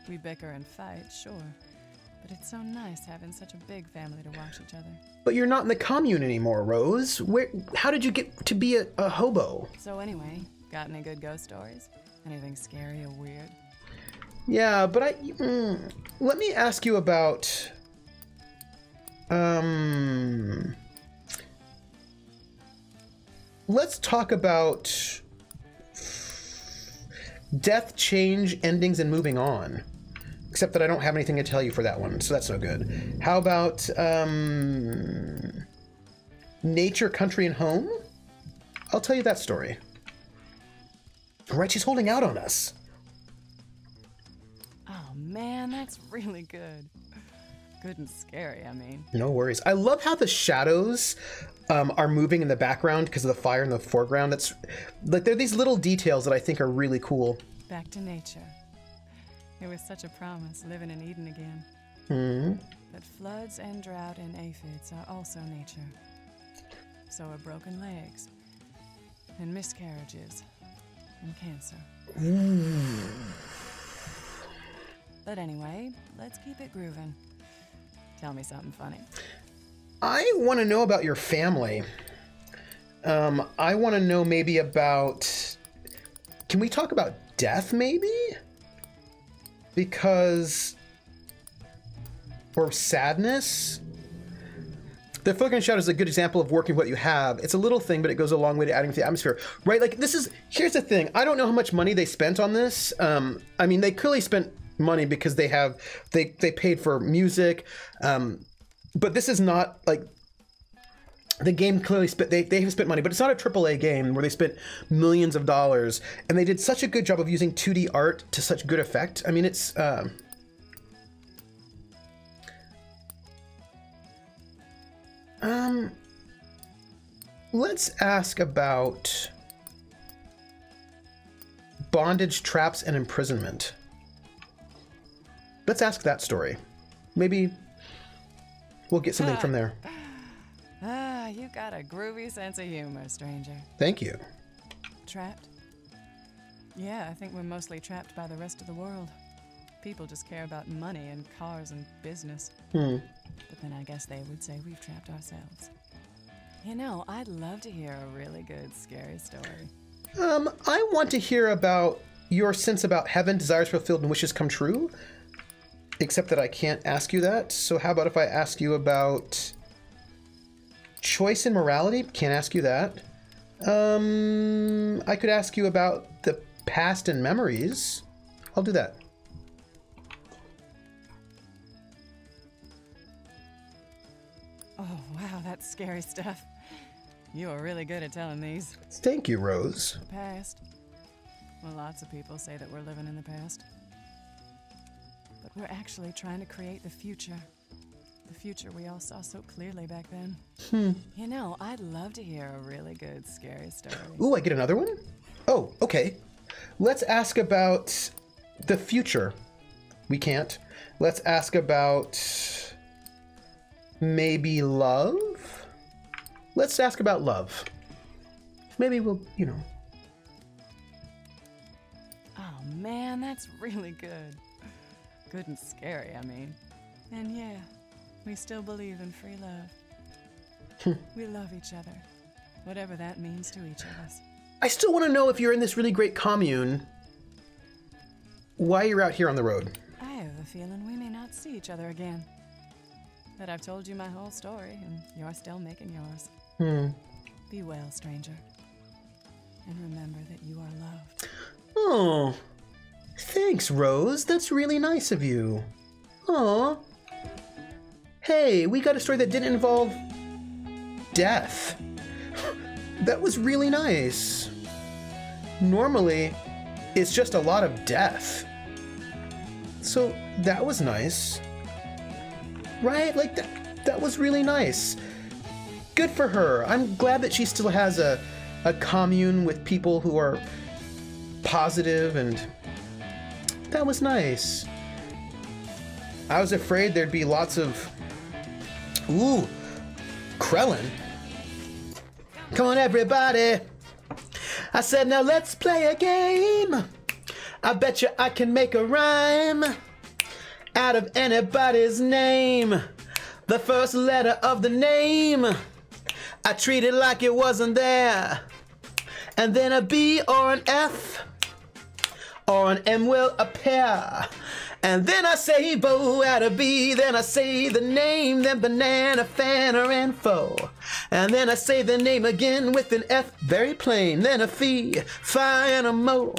We bicker and fight, sure. But it's so nice having such a big family to watch each other. But you're not in the commune anymore, Rose. How did you get to be a hobo? So anyway, got any good ghost stories? Anything scary or weird? Yeah, but let me ask you about, let's talk about death, change, endings, and moving on. Except that I don't have anything to tell you for that one, so that's no good. How about nature, country, and home? I'll tell you that story. All right, she's holding out on us. Oh man, that's really good. Good and scary, I mean. No worries. I love how the shadows are moving in the background because of the fire in the foreground. That's like, there are these little details that I think are really cool. Back to nature. It was such a promise, living in Eden again. Hmm. But floods and drought and aphids are also nature. So are broken legs, and miscarriages, and cancer. But anyway, let's keep it grooving. Tell me something funny. I want to know about your family. I want to know maybe about... Can we talk about death, maybe? Because... Or sadness? The Flickering Shadow is a good example of working what you have. It's a little thing, but it goes a long way to adding to the atmosphere. Right, like this is... Here's the thing. I don't know how much money they spent on this. I mean, they clearly spent money because they have... They paid for music. But this is not like... The game clearly spent... They have spent money, but it's not a AAA game where they spent millions of dollars. And they did such a good job of using 2D art to such good effect. I mean, it's... Let's ask about bondage, traps, and imprisonment. Let's ask that story. Maybe we'll get something from there. Ah, you got a groovy sense of humor, stranger. Thank you. Trapped? Yeah, I think we're mostly trapped by the rest of the world. People just care about money and cars and business. But then I guess they would say we've trapped ourselves. You know, I'd love to hear a really good, scary story. I want to hear about your sense about heaven, desires fulfilled, and wishes come true. Except that I can't ask you that. So how about if I ask you about choice and morality? Can't ask you that. I could ask you about the past and memories. I'll do that. Oh, wow, that's scary stuff. You are really good at telling these. Thank you, Rose. The past. Well, lots of people say that we're living in the past. But we're actually trying to create the future. The future we all saw so clearly back then. You know, I'd love to hear a really good, scary story. Ooh, I get another one? Oh, okay. Let's ask about the future. We can't. Let's ask about maybe love? Let's ask about love. Maybe we'll, you know. Oh man, that's really good. Good and scary, I mean. And yeah, we still believe in free love. We love each other, whatever that means to each of us. I still want to know, if you're in this really great commune, why you're out here on the road. I have a feeling we may not see each other again. But I've told you my whole story, and you're still making yours. Be well, stranger. And remember that you are loved. Oh, thanks, Rose. That's really nice of you. Aw. Hey, we got a story that didn't involve death. That was really nice. Normally, it's just a lot of death. So that was nice. Right? Like, that was really nice. Good for her. I'm glad that she still has a commune with people who are positive, and that was nice. I was afraid there'd be lots of... Ooh, Krellin. Come on, everybody. I said, now let's play a game. I bet you I can make a rhyme out of anybody's name. The first letter of the name, I treat it like it wasn't there. And then a B or an F or an M will appear. And then I say bo out of B, then I say the name, then banana, fanner, and fo. And then I say the name again with an F, very plain, then a fee, fi, and a mo.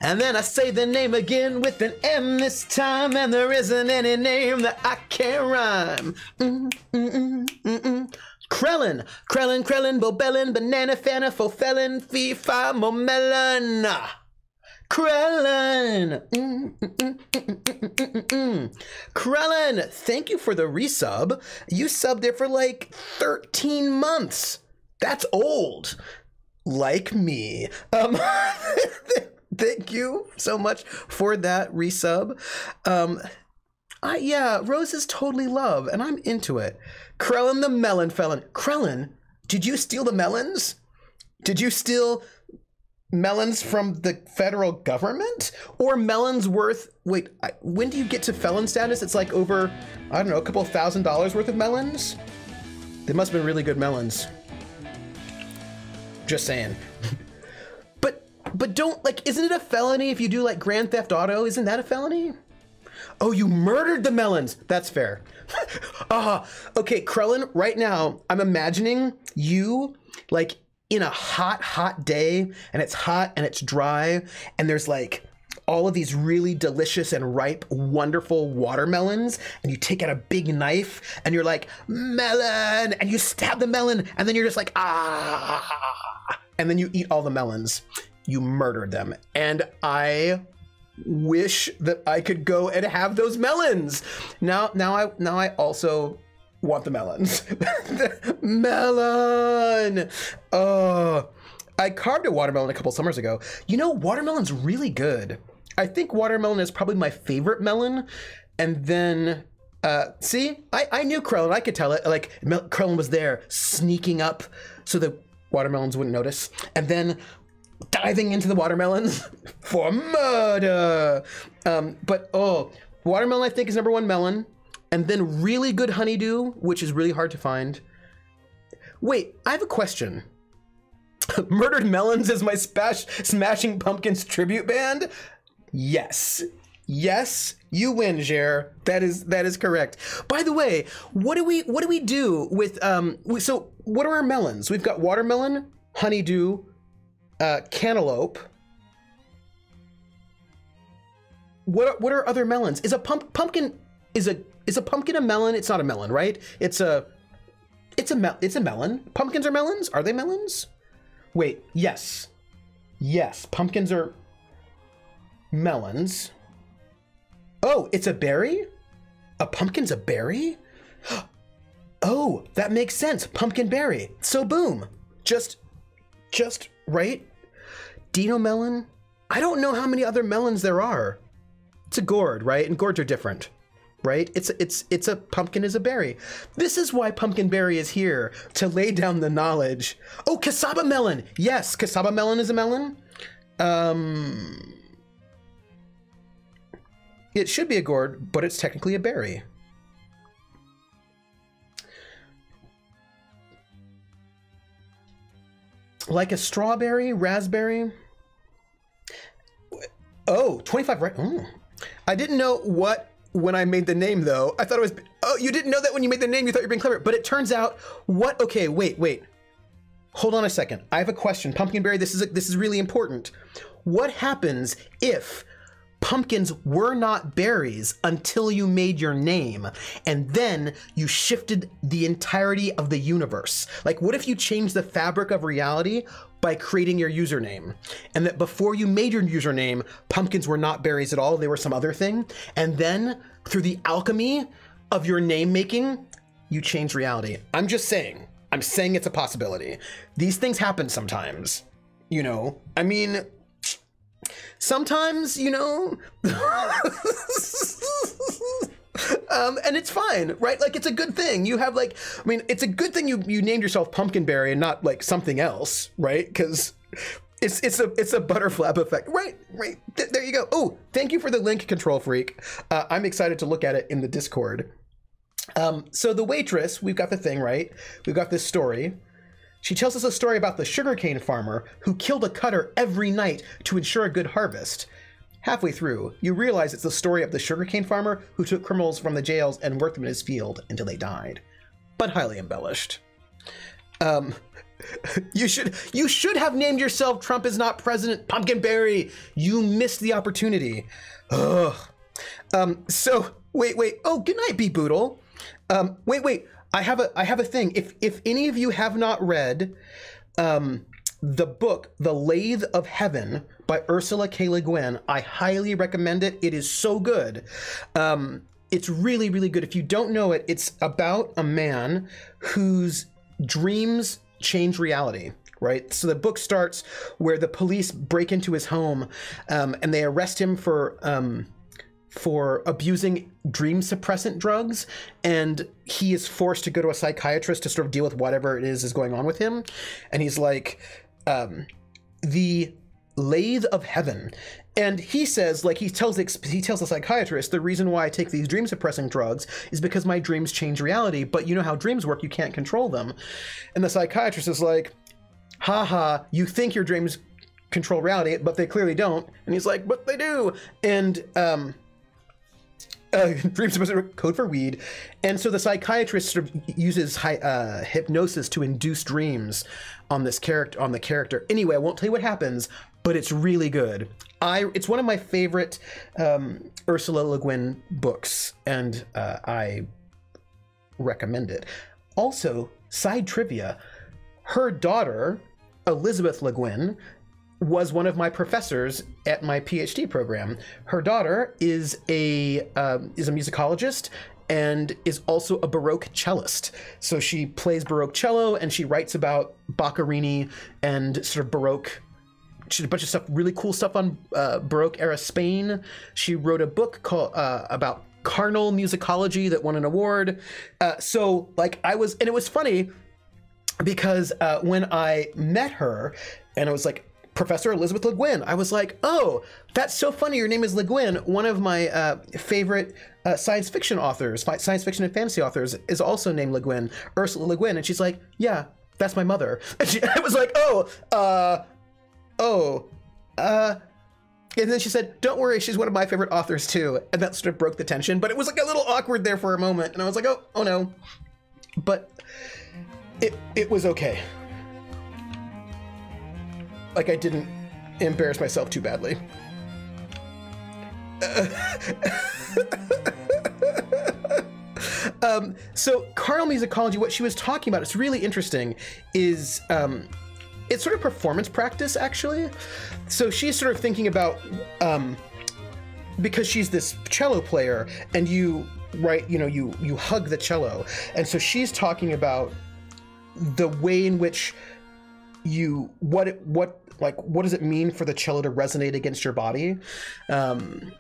And then I say the name again with an M this time, and there isn't any name that I can't rhyme. Krellin, Krellin, Krellin, Bobellin, banana, fanner, fo, felon, fee, fi, mo, melon. Krellin! Krellin, thank you for the resub. You subbed there for like 13 months. That's old. Like me. Thank you so much for that resub. Yeah, Rose is totally love, and I'm into it. Krellin the melon felon. Krellin, did you steal the melons? Did you steal melons from the federal government? Or melons worth, wait, when do you get to felon status? It's like over, I don't know, a couple $1,000s worth of melons? They must have been really good melons. Just saying. But don't, like, isn't it a felony if you do like Grand Theft Auto? Isn't that a felony? Oh, you murdered the melons. That's fair. Okay, Krellin, right now, I'm imagining you, like, in a hot day, and it's hot and it's dry, and there's like all of these really delicious and ripe, wonderful watermelons, and you take out a big knife and you're like, melon, and you stab the melon, and then you're just like, ah, and then you eat all the melons. You murdered them. And I wish that I could go and have those melons. Now I also want the melons. Melon! Oh, I carved a watermelon a couple summers ago. You know, watermelon's really good. I think watermelon is probably my favorite melon. And then, see, I knew Krellin. I could tell it. Like, Krellin was there sneaking up so the watermelons wouldn't notice. And then diving into the watermelons for murder. But, watermelon I think is #1 melon. And then really good honeydew, which is really hard to find. Wait, I have a question. Murdered Melons is my Smashing Pumpkins tribute band? Yes. Yes, you win, Jer. That is correct. By the way, what do we do with so what are our melons? We've got watermelon, honeydew, cantaloupe. What are other melons? Is a pumpkin a pumpkin a melon? It's not a melon, right? It's a melon. Pumpkins are melons? Are they melons? Wait, yes. Yes, pumpkins are melons. Oh, it's a berry? A pumpkin's a berry? Oh, that makes sense. Pumpkin berry. So boom. Just right? Dino melon? I don't know how many other melons there are. It's a gourd, right? And gourds are different. Right? It's a pumpkin is a berry. This is why Pumpkin Berry is here, to lay down the knowledge. Oh, cassava melon. Yes, cassava melon is a melon. It should be a gourd, but it's technically a berry. Like a strawberry, raspberry. Oh, 25 right. Oh. I didn't know what when I made the name, though. I thought it was, oh, you didn't know that when you made the name, you thought you were being clever. But it turns out, what, okay, wait. Hold on a second. I have a question. Pumpkinberry, this is really important. What happens if pumpkins were not berries until you made your name, and then you shifted the entirety of the universe? Like, what if you changed the fabric of reality by creating your username, and that before you made your username, pumpkins were not berries at all, they were some other thing, and then through the alchemy of your name making, you change reality? I'm just saying. I'm saying it's a possibility. These things happen sometimes, you know? I mean, sometimes, you know, and it's fine, right? Like, it's a good thing. You have like, I mean, it's a good thing you named yourself Pumpkinberry and not like something else, right? Because it's a butterfly effect, right? There you go. Oh, thank you for the link, Control Freak. I'm excited to look at it in the Discord. So the waitress, we've got the thing, right? We've got this story. She tells us a story about the sugarcane farmer who killed a cutter every night to ensure a good harvest. Halfway through, you realize it's the story of the sugarcane farmer who took criminals from the jails and worked them in his field until they died. But highly embellished. You should have named yourself Trump is not president, Pumpkinberry. You missed the opportunity. Ugh. So wait. Oh, good night, B Boodle. Wait. I have a thing. If any of you have not read the book The Lathe of Heaven by Ursula K. Le Guin, I highly recommend it. It is so good. It's really, really good. If you don't know it, it's about a man whose dreams change reality, right? So the book starts where the police break into his home and they arrest him for abusing dream suppressant drugs, and he is forced to go to a psychiatrist to sort of deal with whatever it is going on with him. And he's like, the Lathe of Heaven. And he says, like, he tells the psychiatrist, the reason why I take these dream suppressing drugs is because my dreams change reality, but you know how dreams work, you can't control them. And the psychiatrist is like, haha, you think your dreams control reality, but they clearly don't. And he's like, but they do. And dream suppressant code for weed. And so the psychiatrist sort of uses hypnosis to induce dreams on the character. Anyway, I won't tell you what happens, but it's really good. It's one of my favorite Ursula Le Guin books, and I recommend it. Also, side trivia, her daughter, Elizabeth Le Guin, was one of my professors at my PhD program. Her daughter is a musicologist and is also a Baroque cellist. So she plays Baroque cello and she writes about Boccherini and sort of Baroque. She did a bunch of stuff, really cool stuff on Baroque era Spain. She wrote a book called about carnal musicology that won an award. So like and it was funny because when I met her and I was like, Professor Elizabeth Le Guin, I was like, oh, that's so funny. Your name is Le Guin. One of my favorite science fiction authors, science fiction and fantasy authors, is also named Le Guin, Ursula Le Guin. And she's like, yeah, that's my mother. And I was like, and then she said, don't worry, she's one of my favorite authors too. And that sort of broke the tension, but it was like a little awkward there for a moment. And I was like, oh no. But it was okay. Like I didn't embarrass myself too badly. So carnal musicology, what she was talking about, it's really interesting, is it's sort of performance practice, actually. So she's sort of thinking about, because she's this cello player and you hug the cello. And so she's talking about the way in which what does it mean for the cello to resonate against your body? And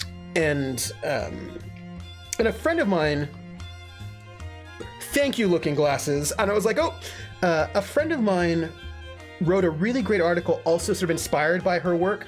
a friend of mine, thank you, Looking Glasses. And I was like, a friend of mine wrote a really great article, also sort of inspired by her work,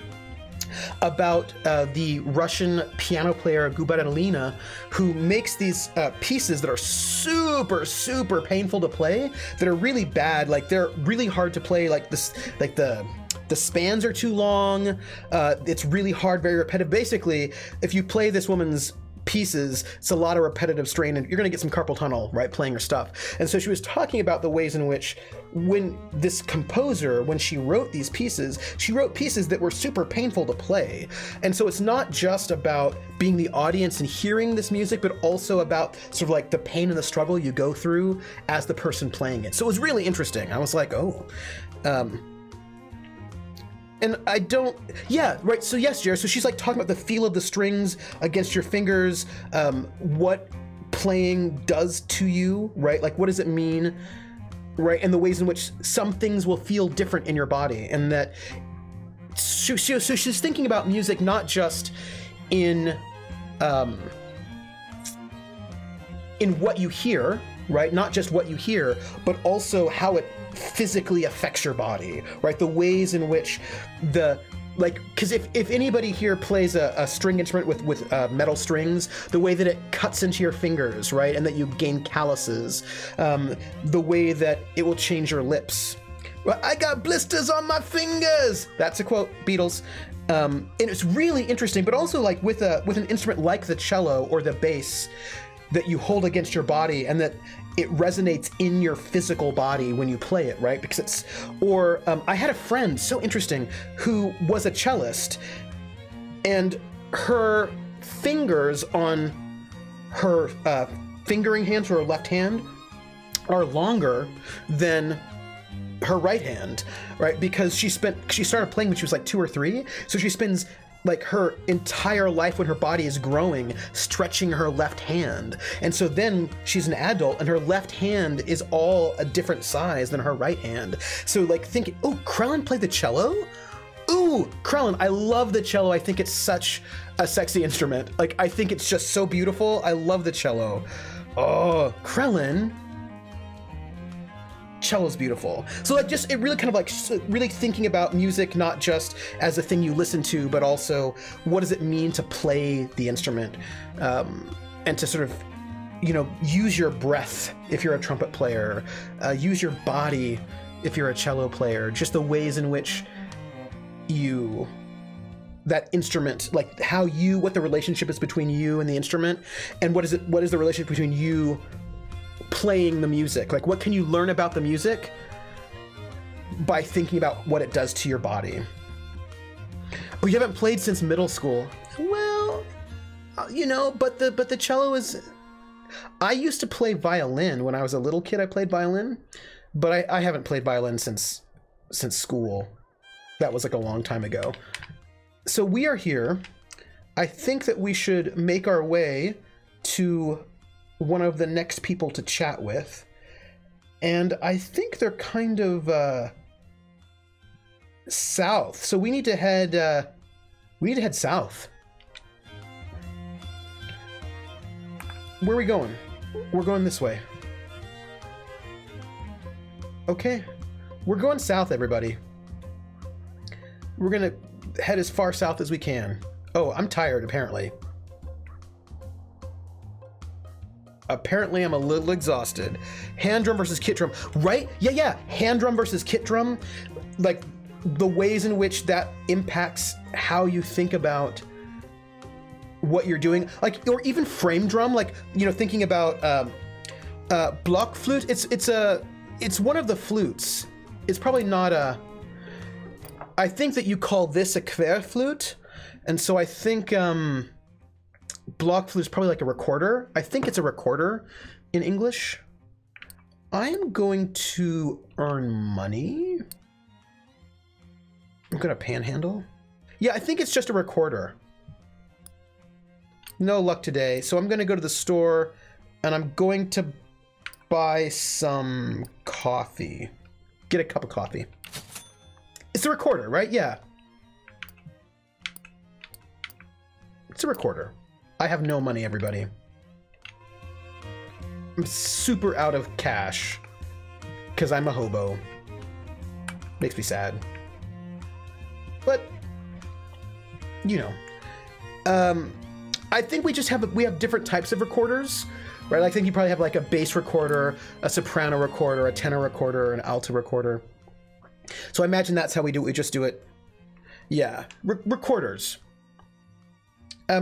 about the Russian piano player Gubarilina, who makes these pieces that are super, super painful to play, that are really bad. Like they're really hard to play. Like this, like the spans are too long. It's really hard, very repetitive. Basically, if you play this woman's pieces, it's a lot of repetitive strain, and you're going to get some carpal tunnel, right, playing her stuff. And so she was talking about the ways in which, when this composer, when she wrote these pieces, she wrote pieces that were super painful to play. And so it's not just about being the audience and hearing this music, but also about sort of like the pain and the struggle you go through as the person playing it. So it was really interesting. I was like, and I don't, yeah, right, so yes, Jared, so she's like talking about the feel of the strings against your fingers, what playing does to you, right? Like, what does it mean, right? And the ways in which some things will feel different in your body. And that, so she's thinking about music not just in what you hear, right? Not just what you hear, but also how it physically affects your body, right? The ways in which because if anybody here plays a string instrument with metal strings, the way that it cuts into your fingers, right? And that you gain calluses, the way that it will change your lips, Well, I got blisters on my fingers. That's a quote, Beatles. And it's really interesting, but also like with an instrument like the cello or the bass that you hold against your body and that it resonates in your physical body when you play it, right? Because it's, or I had a friend, so interesting, who was a cellist, and her fingers on her fingering hands for her left hand are longer than her right hand, right? Because she started playing when she was like 2 or 3, so she spends like her entire life when her body is growing stretching her left hand, and so then she's an adult and her left hand is all a different size than her right hand. So like thinking, oh, Krellin played the cello? Ooh, Krellin, I love the cello. I think it's such a sexy instrument. Like, I think it's just so beautiful. I love the cello. Oh, Krellin. Cello's beautiful. So like just, it really kind of like really thinking about music, not just as a thing you listen to, but also what does it mean to play the instrument, and to sort of, you know, use your breath if you're a trumpet player, use your body if you're a cello player, just the ways in which that instrument, like what the relationship is between you and the instrument, and what is the relationship between you playing the music. Like, what can you learn about the music by thinking about what it does to your body? Oh, you haven't played since middle school. Well, you know, but the cello is, I used to play violin when I was a little kid. I played violin, but I haven't played violin since school. That was like a long time ago. So we are here. I think that we should make our way to one of the next people to chat with. And I think they're kind of south. So we need to head south. Where are we going? We're going this way. Okay. We're going south, everybody. We're gonna head as far south as we can. Oh, I'm tired, apparently. Apparently, I'm a little exhausted. Hand drum versus kit drum, right? Yeah. Hand drum versus kit drum. Like, the ways in which that impacts how you think about what you're doing. Like, or even frame drum, like, you know, thinking about block flute. It's one of the flutes. It's probably not a, I think that you call this a querflute, and so I think block flute is probably like a recorder. I think it's a recorder in English. I am going to earn money. I'm gonna panhandle. Yeah, I think it's just a recorder. No luck today, so I'm gonna go to the store and I'm going to buy some coffee. Get a cup of coffee. It's a recorder, right? Yeah. It's a recorder. I have no money, everybody. I'm super out of cash because I'm a hobo. Makes me sad. But, you know. I think we have different types of recorders, right? I think you probably have like a bass recorder, a soprano recorder, a tenor recorder, an alto recorder. So I imagine that's how we do it. We just do it. Yeah, recorders.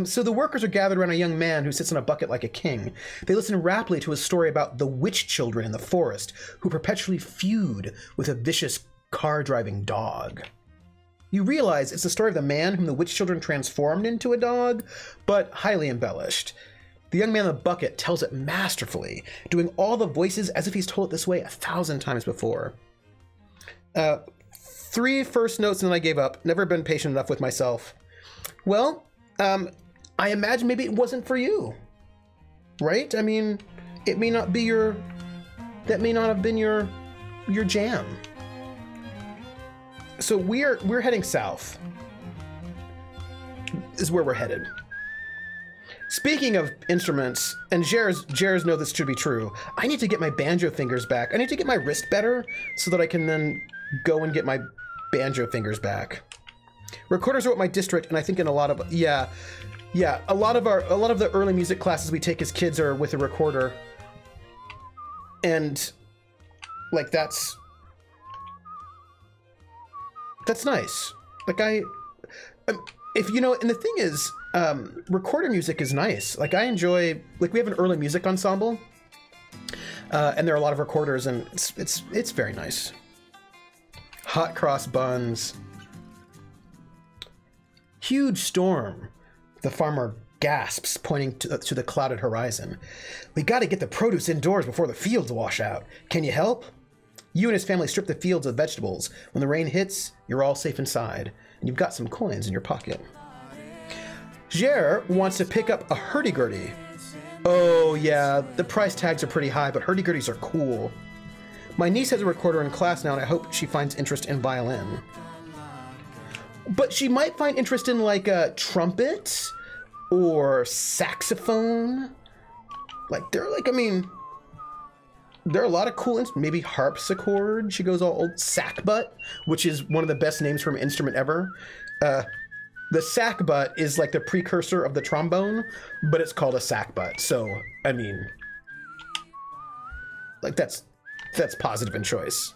So the workers are gathered around a young man who sits on a bucket like a king. They listen raptly to a story about the witch children in the forest who perpetually feud with a vicious car-driving dog. You realize it's the story of the man whom the witch children transformed into a dog, but highly embellished. The young man in the bucket tells it masterfully, doing all the voices as if he's told it this way 1,000 times before. 3 first notes and then I gave up. Never been patient enough with myself. Well, I imagine maybe it wasn't for you, right? I mean, it may not be that may not have been your jam. So we're heading south. Is where we're headed. Speaking of instruments, and Jers know this should be true, I need to get my banjo fingers back. I need to get my wrist better so that I can then go and get my banjo fingers back. Recorders are what my district, and I think in a lot of, yeah, a lot of the early music classes we take as kids are with a recorder. And like that's That's nice. Like if you know, and the thing is, recorded music is nice. Like I enjoy, like we have an early music ensemble, and there are a lot of recorders, and it's very nice. Hot cross buns. Huge storm. The farmer gasps, pointing to the clouded horizon. We got to get the produce indoors before the fields wash out. Can you help? You and his family strip the fields of vegetables. When the rain hits, you're all safe inside, and you've got some coins in your pocket. Jer wants to pick up a hurdy-gurdy. Oh yeah, the price tags are pretty high, but hurdy-gurdies are cool. My niece has a recorder in class now, and I hope she finds interest in violin. But she might find interest in like a trumpet or saxophone. Like they're like, I mean, there are a lot of cool instruments. Maybe harpsichord. She goes all old. Sackbut, which is one of the best names for an instrument ever. The sackbut is like the precursor of the trombone, but it's called a sackbut. So, I mean, like that's positive in choice.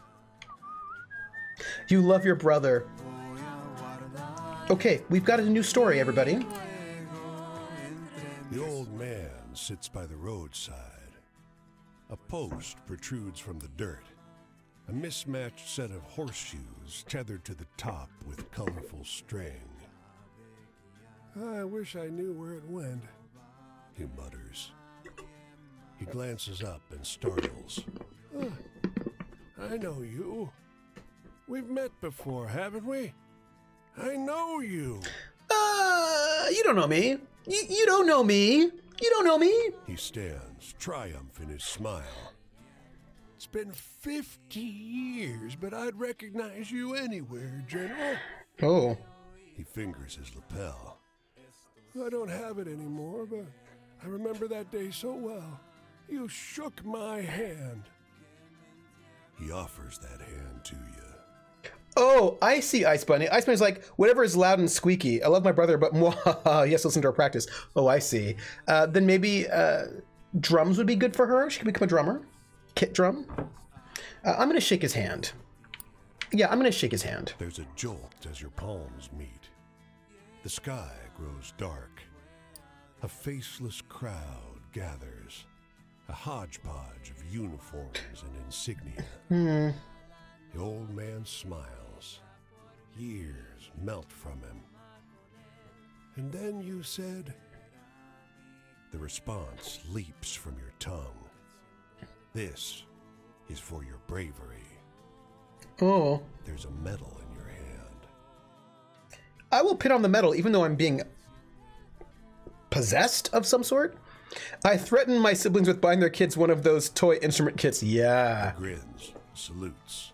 You love your brother. Okay, we've got a new story, everybody. The old man sits by the roadside. A post protrudes from the dirt. A mismatched set of horseshoes tethered to the top with colorful string. I wish I knew where it went, he mutters. He glances up and startles. I know you. We've met before, haven't we? I know you. You don't know me. You don't know me. You don't know me. He stands, triumph in his smile. It's been 50 years, but I'd recognize you anywhere, General. Oh. He fingers his lapel. I don't have it anymore, but I remember that day so well. You shook my hand. He offers that hand to you. Oh, I see Ice Bunny. Ice Bunny's like, whatever is loud and squeaky. I love my brother, but yes, listen to her practice. Oh, I see. Then maybe drums would be good for her. She could become a drummer. Kit drum. I'm going to shake his hand. Yeah, I'm going to shake his hand. There's a jolt as your palms meet. The sky grows dark. A faceless crowd gathers. A hodgepodge of uniforms and insignia. The old man smiles. Years melt from him. And then you said... The response leaps from your tongue. This is for your bravery. Oh. There's a medal in your hand. I will pin on the medal even though I'm being possessed of some sort. I threaten my siblings with buying their kids one of those toy instrument kits. Yeah. He grins, salutes.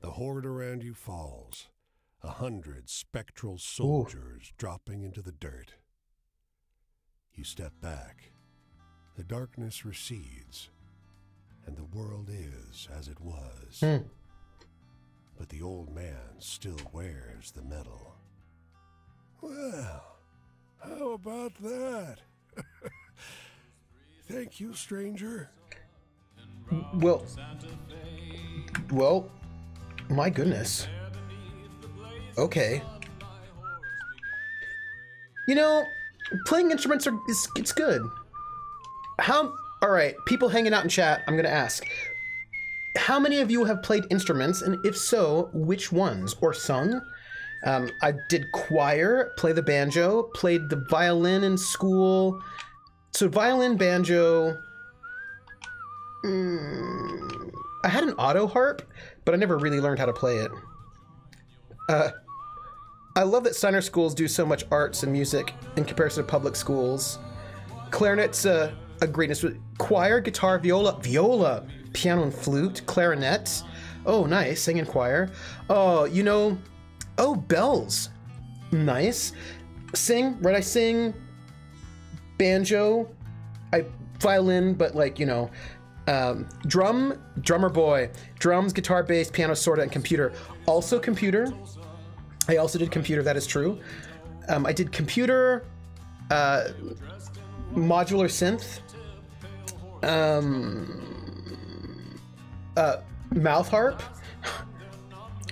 The horde around you falls. 100 spectral soldiers dropping into the dirt. You step back. The darkness recedes, and the world is as it was. But the old man still wears the medal. Well, how about that? Thank you, stranger. Well, my goodness. Okay. You know, playing instruments it's good. All right, people hanging out in chat, I'm gonna ask. How many of you have played instruments, and if so, which ones? Or sung? I did choir, play the banjo, played the violin in school. So violin, banjo. I had an auto harp, but I never really learned how to play it. I love that Steiner schools do so much arts and music in comparison to public schools. Clarinet's a greatness. Choir, guitar, viola, piano and flute, clarinet. Oh, nice, singing choir. Oh, you know, bells. Nice. Sing, right? I sing banjo, violin, but like, you know, drummer boy, drums, guitar, bass, piano, sorta, and computer. Also computer. I also did computer, that is true. I did computer, modular synth, mouth harp.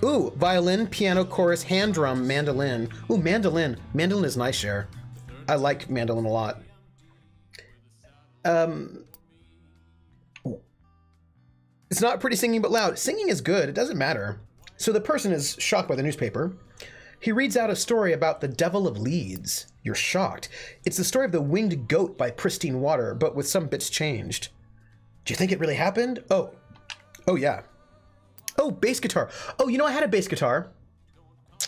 Ooh, violin, piano, chorus, hand drum, mandolin. Ooh, mandolin. Mandolin is nice, Cher. I like mandolin a lot. It's not pretty singing, but loud. Singing is good. It doesn't matter. So the person is shocked by the newspaper. He reads out a story about the Devil of Leeds. You're shocked. It's the story of the winged goat by Pristine Water, but with some bits changed. Do you think it really happened? Oh, yeah. Oh, bass guitar. Oh, you know, I had a bass guitar.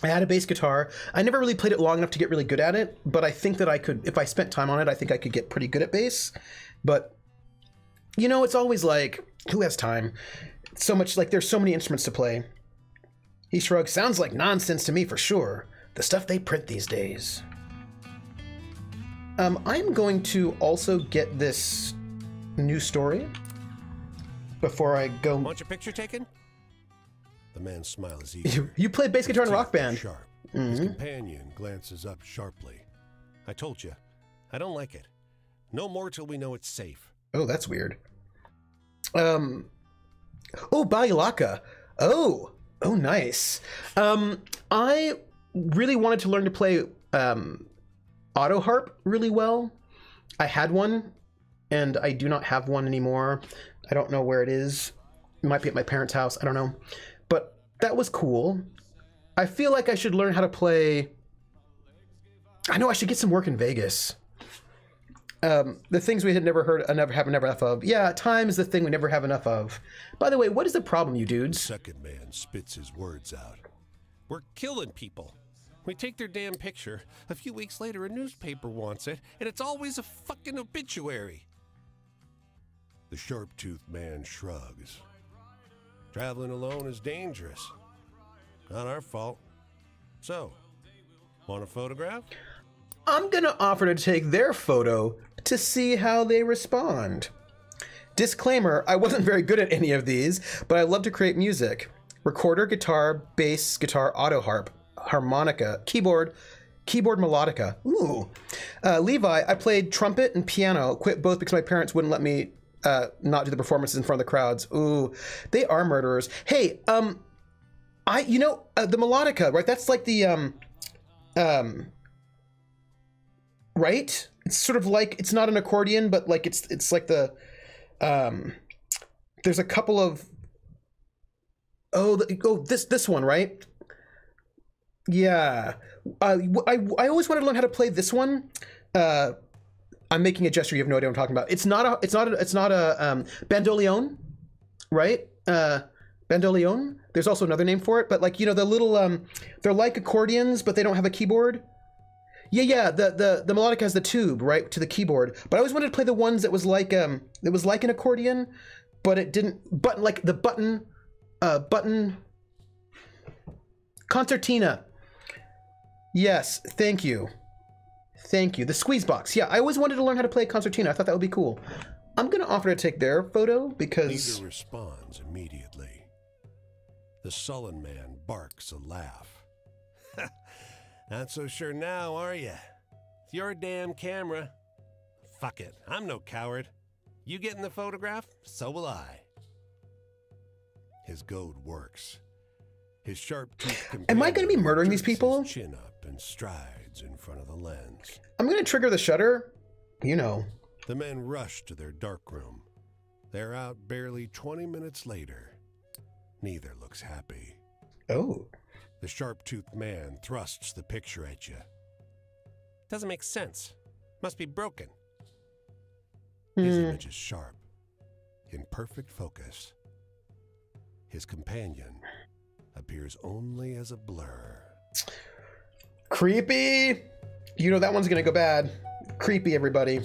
I never really played it long enough to get really good at it, but I think that I could, if I spent time on it, I think I could get pretty good at bass. But, you know, it's always like, who has time? So much, like, there's so many instruments to play. He shrugs. Sounds like nonsense to me for sure. The stuff they print these days. I'm going to also get this new story before I go. Want your picture taken? The man's smile is eager. You play bass guitar in a rock band. Sharp. His companion glances up sharply. I told you, I don't like it. No more till we know it's safe. Oh, that's weird. Oh, Bailaka. Oh, nice. I really wanted to learn to play auto harp really well. I had one, and I do not have one anymore. I don't know where it is. It might be at my parents' house. I don't know. But that was cool. I feel like I should learn how to play. I know I should get some work in Vegas. The things we had never heard, never have enough of. Yeah, time is the thing we never have enough of. By the way, what is the problem, you dudes? The second man spits his words out. We're killing people. We take their damn picture. A few weeks later, a newspaper wants it, and it's always a fucking obituary. The sharp-toothed man shrugs. Traveling alone is dangerous. Not our fault. So, want a photograph? I'm gonna offer to take their photo to see how they respond. Disclaimer, I wasn't very good at any of these, but I love to create music. Recorder, guitar, bass, guitar, auto harp, harmonica, keyboard melodica. Ooh. Levi, I played trumpet and piano, quit both because my parents wouldn't let me not do the performances in front of the crowds. Ooh, they are murderers. Hey, the melodica, right? That's like the, right? It's sort of like, it's not an accordion, but like it's like the, there's a couple of, this one, right? Yeah. I always wanted to learn how to play this one. I'm making a gesture. You have no idea what I'm talking about. It's not a bandoleon, right? Bandoleon. There's also another name for it, but like, you know, the little, they're like accordions, but they don't have a keyboard. Yeah. The melodic has the tube, right, to the keyboard. But I always wanted to play the ones that was like, an accordion, but it didn't, like the button concertina. Yes, thank you. The squeeze box. Yeah, I always wanted to learn how to play a concertina. I thought that would be cool. I'm going to offer to take their photo because... Neither responds immediately. The sullen man barks a laugh. Not so sure now, are you? It's your damn camera. Fuck it, I'm no coward. You get in the photograph, so will I. His goad works. His sharp tooth. Am I going to be murdering these people? Chin up and strides in front of the lens. I'm going to trigger the shutter. You know. The men rush to their dark room. They're out barely 20 minutes later. Neither looks happy. Oh. The sharp-toothed man thrusts the picture at you. Doesn't make sense. Must be broken. His image is sharp, in perfect focus. His companion appears only as a blur. Creepy. You know that one's gonna go bad. Creepy, everybody.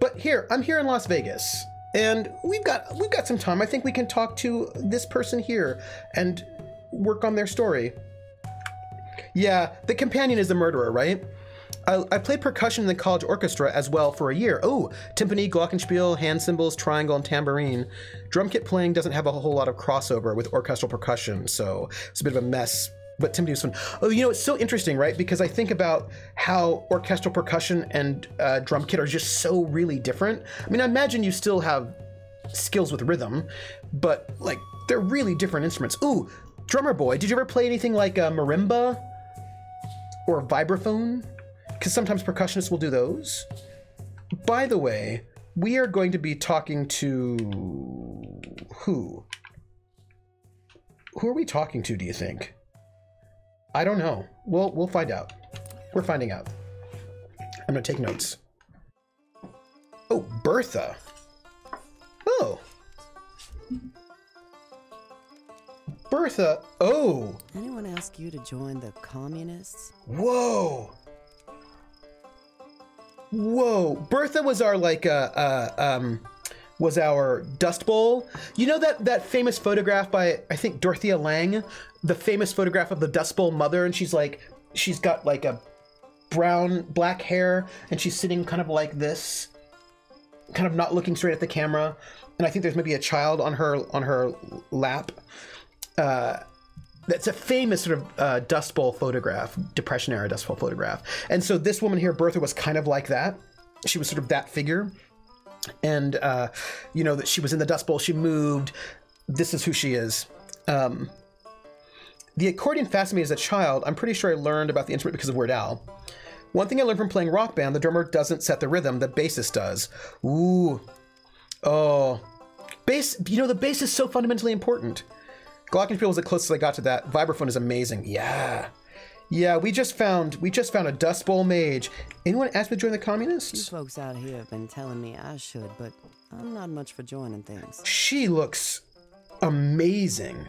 But here, I'm here in Las Vegas, and we've got some time. I think we can talk to this person here and work on their story. Yeah, the companion is the murderer, right? I played percussion in the college orchestra as well for a year. Oh, timpani, glockenspiel, hand cymbals, triangle, and tambourine. Drum kit playing doesn't have a whole lot of crossover with orchestral percussion, so it's a bit of a mess. But timpani was fun. Oh, you know, it's so interesting, right? Because I think about how orchestral percussion and drum kit are just so really different. I mean, I imagine you still have skills with rhythm, but like they're really different instruments. Ooh, Drummer boy, did you ever play anything like a marimba or a vibraphone? Because sometimes percussionists will do those. By the way, we are going to be talking to who? Who are we talking to, do you think? I don't know. We'll find out. We're finding out. I'm gonna take notes. Oh, Bertha. Oh. Bertha. Oh. Anyone ask you to join the communists? Whoa. Whoa. Bertha was our was our Dust Bowl. You know that famous photograph by, I think, Dorothea Lange? The famous photograph of the Dust Bowl mother, and she's got like a black hair, and she's sitting kind of like this, kind of not looking straight at the camera. And I think there's maybe a child on her lap. That's a famous sort of Dust Bowl photograph, Depression era Dust Bowl photograph. And so this woman here, Bertha, was kind of like that. She was sort of that figure. And, you know, that she was in the Dust Bowl, she moved. This is who she is. The accordion fascinated me as a child. I'm pretty sure I learned about the instrument because of Weird Al. One thing I learned from playing Rock Band, the drummer doesn't set the rhythm, the bassist does. Ooh. Oh. Bass, you know, the bass is so fundamentally important. Glockenspiel was the closest I got to that. Vibraphone is amazing. Yeah. Yeah, we just found a Dust Bowl mage. Anyone asked me to join the communists? You folks out here have been telling me I should, but I'm not much for joining things. She looks amazing.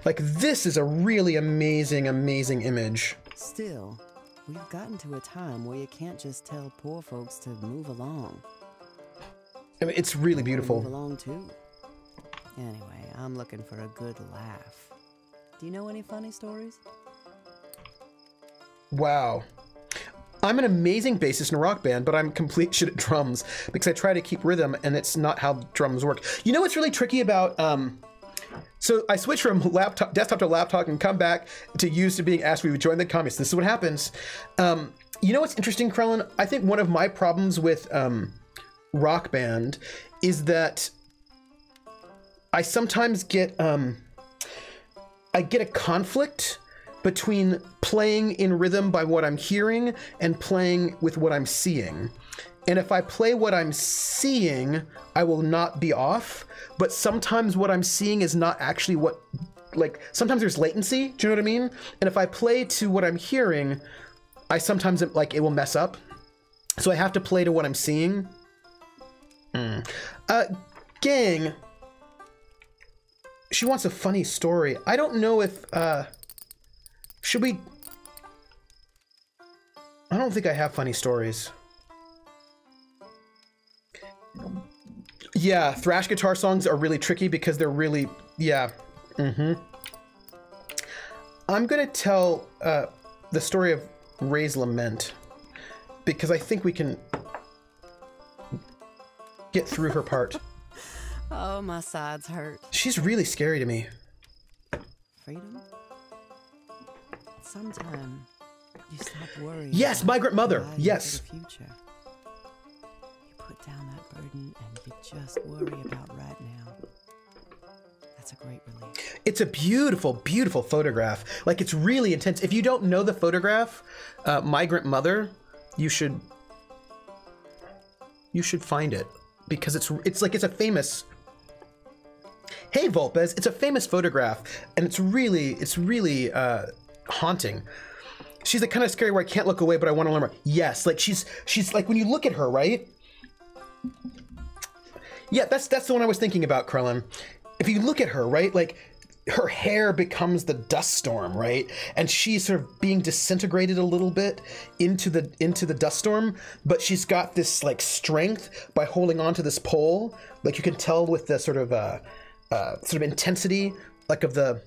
Like, this is a really amazing, amazing image. Still, we've gotten to a time where you can't just tell poor folks to move along. I mean, it's really beautiful. Move along too. Anyway, I'm looking for a good laugh. Do you know any funny stories? Wow. I'm an amazing bassist in a rock band, but I'm complete shit at drums because I try to keep rhythm, and it's not how drums work. You know what's really tricky about, so I switch from desktop to laptop and come back to being asked we would join the communists. This is what happens. You know what's interesting, Krellin? I think one of my problems with rock band is that I sometimes get I get a conflict between playing in rhythm by what I'm hearing and playing with what I'm seeing. And if I play what I'm seeing, I will not be off. But sometimes what I'm seeing is not actually what, like, sometimes there's latency, do you know what I mean? And if I play to what I'm hearing, I sometimes, like, it will mess up. So I have to play to what I'm seeing. Gang, she wants a funny story. I don't know if, should we? I don't think I have funny stories. Yeah, thrash guitar songs are really tricky because they're really, yeah. I'm gonna tell the story of Ray's Lament because I think we can get through her part. Oh, my sides hurt. She's really scary to me. Freedom? Sometime you stop worrying. Yes, migrant mother. Yes. The future. You put down that burden and you just worry about right now. That's a great relief. It's a beautiful, beautiful photograph. Like, it's really intense. If you don't know the photograph, Migrant Mother, you should find it because it's a famous. Hey Volpez, it's a famous photograph, and it's really haunting. She's the kind of scary where I can't look away, but I want to learn more. Yes, like she's like, when you look at her, right? Yeah, that's the one I was thinking about, Krellin. If you look at her, right, like her hair becomes the dust storm, right? And she's sort of being disintegrated a little bit into the dust storm, but she's got this like strength by holding on to this pole. Like you can tell with the sort of intensity, like of the,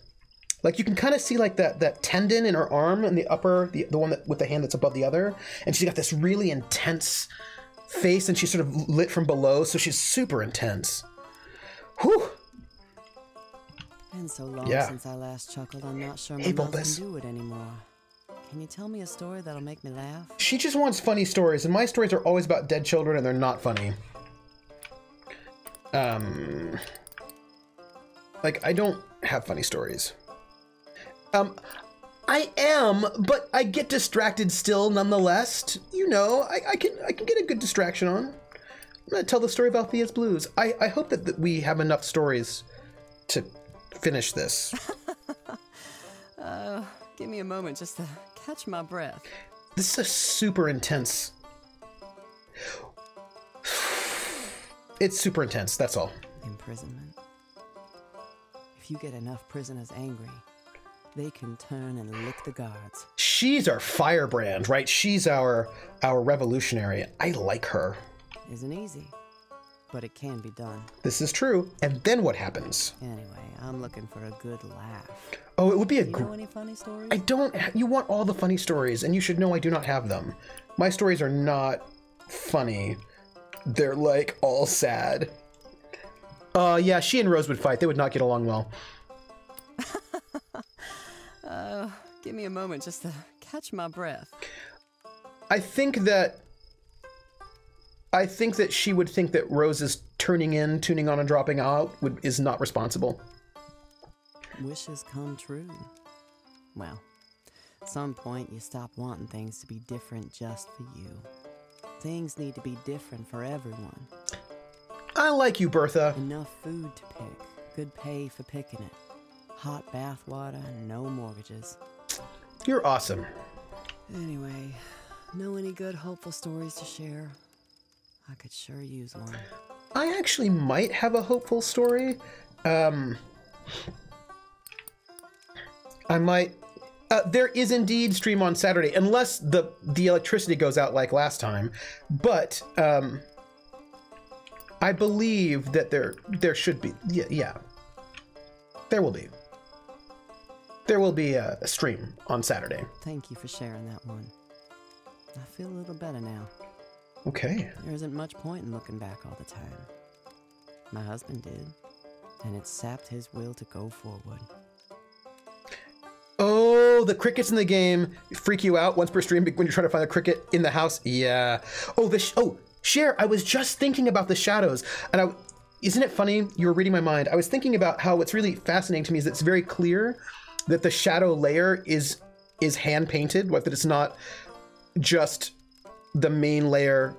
like you can kind of see like that tendon in her arm and the upper, the one that with the hand that's above the other, and she's got this really intense face, and she's sort of lit from below, so she's super intense. Whew. Been so long Yeah. since I last chuckled, I'm not sure my Hey, mouth Bulbous. can do it anymore. Can you tell me a story that'll make me laugh? She just wants funny stories, and my stories are always about dead children, and they're not funny. Like, I don't have funny stories. I am, but I get distracted still nonetheless. You know, I can get a good distraction on. I'm gonna tell the story of Althea's Blues. I hope that we have enough stories to finish this. Give me a moment just to catch my breath. This is a super intense. It's super intense, that's all. Imprisonment. If you get enough prisoners angry, they can turn and lick the guards. She's our firebrand, right? She's our revolutionary. I like her. Isn't easy, but it can be done. This is true. And then what happens? Anyway, I'm looking for a good laugh. Oh, it would be a You know any funny stories? I don't. You want all the funny stories, and you should know I do not have them. My stories are not funny. They're like all sad. Yeah, she and Rose would fight. They would not get along well. Give me a moment just to catch my breath. I think that she would think that Rose's turning in, tuning on, and dropping out is not responsible. Wishes come true. Well, at some point you stop wanting things to be different just for you. Things need to be different for everyone. I like you, Bertha. Enough food to pick, good pay for picking it. Hot bath water, no mortgages. You're awesome. Anyway, know any good hopeful stories to share? I could sure use one. I actually might have a hopeful story. I might. There is indeed stream on Saturday, unless the electricity goes out like last time. But I believe that there should be. Yeah. There will be. There will be a stream on Saturday. Thank you for sharing that one. I feel a little better now. Okay. There isn't much point in looking back all the time. My husband did, and it sapped his will to go forward. Oh, the crickets in the game freak you out once per stream when you're trying to find a cricket in the house? Yeah. Oh, Cher, I was just thinking about the shadows, and isn't it funny? You were reading my mind. I was thinking about how what's really fascinating to me is that it's very clear that the shadow layer is hand painted, that it's not just the main layer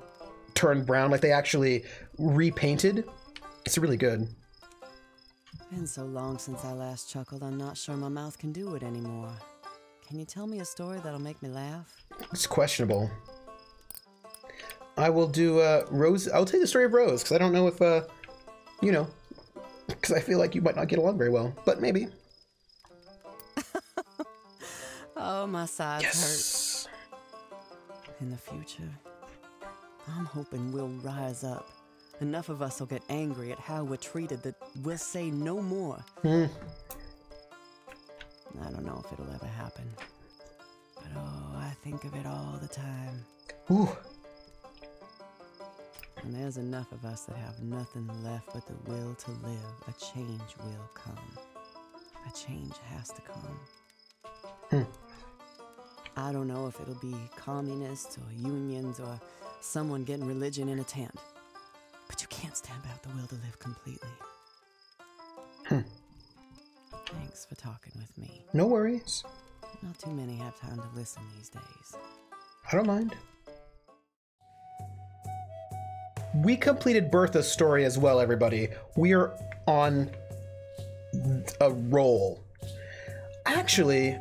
turned brown, like they actually repainted. It's really good. Been so long since I last chuckled, I'm not sure my mouth can do it anymore. Can you tell me a story that'll make me laugh? It's questionable. I will do Rose. I'll tell you the story of Rose, because I don't know if, because I feel like you might not get along very well, but maybe. Oh, my sides Yes. hurt. In the future, I'm hoping we'll rise up. Enough of us will get angry at how we're treated that we'll say no more. I don't know if it'll ever happen. But oh, I think of it all the time. Ooh. And there's enough of us that have nothing left but the will to live. A change will come. A change has to come. I don't know if it'll be communists or unions or someone getting religion in a tent. But you can't stamp out the will to live completely. Thanks for talking with me. No worries. Not too many have time to listen these days. I don't mind. We completed Bertha's story as well, everybody. We are on a roll. Actually,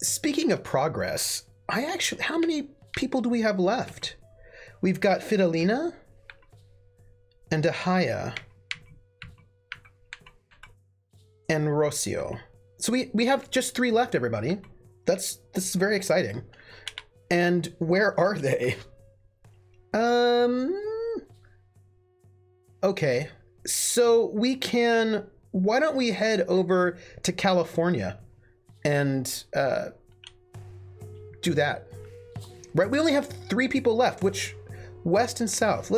speaking of progress, how many people do we have left? We've got Fidelina and Ahaya and Rocio. So we have just 3 left, everybody. This is very exciting. And where are they? Okay. So why don't we head over to California and do that? Right, we only have 3 people left, which west and south.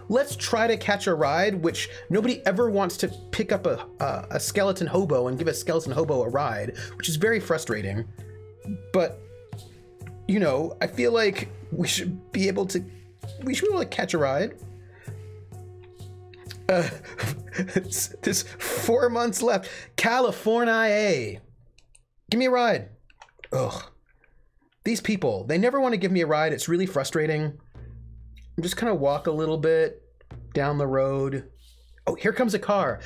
Let's try to catch a ride, which nobody ever wants to pick up a skeleton hobo and give a skeleton hobo a ride, which is very frustrating. But I feel like we should be able to catch a ride. There's 4 months left. California. Give me a ride. Ugh. These people, they never want to give me a ride. It's really frustrating. I'm just kind of walk a little bit down the road. Oh, here comes a car.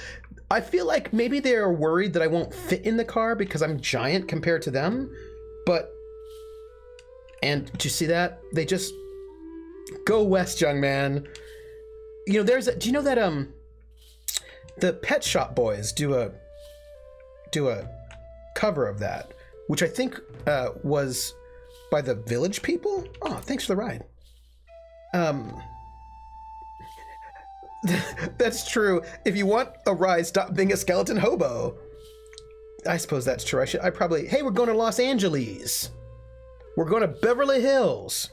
I feel like maybe they're worried that I won't fit in the car because I'm giant compared to them. But, and did you see that? They just go west, young man. You know, there's a, do you know that the Pet Shop Boys do a cover of that, which I think was by the Village People? Oh, thanks for the ride. That's true. If you want a ride, stop being a skeleton hobo. I suppose that's true. I probably, hey, we're going to Los Angeles. We're going to Beverly Hills.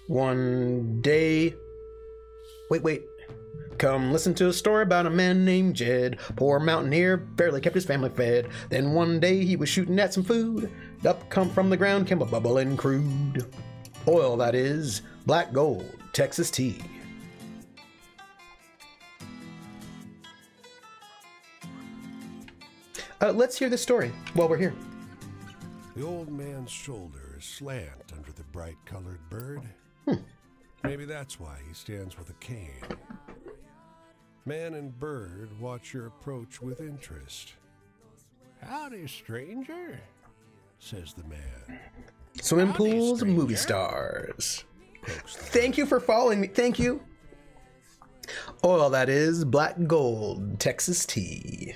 One day. Wait. Come listen to a story about a man named Jed. Poor mountaineer, barely kept his family fed. Then one day he was shooting at some food. Up come from the ground came a bubbling crude. Oil, that is. Black gold, Texas tea. Let's hear this story while we're here. The old man's shoulders slant under the bright-colored bird. Maybe that's why he stands with a cane. Man and bird watch your approach with interest. "Howdy, stranger," says the man. Swimming pools, movie stars. Thank you for following me. Thank you. Oil, that is. Black gold, Texas tea.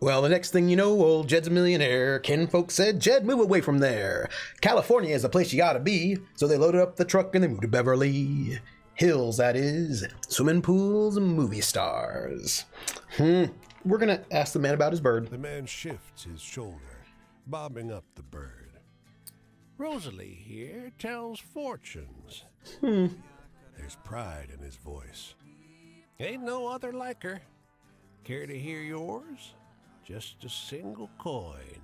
Well, the next thing you know, old Jed's a millionaire. Kinfolk said, "Jed, move away from there. California is the place you gotta be." So they loaded up the truck and they moved to Beverly Hills, that is. Swimming pools and movie stars. We're gonna ask the man about his bird. The man shifts his shoulder, bobbing up the bird. "Rosalie here tells fortunes." There's pride in his voice. "Ain't no other like her. Care to hear yours? Just a single coin."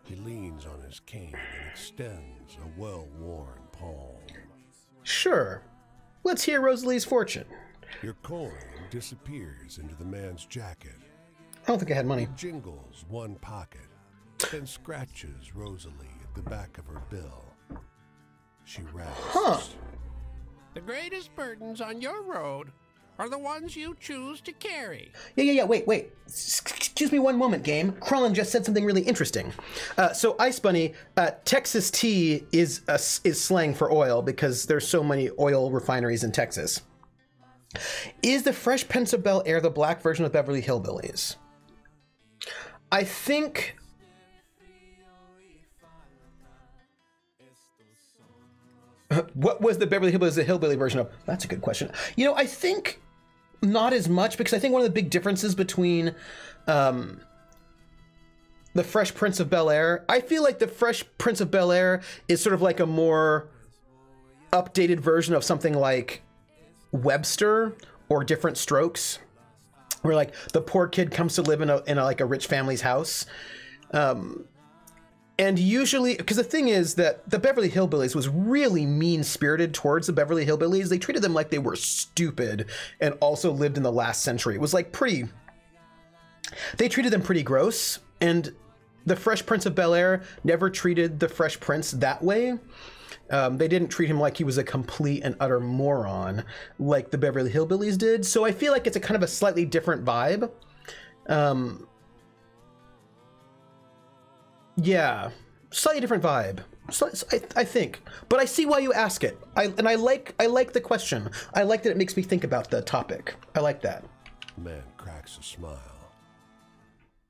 He leans on his cane and extends a well-worn palm. Sure. Let's hear Rosalie's fortune. Your coin disappears into the man's jacket. I don't think I had money. He jingles one pocket, then scratches Rosalie at the back of her bill. She rasps. "The greatest burdens on your road are the ones you choose to carry." Yeah, wait. Excuse me one moment, game. Krellin just said something really interesting. So, Ice Bunny, Texas tea is slang for oil because there's so many oil refineries in Texas. Is the Fresh Prince of Bel-Air the black version of Beverly Hillbillies? I think... What was the Beverly Hillbillies the hillbilly version of? That's a good question. You know, I think not as much, because I think one of the big differences between the Fresh Prince of Bel-Air, I feel like the Fresh Prince of Bel-Air is sort of like a more updated version of something like Webster or Different Strokes, where like the poor kid comes to live in a rich family's house. And usually, because the thing is that the Beverly Hillbillies was really mean-spirited towards the Beverly Hillbillies. They treated them like they were stupid and also lived in the last century. It was like they treated them pretty gross. And the Fresh Prince of Bel-Air never treated the Fresh Prince that way. They didn't treat him like he was a complete and utter moron like the Beverly Hillbillies did. So I feel like it's a kind of a slightly different vibe. Yeah, slightly different vibe. I think, but I see why you ask it. I like the question. I like that it makes me think about the topic. I like that. The man cracks a smile.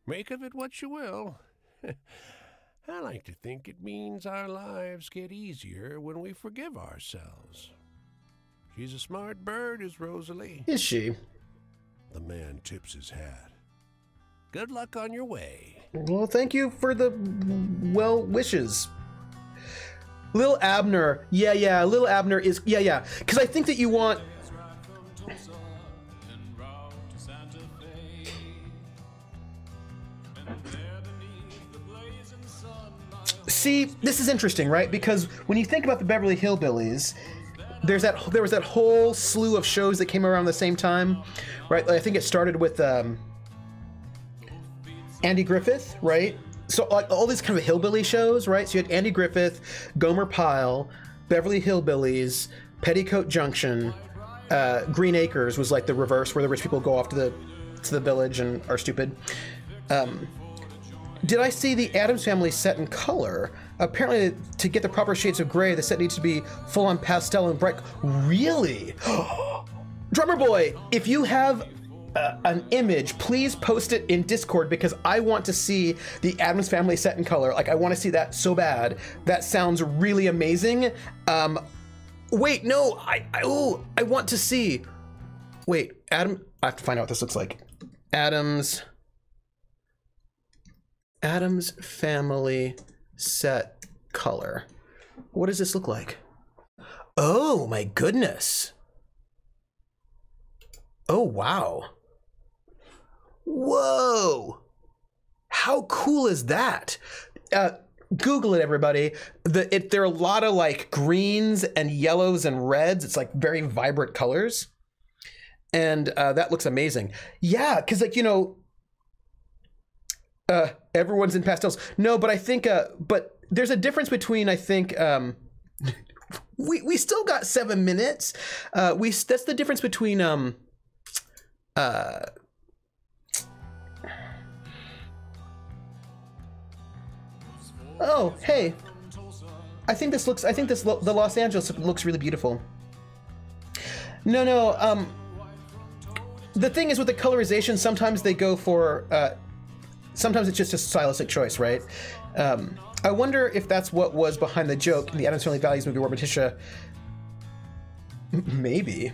"Make of it what you will. I like to think it means our lives get easier when we forgive ourselves. She's a smart bird, is Rosalie." Is she? The man tips his hat. "Good luck on your way." Well, thank you for the well wishes. Lil Abner. Yeah, Lil Abner is, yeah. Because I think that you want... See, this is interesting, right? Because when you think about the Beverly Hillbillies, there was that whole slew of shows that came around the same time, right? I think it started with Andy Griffith, right? So like all these kind of hillbilly shows, right? So you had Andy Griffith, Gomer Pyle, Beverly Hillbillies, Petticoat Junction, Green Acres was like the reverse, where the rich people go off to the village and are stupid. Did I see the Addams Family set in color? Apparently, to get the proper shades of gray, the set needs to be full-on pastel and bright. Really? Drummer Boy, if you have an image, please post it in Discord, because I want to see the Addams Family set in color. Like, I want to see that so bad. That sounds really amazing. Wait, no, I want to see. Wait, I have to find out what this looks like. Addams Family set color. What does this look like? Oh my goodness. Oh wow. Whoa. How cool is that? Google it, everybody. There are a lot of like greens and yellows and reds. It's like very vibrant colors. And that looks amazing. Yeah, because like, you know, everyone's in pastels. No, but I think, but there's a difference between, I think, we still got 7 minutes. That's the difference between, oh, hey, the Los Angeles looks really beautiful. No, the thing is with the colorization, sometimes they go for, sometimes it's just a stylistic choice, right? I wonder if that's what was behind the joke in the Addams Family Values movie where Morticia, maybe.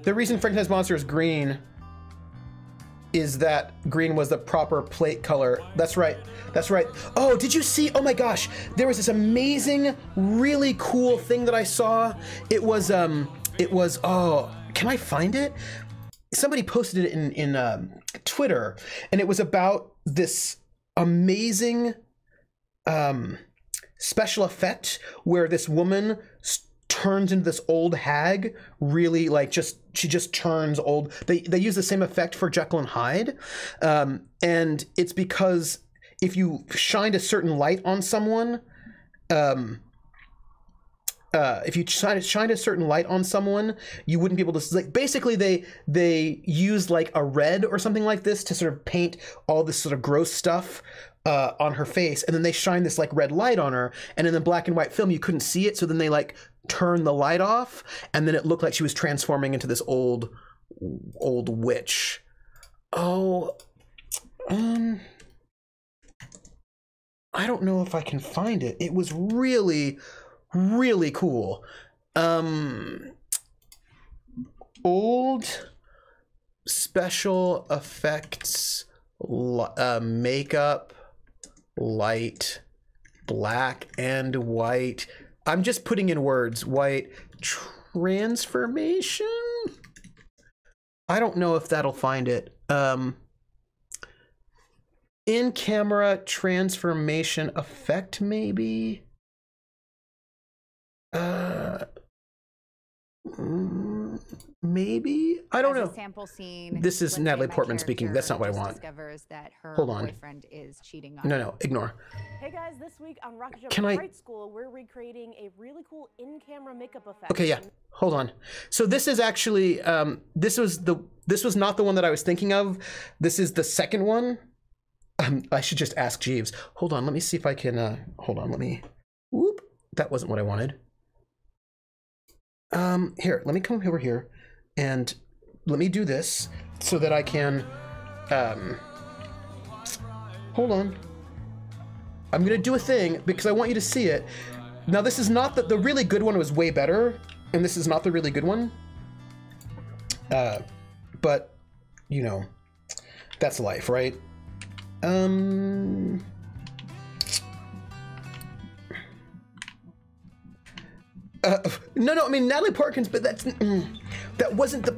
The reason Frankenstein's monster is green is that green was the proper plate color. That's right. That's right. Oh, did you see? Oh my gosh. There was this amazing, really cool thing that I saw. It was, oh, can I find it? Somebody posted it in Twitter, and it was about this amazing special effect where this woman turns into this old hag, really like she just turns old. They use the same effect for Jekyll and Hyde, and it's because if you shined a certain light on someone, if you shined a certain light on someone, you wouldn't be able to, like, basically they use like a red or something like this to sort of paint all this sort of gross stuff on her face, and then they shine this like red light on her, and in the black and white film you couldn't see it, so then they like turn the light off, and then it looked like she was transforming into this old witch. Oh, I don't know if I can find it. It was really, really cool. Old special effects, makeup, light, black and white. I'm just putting in words. White transformation. I don't know if that'll find it. In camera transformation effect, maybe. Maybe, I don't know. Sample scene. This is Natalie Portman speaking. That's not what I want. Discovers that her Hold on. boyfriend is cheating on No, ignore. Hey guys, this week on Rocket Jump Can I- Fright School, we're recreating a really cool in-camera makeup effect. Okay, yeah. Hold on. So this is actually this was not the one that I was thinking of. This is the second one. I should just ask Jeeves. Hold on. Let me see if I can. Hold on. Let me. Whoop. That wasn't what I wanted. Here. Let me come over here, and let me do this so that I can. Hold on. I'm gonna do a thing because I want you to see it. Now this is not the really good one was way better, and this is not the really good one. But you know, that's life, right? No, I mean Natalie Portman's, but that wasn't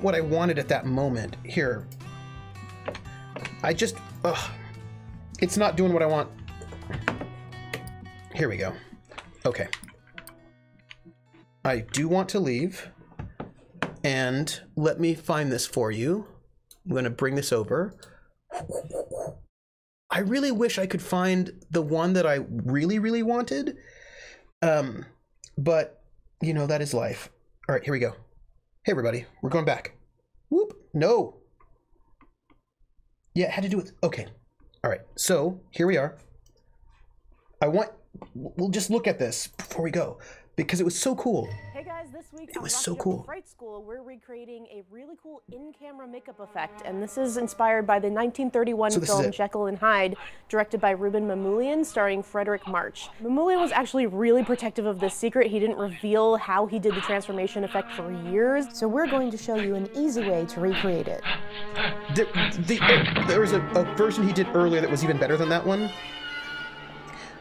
what I wanted at that moment. Here, it's not doing what I want. Here we go. Okay. I do want to leave. And let me find this for you. I'm going to bring this over. I really wish I could find the one that I really, really wanted. But, you know, that is life. All right, here we go. Hey, everybody. We're going back. Whoop. No. Yeah, it had to do with... Okay. All right. So, here we are. We'll just look at this before we go, because it was so cool. Hey guys, this week It on was Rocky so Jump cool. Fright School, we're recreating a really cool in-camera makeup effect, and this is inspired by the 1931 film Jekyll and Hyde, directed by Ruben Mamoulian, starring Frederick March. Mamoulian was actually really protective of this secret. He didn't reveal how he did the transformation effect for years, so we're going to show you an easy way to recreate it. There was a version he did earlier that was even better than that one.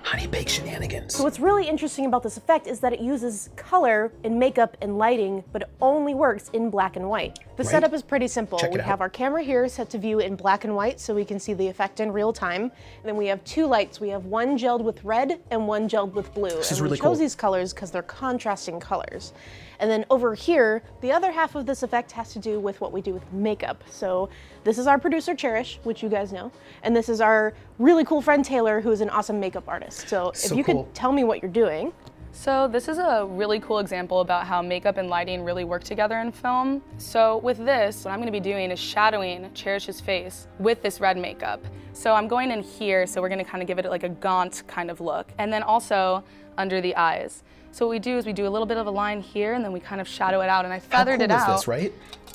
Honey Baked Shenanigans. So what's really interesting about this effect is that it uses color and makeup and lighting, but it only works in black and white. The setup is pretty simple. We have our camera here set to view in black and white so we can see the effect in real time. And then we have two lights. We have one gelled with red and one gelled with blue. This is really cool. We chose these colors because they're contrasting colors. And then over here, the other half of this effect has to do with what we do with makeup. So this is our producer Cherish, which you guys know, and this is our really cool friend Taylor, who is an awesome makeup artist. So if you could tell me what you're doing. So this is a really cool example about how makeup and lighting really work together in film. So with this, what I'm going to be doing is shadowing Cherish's face with this red makeup. So I'm going in here, so we're going to kind of give it like a gaunt kind of look. And then also under the eyes. So what we do is we do a little bit of a line here, and then we kind of shadow it out, and I feathered it out. How cool is this, right?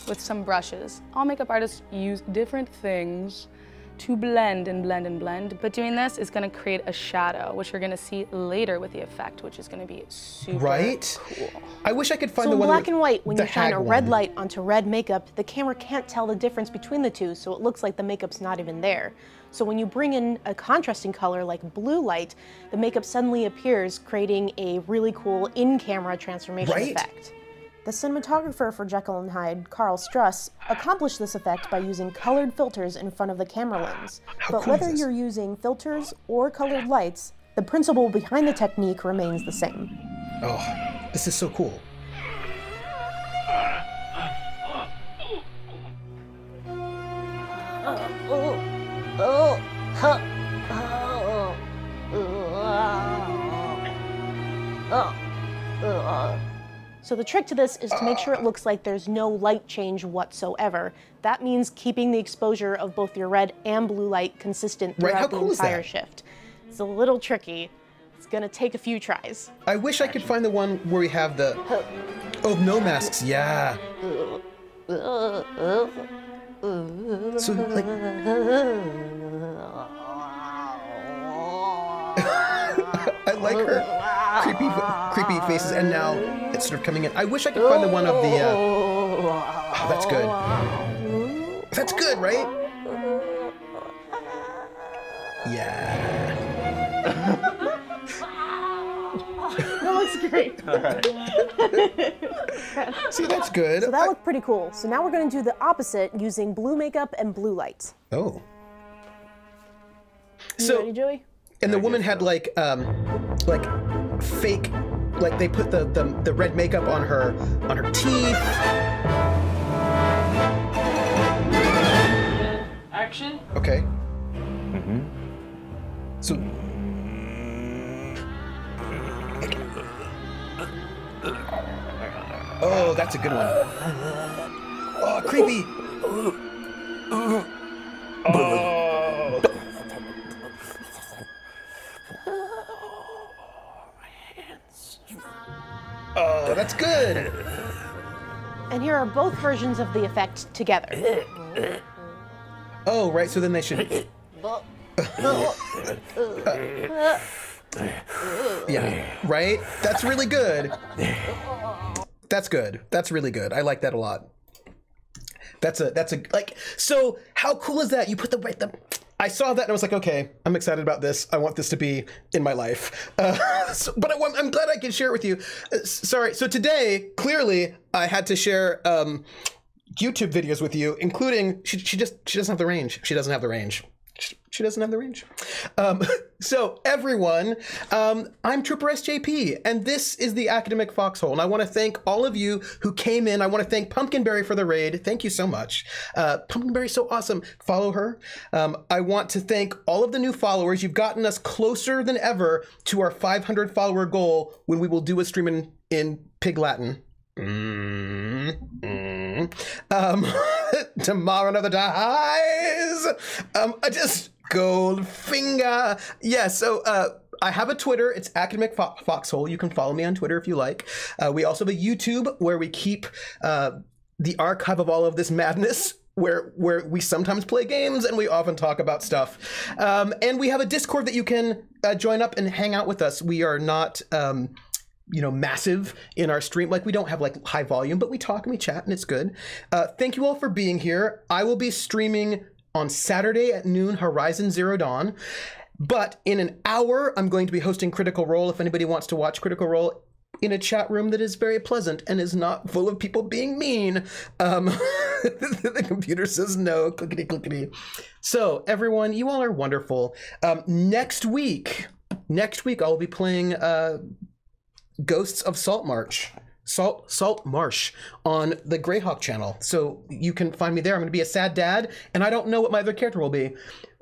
With some brushes. All makeup artists use different things to blend and blend and blend, but doing this is gonna create a shadow, which you're gonna see later with the effect, which is gonna be super cool. I wish I could find so the one in black and white, when you shine a red one. light onto red makeup, the camera can't tell the difference between the two, so it looks like the makeup's not even there. So when you bring in a contrasting color like blue light, the makeup suddenly appears, creating a really cool in-camera transformation effect. The cinematographer for Jekyll and Hyde, Carl Struss, accomplished this effect by using colored filters in front of the camera lens. But whether you're using filters or colored lights, the principle behind the technique remains the same. Oh, this is so cool. So the trick to this is to make sure it looks like there's no light change whatsoever. That means keeping the exposure of both your red and blue light consistent throughout the entire shift. It's a little tricky. It's gonna take a few tries. I wish I could find the one where we have the... Oh, no masks, yeah. So, like... I like her creepy faces, and now it's sort of coming in. I wish I could find the one of the... Oh, that's good. That's good, right? Yeah. That looks great. All right. See, that's good. So that looked pretty cool. So now we're going to do the opposite using blue makeup and blue lights. Oh. You ready, Joey? And the woman had like fake, like they put the red makeup on her teeth. Action. Okay. So. Oh, that's a good one. Oh, creepy. Oh. Oh, that's good. And here are both versions of the effect together. Oh, right. So then they should. Yeah. Right. That's really good. That's good. That's really good. I like that a lot. That's a like. So how cool is that? You put the. I saw that and I was like, okay, I'm excited about this. I want this to be in my life. But I'm glad I can share it with you. Sorry. So today, clearly, I had to share YouTube videos with you, including she doesn't have the range. She doesn't have the range. She doesn't have the range. So everyone, I'm Trooper SJP, and this is the Academic Foxhole. And I want to thank all of you who came in. I want to thank Pumpkinberry for the raid. Thank you so much. Pumpkinberry's so awesome. Follow her. I want to thank all of the new followers. You've gotten us closer than ever to our 500 follower goal when we will do a stream in Pig Latin. Tomorrow another dies. I just Goldfinger. Yeah, so I have a Twitter. It's Academic Foxhole. You can follow me on Twitter if you like. We also have a YouTube where we keep the archive of all of this madness, where we sometimes play games and we often talk about stuff. And we have a Discord that you can join up and hang out with us. We are not massive in our stream. Like, we don't have like high volume, but we talk and we chat and it's good. Thank you all for being here. I will be streaming on Saturday at noon, Horizon Zero Dawn. But in an hour, I'm going to be hosting Critical Role. If anybody wants to watch Critical Role in a chat room that is very pleasant and is not full of people being mean. The computer says no, clickety clickety. So everyone, you all are wonderful. Next week I'll be playing Ghosts of Salt Marsh on the Greyhawk channel. So you can find me there. I'm going to be a sad dad, and I don't know what my other character will be.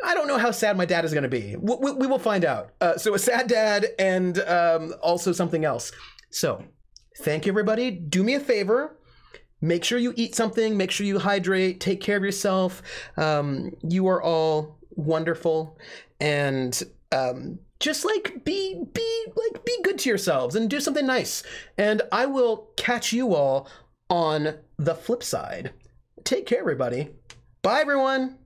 I don't know how sad my dad is going to be. We will find out. So a sad dad and also something else. So thank you, everybody. Do me a favor. Make sure you eat something. Make sure you hydrate. Take care of yourself. You are all wonderful, and just like be good to yourselves and do something nice. And I will catch you all on the flip side. Take care, everybody. Bye, everyone.